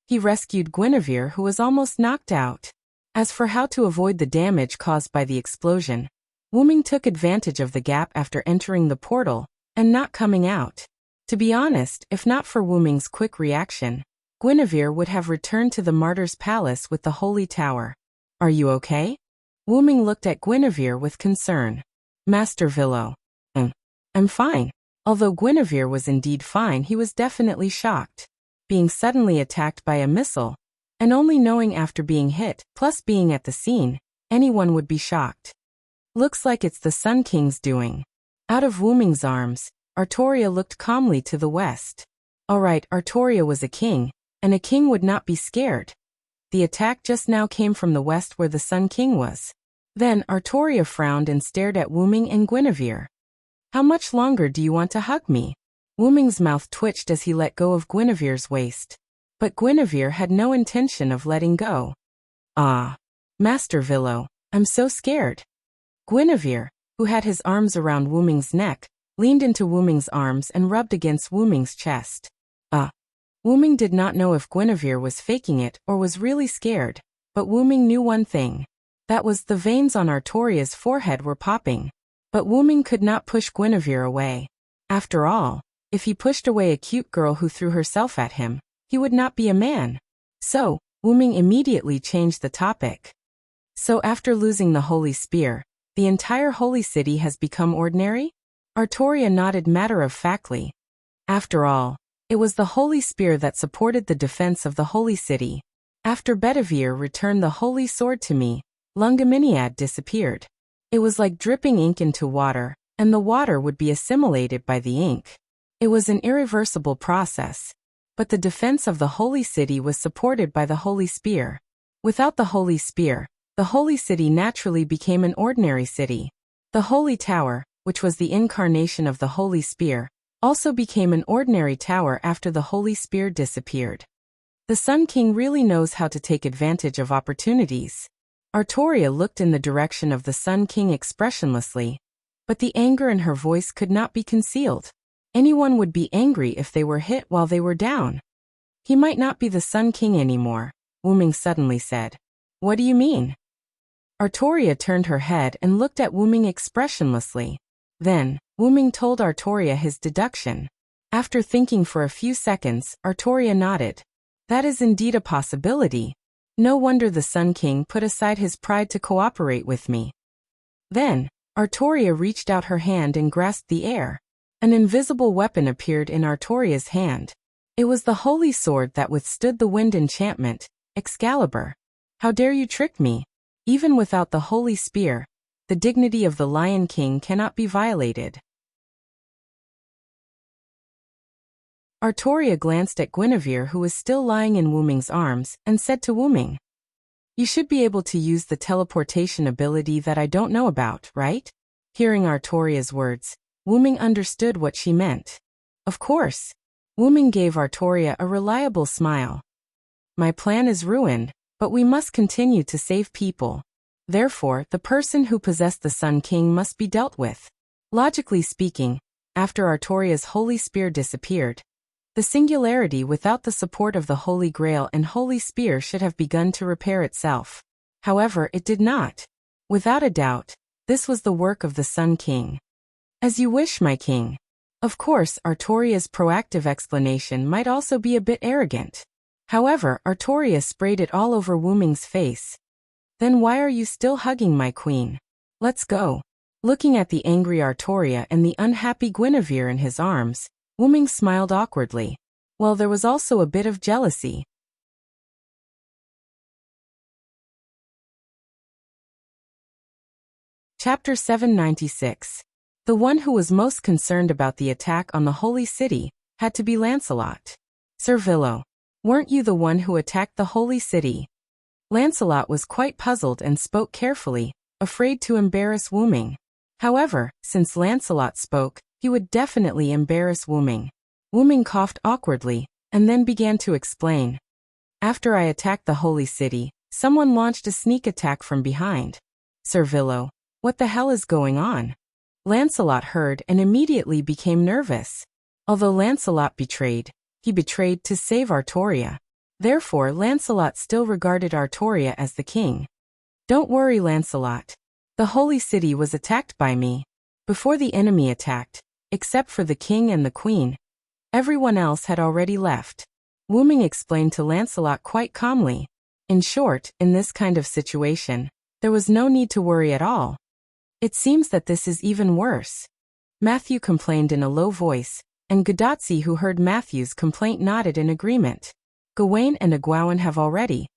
He rescued Guinevere, who was almost knocked out. As for how to avoid the damage caused by the explosion, Wu Ming took advantage of the gap after entering the portal, and not coming out. To be honest, if not for Wu Ming's quick reaction, Guinevere would have returned to the Martyr's Palace with the holy tower. Are you okay? Wu Ming looked at Guinevere with concern. Master Villo. I'm fine. Although Guinevere was indeed fine, he was definitely shocked. Being suddenly attacked by a missile, and only knowing after being hit, plus being at the scene, anyone would be shocked. Looks like it's the Sun King's doing. Out of Wu Ming's arms, Artoria looked calmly to the west. Alright, Artoria was a king, and a king would not be scared. The attack just now came from the west where the Sun King was. Then Artoria frowned and stared at Wu Ming and Guinevere. How much longer do you want to hug me? Wu Ming's mouth twitched as he let go of Guinevere's waist. But Guinevere had no intention of letting go. Ah, Master Villo, I'm so scared. Guinevere, who had his arms around Wu Ming's neck, leaned into Wu Ming's arms and rubbed against Wu Ming's chest. Wu Ming did not know if Guinevere was faking it or was really scared, but Wu Ming knew one thing. That was the veins on Artoria's forehead were popping. But Wu Ming could not push Guinevere away. After all, if he pushed away a cute girl who threw herself at him, he would not be a man. So, Wu Ming immediately changed the topic. So after losing the Holy Spear, the entire holy city has become ordinary? Artoria nodded matter-of-factly. After all, it was the Holy Spear that supported the defense of the holy city. After Bedivere returned the holy sword to me, Lungaminiad disappeared. It was like dripping ink into water, and the water would be assimilated by the ink. It was an irreversible process. But the defense of the holy city was supported by the Holy Spear. Without the Holy Spear, the holy city naturally became an ordinary city. The Holy Tower, which was the incarnation of the Holy Spear, also became an ordinary tower after the Holy Spear disappeared. The Sun King really knows how to take advantage of opportunities. Artoria looked in the direction of the Sun King expressionlessly, but the anger in her voice could not be concealed. Anyone would be angry if they were hit while they were down. He might not be the Sun King anymore, Wu Ming suddenly said. What do you mean? Artoria turned her head and looked at Wuming expressionlessly. Then, Wuming told Artoria his deduction. After thinking for a few seconds, Artoria nodded. That is indeed a possibility. No wonder the Sun King put aside his pride to cooperate with me. Then, Artoria reached out her hand and grasped the air. An invisible weapon appeared in Artoria's hand. It was the holy sword that withstood the wind enchantment, Excalibur. How dare you trick me? Even without the holy spear, the dignity of the Lion King cannot be violated. Artoria glanced at Guinevere, who was still lying in Wuming's arms, and said to Wuming, "You should be able to use the teleportation ability that I don't know about, right?" Hearing Artoria's words, Wuming understood what she meant. Of course. Wuming gave Artoria a reliable smile. My plan is ruined, but we must continue to save people. Therefore, the person who possessed the Sun King must be dealt with. Logically speaking, after Artoria's holy spear disappeared, the singularity without the support of the Holy Grail and Holy Spear should have begun to repair itself. However, it did not. Without a doubt, this was the work of the Sun King. As you wish, my king. Of course, Artoria's proactive explanation might also be a bit arrogant. However, Artoria sprayed it all over Wuming's face. Then why are you still hugging my queen? Let's go. Looking at the angry Artoria and the unhappy Guinevere in his arms, Wuming smiled awkwardly. Well, there was also a bit of jealousy. Chapter 796. The one who was most concerned about the attack on the Holy City had to be Lancelot. Sir Villo, weren't you the one who attacked the Holy City? Lancelot was quite puzzled and spoke carefully, afraid to embarrass Wuming. However, since Lancelot spoke, he would definitely embarrass Wuming. Wuming coughed awkwardly, and then began to explain. After I attacked the Holy City, someone launched a sneak attack from behind. Sir Villo, what the hell is going on? Lancelot heard and immediately became nervous. Although Lancelot betrayed, he betrayed to save Artoria. Therefore, Lancelot still regarded Artoria as the king. Don't worry, Lancelot. The Holy City was attacked by me. Before the enemy attacked, except for the king and the queen, everyone else had already left. Wuming explained to Lancelot quite calmly. In short, in this kind of situation, there was no need to worry at all. It seems that this is even worse. Matthew complained in a low voice, and Godotzi, who heard Matthew's complaint, nodded in agreement. Gawain and Egwene have already.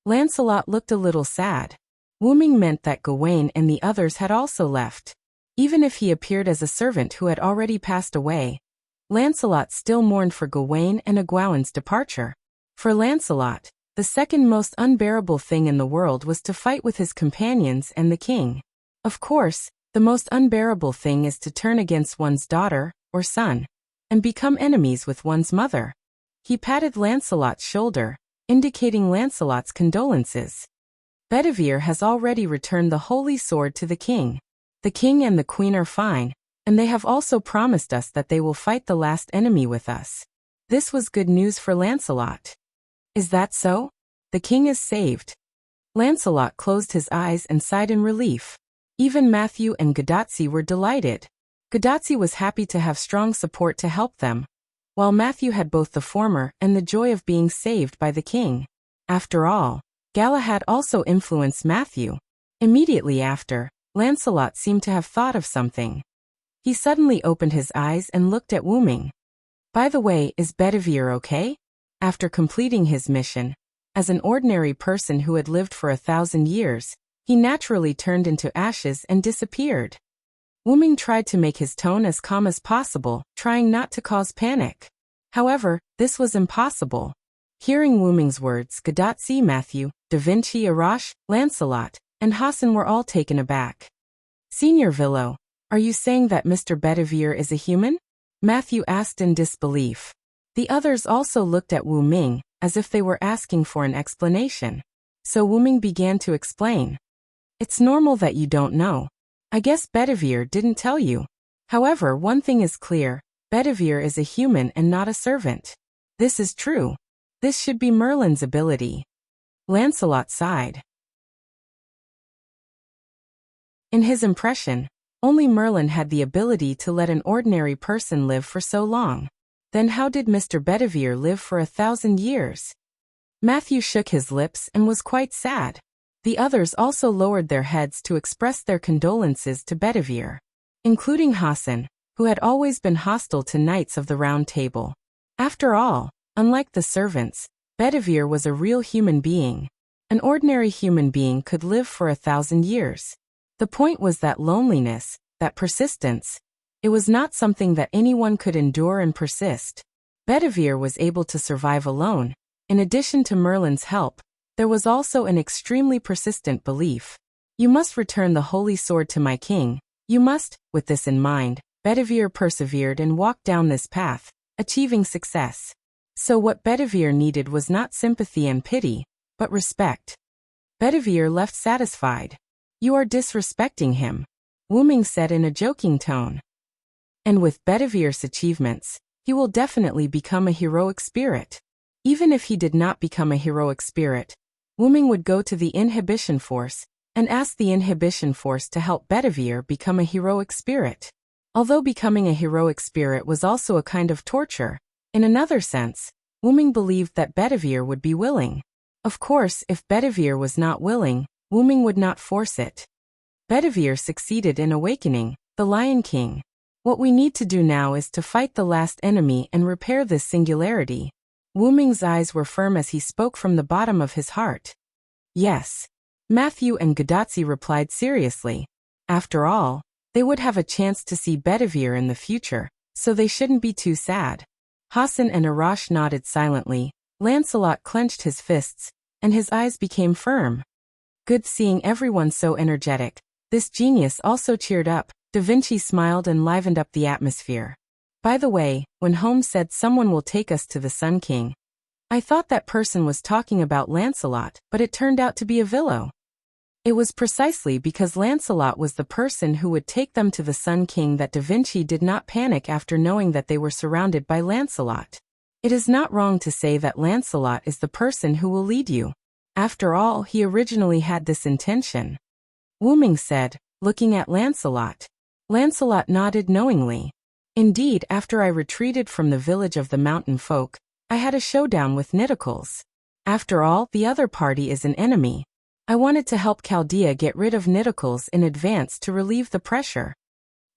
Lancelot looked a little sad. Wuming meant that Gawain and the others had also left. Even if he appeared as a servant who had already passed away, Lancelot still mourned for Gawain and Egwene's departure. For Lancelot, the second most unbearable thing in the world was to fight with his companions and the king. Of course, the most unbearable thing is to turn against one's daughter, or son, and become enemies with one's mother. He patted Lancelot's shoulder, indicating Lancelot's condolences. Bedivere has already returned the holy sword to the king. The king and the queen are fine, and they have also promised us that they will fight the last enemy with us. This was good news for Lancelot. Is that so? The king is saved. Lancelot closed his eyes and sighed in relief. Even Matthew and Godotzi were delighted. Godotzi was happy to have strong support to help them, while Matthew had both the former and the joy of being saved by the king. After all, Galahad also influenced Matthew. Immediately after, Lancelot seemed to have thought of something. He suddenly opened his eyes and looked at Wuming. By the way, is Bedivere okay? After completing his mission, as an ordinary person who had lived for 1,000 years, he naturally turned into ashes and disappeared. Wuming tried to make his tone as calm as possible, trying not to cause panic. However, this was impossible. Hearing Wuming's words, Godotzi, Matthew, Da Vinci, Arash, Lancelot, and Hassan were all taken aback. Senior Villo, are you saying that Mr. Bedivere is a human? Matthew asked in disbelief. The others also looked at Wuming, as if they were asking for an explanation. So Wuming began to explain. It's normal that you don't know. I guess Bedivere didn't tell you. However, one thing is clear, Bedivere is a human and not a servant. This is true. This should be Merlin's ability. Lancelot sighed. In his impression, only Merlin had the ability to let an ordinary person live for so long. Then how did Mr. Bedivere live for 1,000 years? Matthew shook his lips and was quite sad. The others also lowered their heads to express their condolences to Bedivere, including Hassan, who had always been hostile to Knights of the Round Table. After all, unlike the servants, Bedivere was a real human being. An ordinary human being could live for 1,000 years. The point was that loneliness, that persistence, it was not something that anyone could endure and persist. Bedivere was able to survive alone. In addition to Merlin's help, there was also an extremely persistent belief. You must return the holy sword to my king. You must. With this in mind, Bedivere persevered and walked down this path, achieving success. So what Bedivere needed was not sympathy and pity, but respect. Bedivere left satisfied. You are disrespecting him, Wuming said in a joking tone. And with Bedivere's achievements, he will definitely become a heroic spirit. Even if he did not become a heroic spirit, Wuming would go to the Inhibition Force and ask the Inhibition Force to help Bedivere become a heroic spirit. Although becoming a heroic spirit was also a kind of torture, in another sense, Wuming believed that Bedivere would be willing. Of course, if Bedivere was not willing, Wuming would not force it. Bedivere succeeded in awakening the Lion King. What we need to do now is to fight the last enemy and repair this singularity. Wuming's eyes were firm as he spoke from the bottom of his heart. Yes. Matthew and Gadotsi replied seriously. After all, they would have a chance to see Bedivere in the future, so they shouldn't be too sad. Hassan and Arash nodded silently. Lancelot clenched his fists, and his eyes became firm. Good seeing everyone so energetic. This genius also cheered up. Da Vinci smiled and livened up the atmosphere. By the way, when Holmes said someone will take us to the Sun King, I thought that person was talking about Lancelot, but it turned out to be a Villo. It was precisely because Lancelot was the person who would take them to the Sun King that Da Vinci did not panic after knowing that they were surrounded by Lancelot. It is not wrong to say that Lancelot is the person who will lead you. After all, he originally had this intention. Wuming said, looking at Lancelot. Lancelot nodded knowingly. Indeed, after I retreated from the village of the mountain folk, I had a showdown with Nidicles. After all, the other party is an enemy. I wanted to help Chaldea get rid of Nidicles in advance to relieve the pressure.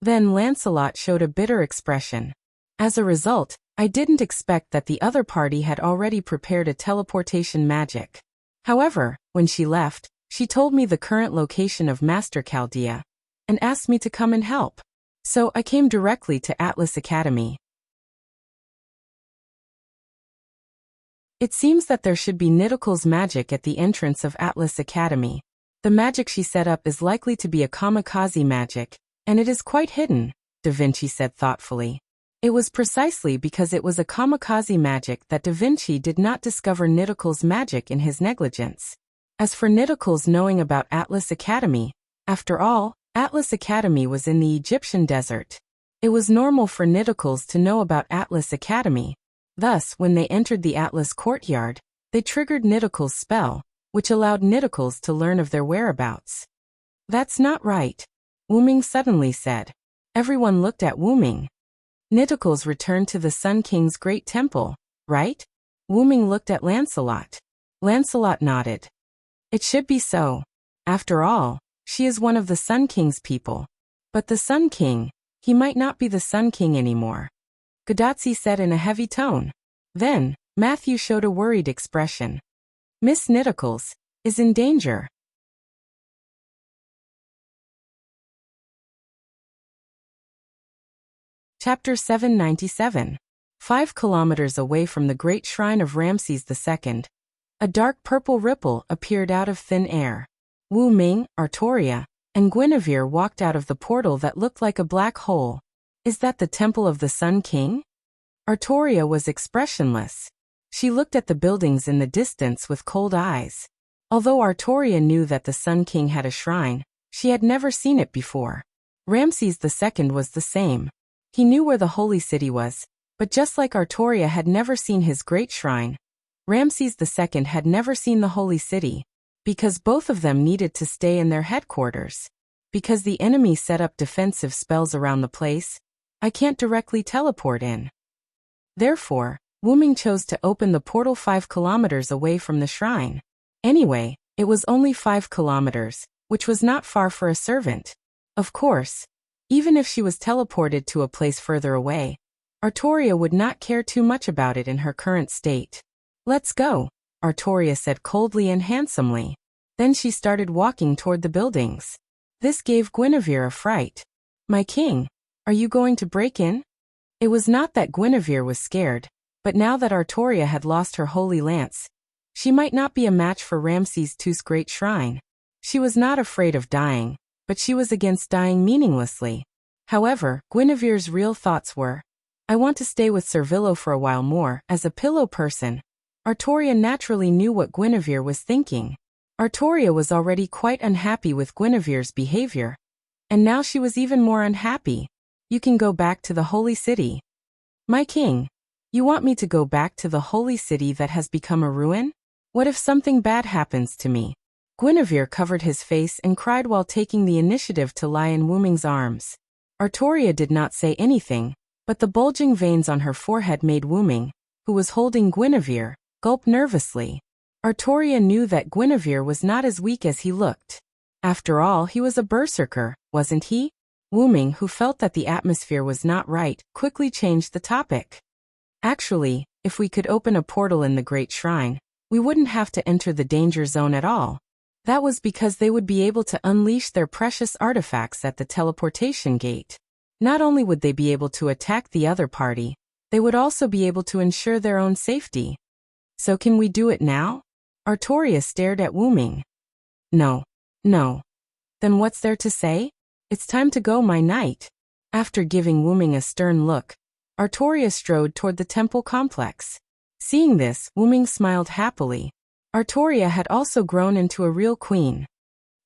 Then Lancelot showed a bitter expression. As a result, I didn't expect that the other party had already prepared a teleportation magic. However, when she left, she told me the current location of Master Chaldea, and asked me to come and help. So I came directly to Atlas Academy. It seems that there should be Nidicles magic at the entrance of Atlas Academy. The magic she set up is likely to be a kamikaze magic, and it is quite hidden, Da Vinci said thoughtfully. It was precisely because it was a kamikaze magic that Da Vinci did not discover Nidicles magic in his negligence. As for Nidicles knowing about Atlas Academy, after all, Atlas Academy was in the Egyptian desert. It was normal for Nidicles to know about Atlas Academy. Thus, when they entered the Atlas courtyard, they triggered Nidicles' spell, which allowed Nidicles to learn of their whereabouts. That's not right, Wuming suddenly said. Everyone looked at Wuming. Nidicles returned to the Sun King's great temple, right? Wuming looked at Lancelot. Lancelot nodded. It should be so. After all, she is one of the Sun King's people. But the Sun King, he might not be the Sun King anymore. Gadotsi said in a heavy tone. Then, Matthew showed a worried expression. Miss Nidicles is in danger. Chapter 797. 5 kilometers away from the great shrine of Ramses II, a dark purple ripple appeared out of thin air. Wu Ming, Artoria, and Guinevere walked out of the portal that looked like a black hole. Is that the temple of the Sun King? Artoria was expressionless. She looked at the buildings in the distance with cold eyes. Although Artoria knew that the Sun King had a shrine, she had never seen it before. Ramses II was the same. He knew where the holy city was, but just like Artoria had never seen his great shrine, Ramses II had never seen the holy city, because both of them needed to stay in their headquarters. Because the enemy set up defensive spells around the place, I can't directly teleport in. Therefore, Wuming chose to open the portal 5 kilometers away from the shrine. Anyway, it was only 5 kilometers, which was not far for a servant. Of course, even if she was teleported to a place further away, Artoria would not care too much about it in her current state. Let's go, Artoria said coldly and handsomely. Then she started walking toward the buildings. This gave Guinevere a fright. My king, are you going to break in? It was not that Guinevere was scared, but now that Artoria had lost her holy lance, she might not be a match for Ramses II's great shrine. She was not afraid of dying, but she was against dying meaninglessly. However, Guinevere's real thoughts were, I want to stay with Servillo for a while more. As a pillow person, Artoria naturally knew what Guinevere was thinking. Artoria was already quite unhappy with Guinevere's behavior, and now she was even more unhappy. You can go back to the holy city. My king, you want me to go back to the holy city that has become a ruin? What if something bad happens to me? Guinevere covered his face and cried while taking the initiative to lie in Wuming's arms. Artoria did not say anything, but the bulging veins on her forehead made Wuming, who was holding Guinevere, gulp nervously. Artoria knew that Guinevere was not as weak as he looked. After all, he was a berserker, wasn't he? Wuming, who felt that the atmosphere was not right, quickly changed the topic. Actually, if we could open a portal in the Great Shrine, we wouldn't have to enter the danger zone at all. That was because they would be able to unleash their precious artifacts at the teleportation gate. Not only would they be able to attack the other party, they would also be able to ensure their own safety. So can we do it now? Artoria stared at Wuming. No. Then what's there to say? It's time to go, my knight. After giving Wuming a stern look, Artoria strode toward the temple complex. Seeing this, Wuming smiled happily. Artoria had also grown into a real queen.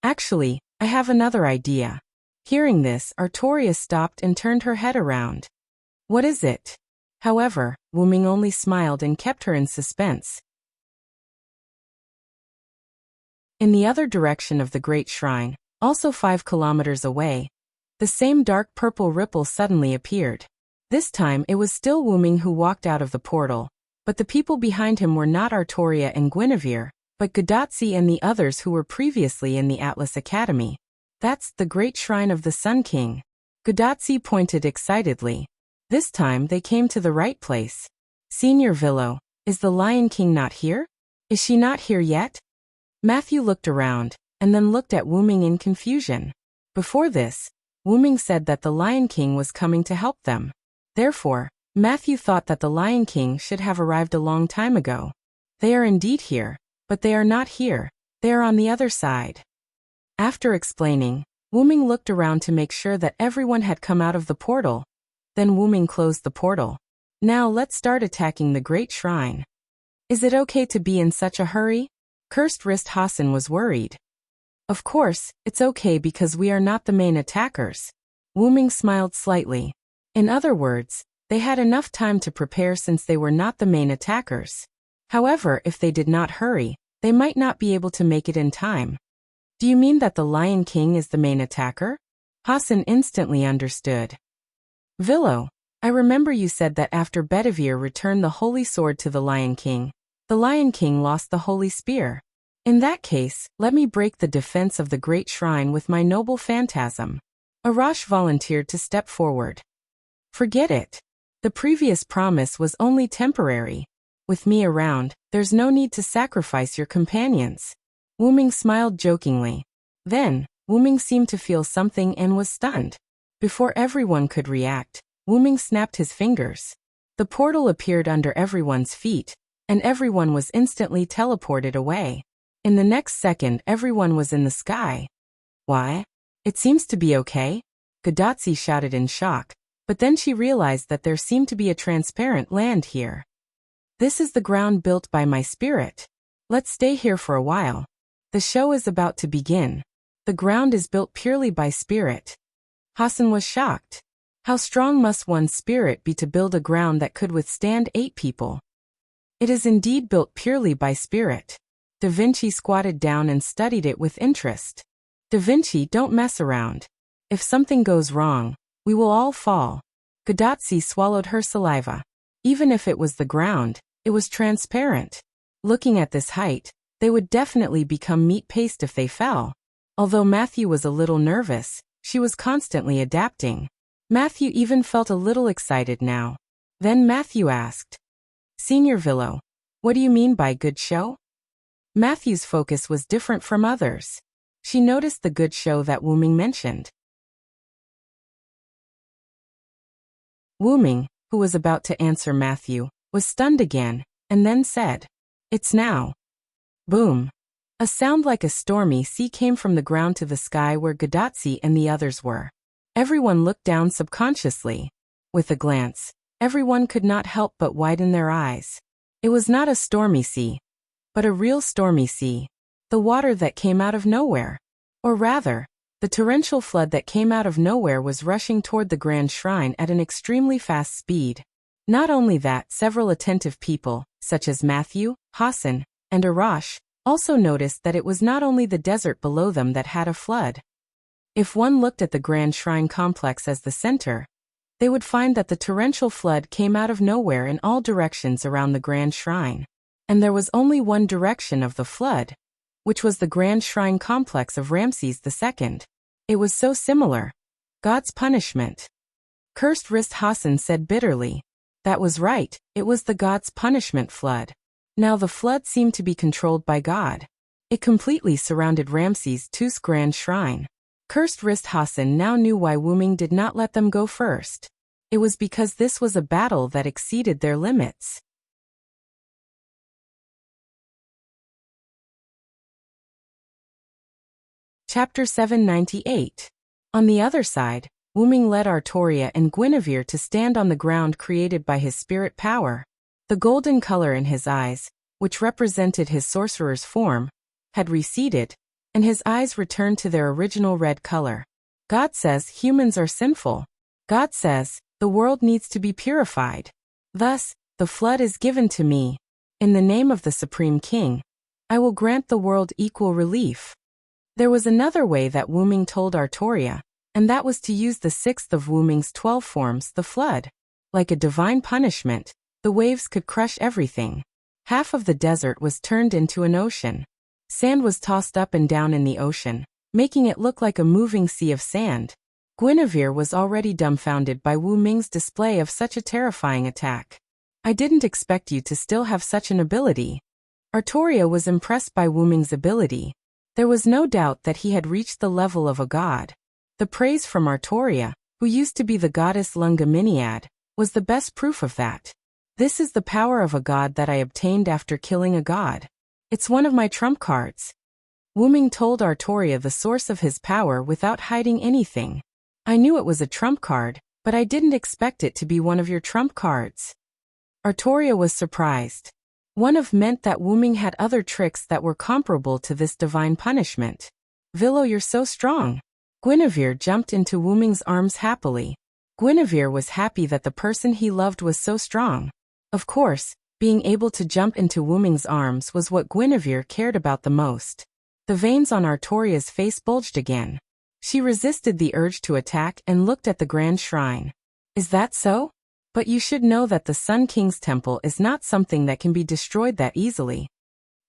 Actually, I have another idea. Hearing this, Artoria stopped and turned her head around. What is it? However, Wuming only smiled and kept her in suspense. In the other direction of the Great Shrine, also 5 kilometers away, the same dark purple ripple suddenly appeared. This time it was still Wuming who walked out of the portal, but the people behind him were not Artoria and Guinevere, but Gadotsi and the others who were previously in the Atlas Academy. That's the Great Shrine of the Sun King. Gadotsi pointed excitedly. This time they came to the right place. Senior Villo, is the Lion King not here? Is she not here yet? Matthew looked around, and then looked at Wuming in confusion. Before this, Wuming said that the Lion King was coming to help them. Therefore, Matthew thought that the Lion King should have arrived a long time ago. They are indeed here, but they are not here, they are on the other side. After explaining, Wuming looked around to make sure that everyone had come out of the portal. Then Wuming closed the portal. Now let's start attacking the Great Shrine. Is it okay to be in such a hurry? Cursed Wrist Hassan was worried. Of course, it's okay because we are not the main attackers. Wuming smiled slightly. In other words, they had enough time to prepare since they were not the main attackers. However, if they did not hurry, they might not be able to make it in time. Do you mean that the Lion King is the main attacker? Hassan instantly understood. Villo, I remember you said that after Bedivere returned the Holy Sword to the Lion King lost the Holy Spear. In that case, let me break the defense of the Great Shrine with my noble phantasm. Arash volunteered to step forward. Forget it. The previous promise was only temporary. With me around, there's no need to sacrifice your companions. Wuming smiled jokingly. Then, Wuming seemed to feel something and was stunned. Before everyone could react, Wuming snapped his fingers. The portal appeared under everyone's feet, and everyone was instantly teleported away. In the next second, everyone was in the sky. Why? It seems to be okay, Gadotsi shouted in shock, but then she realized that there seemed to be a transparent land here. This is the ground built by my spirit. Let's stay here for a while. The show is about to begin. The ground is built purely by spirit. Hassan was shocked. How strong must one's spirit be to build a ground that could withstand 8 people? It is indeed built purely by spirit. Da Vinci squatted down and studied it with interest. Da Vinci, don't mess around. If something goes wrong, we will all fall. Gadotsi swallowed her saliva. Even if it was the ground, it was transparent. Looking at this height, they would definitely become meat paste if they fell. Although Matthew was a little nervous, she was constantly adapting. Matthew even felt a little excited now. Then Matthew asked, Senior Villo, what do you mean by good show? Matthew's focus was different from others. She noticed the good show that Wu Ming mentioned. Wu Ming, who was about to answer Matthew, was stunned again, and then said, It's now. Boom. A sound like a stormy sea came from the ground to the sky where Gadotsi and the others were. Everyone looked down subconsciously. With a glance, everyone could not help but widen their eyes. It was not a stormy sea, but a real stormy sea. The water that came out of nowhere. Or rather, the torrential flood that came out of nowhere was rushing toward the grand shrine at an extremely fast speed. Not only that, several attentive people, such as Matthew, Hassan, and Arash, also noticed that it was not only the desert below them that had a flood. If one looked at the grand shrine complex as the center, they would find that the torrential flood came out of nowhere in all directions around the grand shrine. And there was only one direction of the flood, which was the grand shrine complex of Ramses II. It was so similar. God's punishment. Cursed wrist Hassan said bitterly. That was right, it was the God's punishment flood. Now the flood seemed to be controlled by God. It completely surrounded Ramses II's grand shrine. Cursed wrist Hassan now knew why Wu Ming did not let them go first. It was because this was a battle that exceeded their limits. Chapter 798. On the other side, Wu Ming led Artoria and Guinevere to stand on the ground created by his spirit power. The golden color in his eyes, which represented his sorcerer's form, had receded, and his eyes returned to their original red color. God says humans are sinful. God says the world needs to be purified. Thus, the flood is given to me. In the name of the Supreme King, I will grant the world equal relief. There was another way that Wu Ming told Artoria, and that was to use the sixth of Wu Ming's 12 forms, the flood. Like a divine punishment, the waves could crush everything. Half of the desert was turned into an ocean. Sand was tossed up and down in the ocean, making it look like a moving sea of sand. Guinevere was already dumbfounded by Wu Ming's display of such a terrifying attack. I didn't expect you to still have such an ability. Artoria was impressed by Wu Ming's ability. There was no doubt that he had reached the level of a god. The praise from Artoria, who used to be the goddess Lungaminiad, was the best proof of that. This is the power of a god that I obtained after killing a god. It's one of my trump cards. Wu Ming told Artoria the source of his power without hiding anything. I knew it was a trump card, but I didn't expect it to be one of your trump cards. Artoria was surprised. One of meant that Wu Ming had other tricks that were comparable to this divine punishment. Villo, you're so strong. Guinevere jumped into Wu Ming's arms happily. Guinevere was happy that the person he loved was so strong. Of course, being able to jump into Wu Ming's arms was what Guinevere cared about the most. The veins on Artoria's face bulged again. She resisted the urge to attack and looked at the grand shrine. Is that so? But you should know that the Sun King's temple is not something that can be destroyed that easily.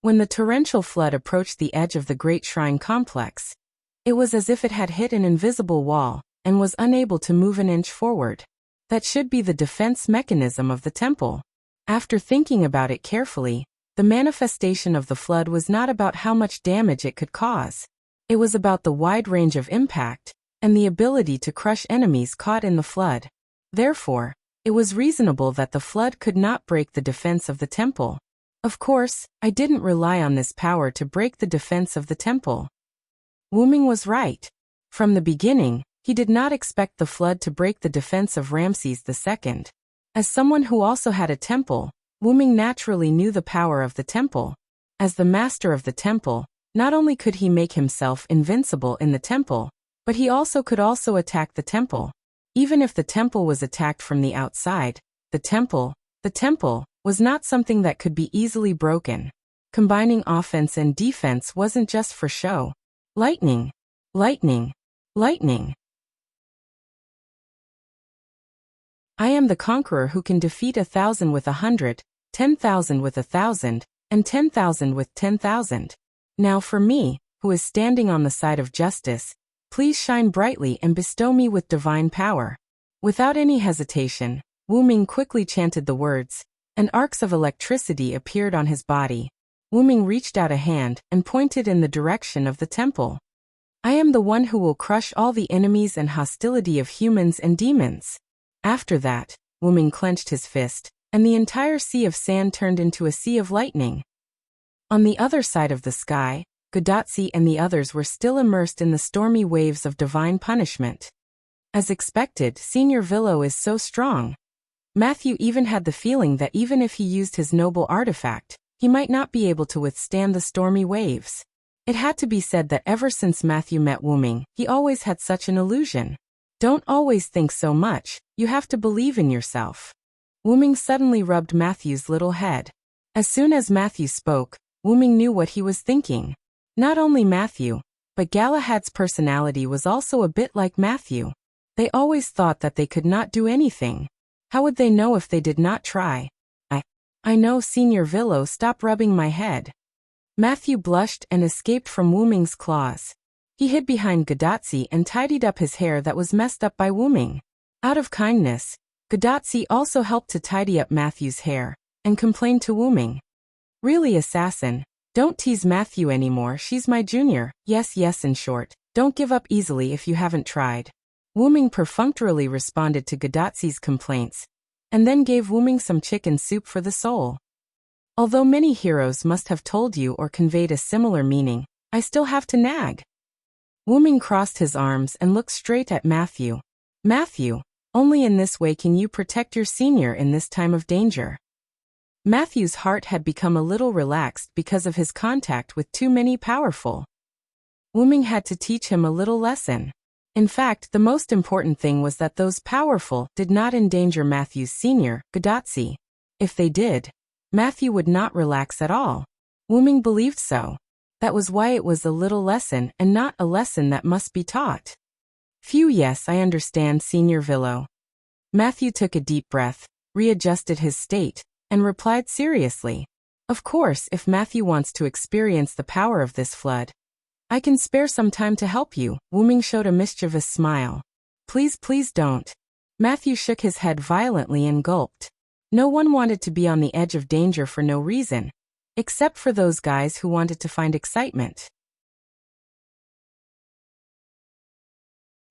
When the torrential flood approached the edge of the great shrine complex, it was as if it had hit an invisible wall and was unable to move an inch forward. That should be the defense mechanism of the temple. After thinking about it carefully, the manifestation of the flood was not about how much damage it could cause. It was about the wide range of impact and the ability to crush enemies caught in the flood. Therefore, it was reasonable that the flood could not break the defense of the temple. Of course, I didn't rely on this power to break the defense of the temple. Wu Ming was right. From the beginning, he did not expect the flood to break the defense of Ramses II. As someone who also had a temple, Wu Ming naturally knew the power of the temple. As the master of the temple, not only could he make himself invincible in the temple, but he could also attack the temple. Even if the temple was attacked from the outside, the temple was not something that could be easily broken. Combining offense and defense wasn't just for show. Lightning. Lightning. Lightning. I am the conqueror who can defeat 1,000 with 100, 10,000 with 1,000, and 10,000 with 10,000. Now for me, who is standing on the side of justice, please shine brightly and bestow me with divine power. Without any hesitation, Wyrm quickly chanted the words, and arcs of electricity appeared on his body. Wyrm reached out a hand and pointed in the direction of the temple. I am the one who will crush all the enemies and hostility of humans and demons. After that, Wyrm clenched his fist, and the entire sea of sand turned into a sea of lightning. On the other side of the sky, Gadazi and the others were still immersed in the stormy waves of divine punishment. As expected, Senior Villo is so strong. Matthew even had the feeling that even if he used his noble artifact, he might not be able to withstand the stormy waves. It had to be said that ever since Matthew met Wyrm, he always had such an illusion. Don't always think so much, you have to believe in yourself. Wyrm suddenly rubbed Matthew's little head. As soon as Matthew spoke, Wyrm knew what he was thinking. Not only Matthew, but Galahad's personality was also a bit like Matthew. They always thought that they could not do anything. How would they know if they did not try? I know, Senior Villo, stop rubbing my head. Matthew blushed and escaped from Wyrm's claws. He hid behind Gadazi and tidied up his hair that was messed up by Wyrm. Out of kindness, Gadazi also helped to tidy up Matthew's hair, and complained to Wyrm. Really, assassin, don't tease Matthew anymore, she's my junior. Yes, in short, don't give up easily if you haven't tried. Wyrm perfunctorily responded to Gadazi's complaints, and then gave Wyrm some chicken soup for the soul. Although many heroes must have told you or conveyed a similar meaning, I still have to nag. Wyrm crossed his arms and looked straight at Matthew. Matthew, only in this way can you protect your senior in this time of danger. Matthew's heart had become a little relaxed because of his contact with too many powerful. Wyrm had to teach him a little lesson. In fact, the most important thing was that those powerful did not endanger Matthew's senior, Gadazi. If they did, Matthew would not relax at all. Wyrm believed so. That was why it was a little lesson and not a lesson that must be taught. Phew, yes, I understand, Senior Villo. Matthew took a deep breath, readjusted his state, and replied seriously. Of course, if Matthew wants to experience the power of this flood, I can spare some time to help you. Wyrm showed a mischievous smile. Please don't. Matthew shook his head violently and gulped. No one wanted to be on the edge of danger for no reason, except for those guys who wanted to find excitement.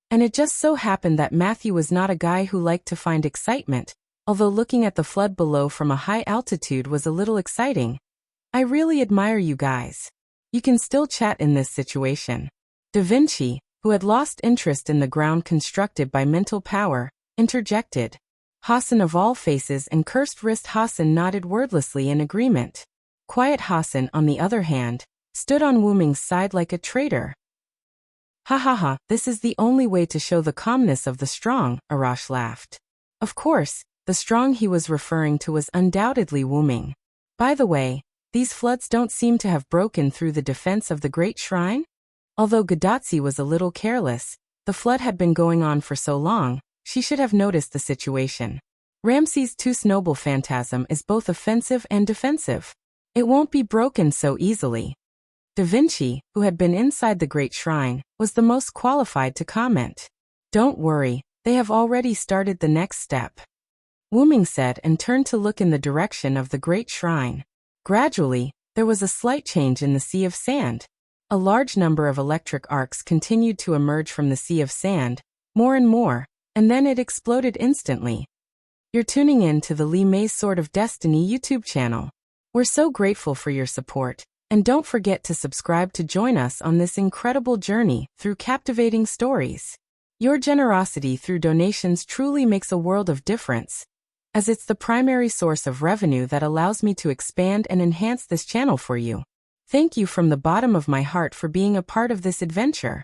And it just so happened that Matthew was not a guy who liked to find excitement, although looking at the flood below from a high altitude was a little exciting. I really admire you guys. You can still chat in this situation. Da Vinci, who had lost interest in the ground constructed by mental power, interjected. Hassan of all faces and cursed wrist Hassan nodded wordlessly in agreement. Quiet Hassan, on the other hand, stood on Wyrm's side like a traitor. Ha, this is the only way to show the calmness of the strong, Arash laughed. Of course, the strong he was referring to was undoubtedly Wyrm. By the way, these floods don't seem to have broken through the defense of the Great Shrine? Although Gadazi was a little careless, the flood had been going on for so long, she should have noticed the situation. Ramses II's noble phantasm is both offensive and defensive. It won't be broken so easily. Da Vinci, who had been inside the Great Shrine, was the most qualified to comment. Don't worry, they have already started the next step. Wyrm said and turned to look in the direction of the Great Shrine. Gradually, there was a slight change in the sea of sand. A large number of electric arcs continued to emerge from the sea of sand, more and more, and then it exploded instantly. You're tuning in to the Li Mei's Sword of Destiny YouTube channel. We're so grateful for your support, and don't forget to subscribe to join us on this incredible journey through captivating stories. Your generosity through donations truly makes a world of difference, as it's the primary source of revenue that allows me to expand and enhance this channel for you. Thank you from the bottom of my heart for being a part of this adventure.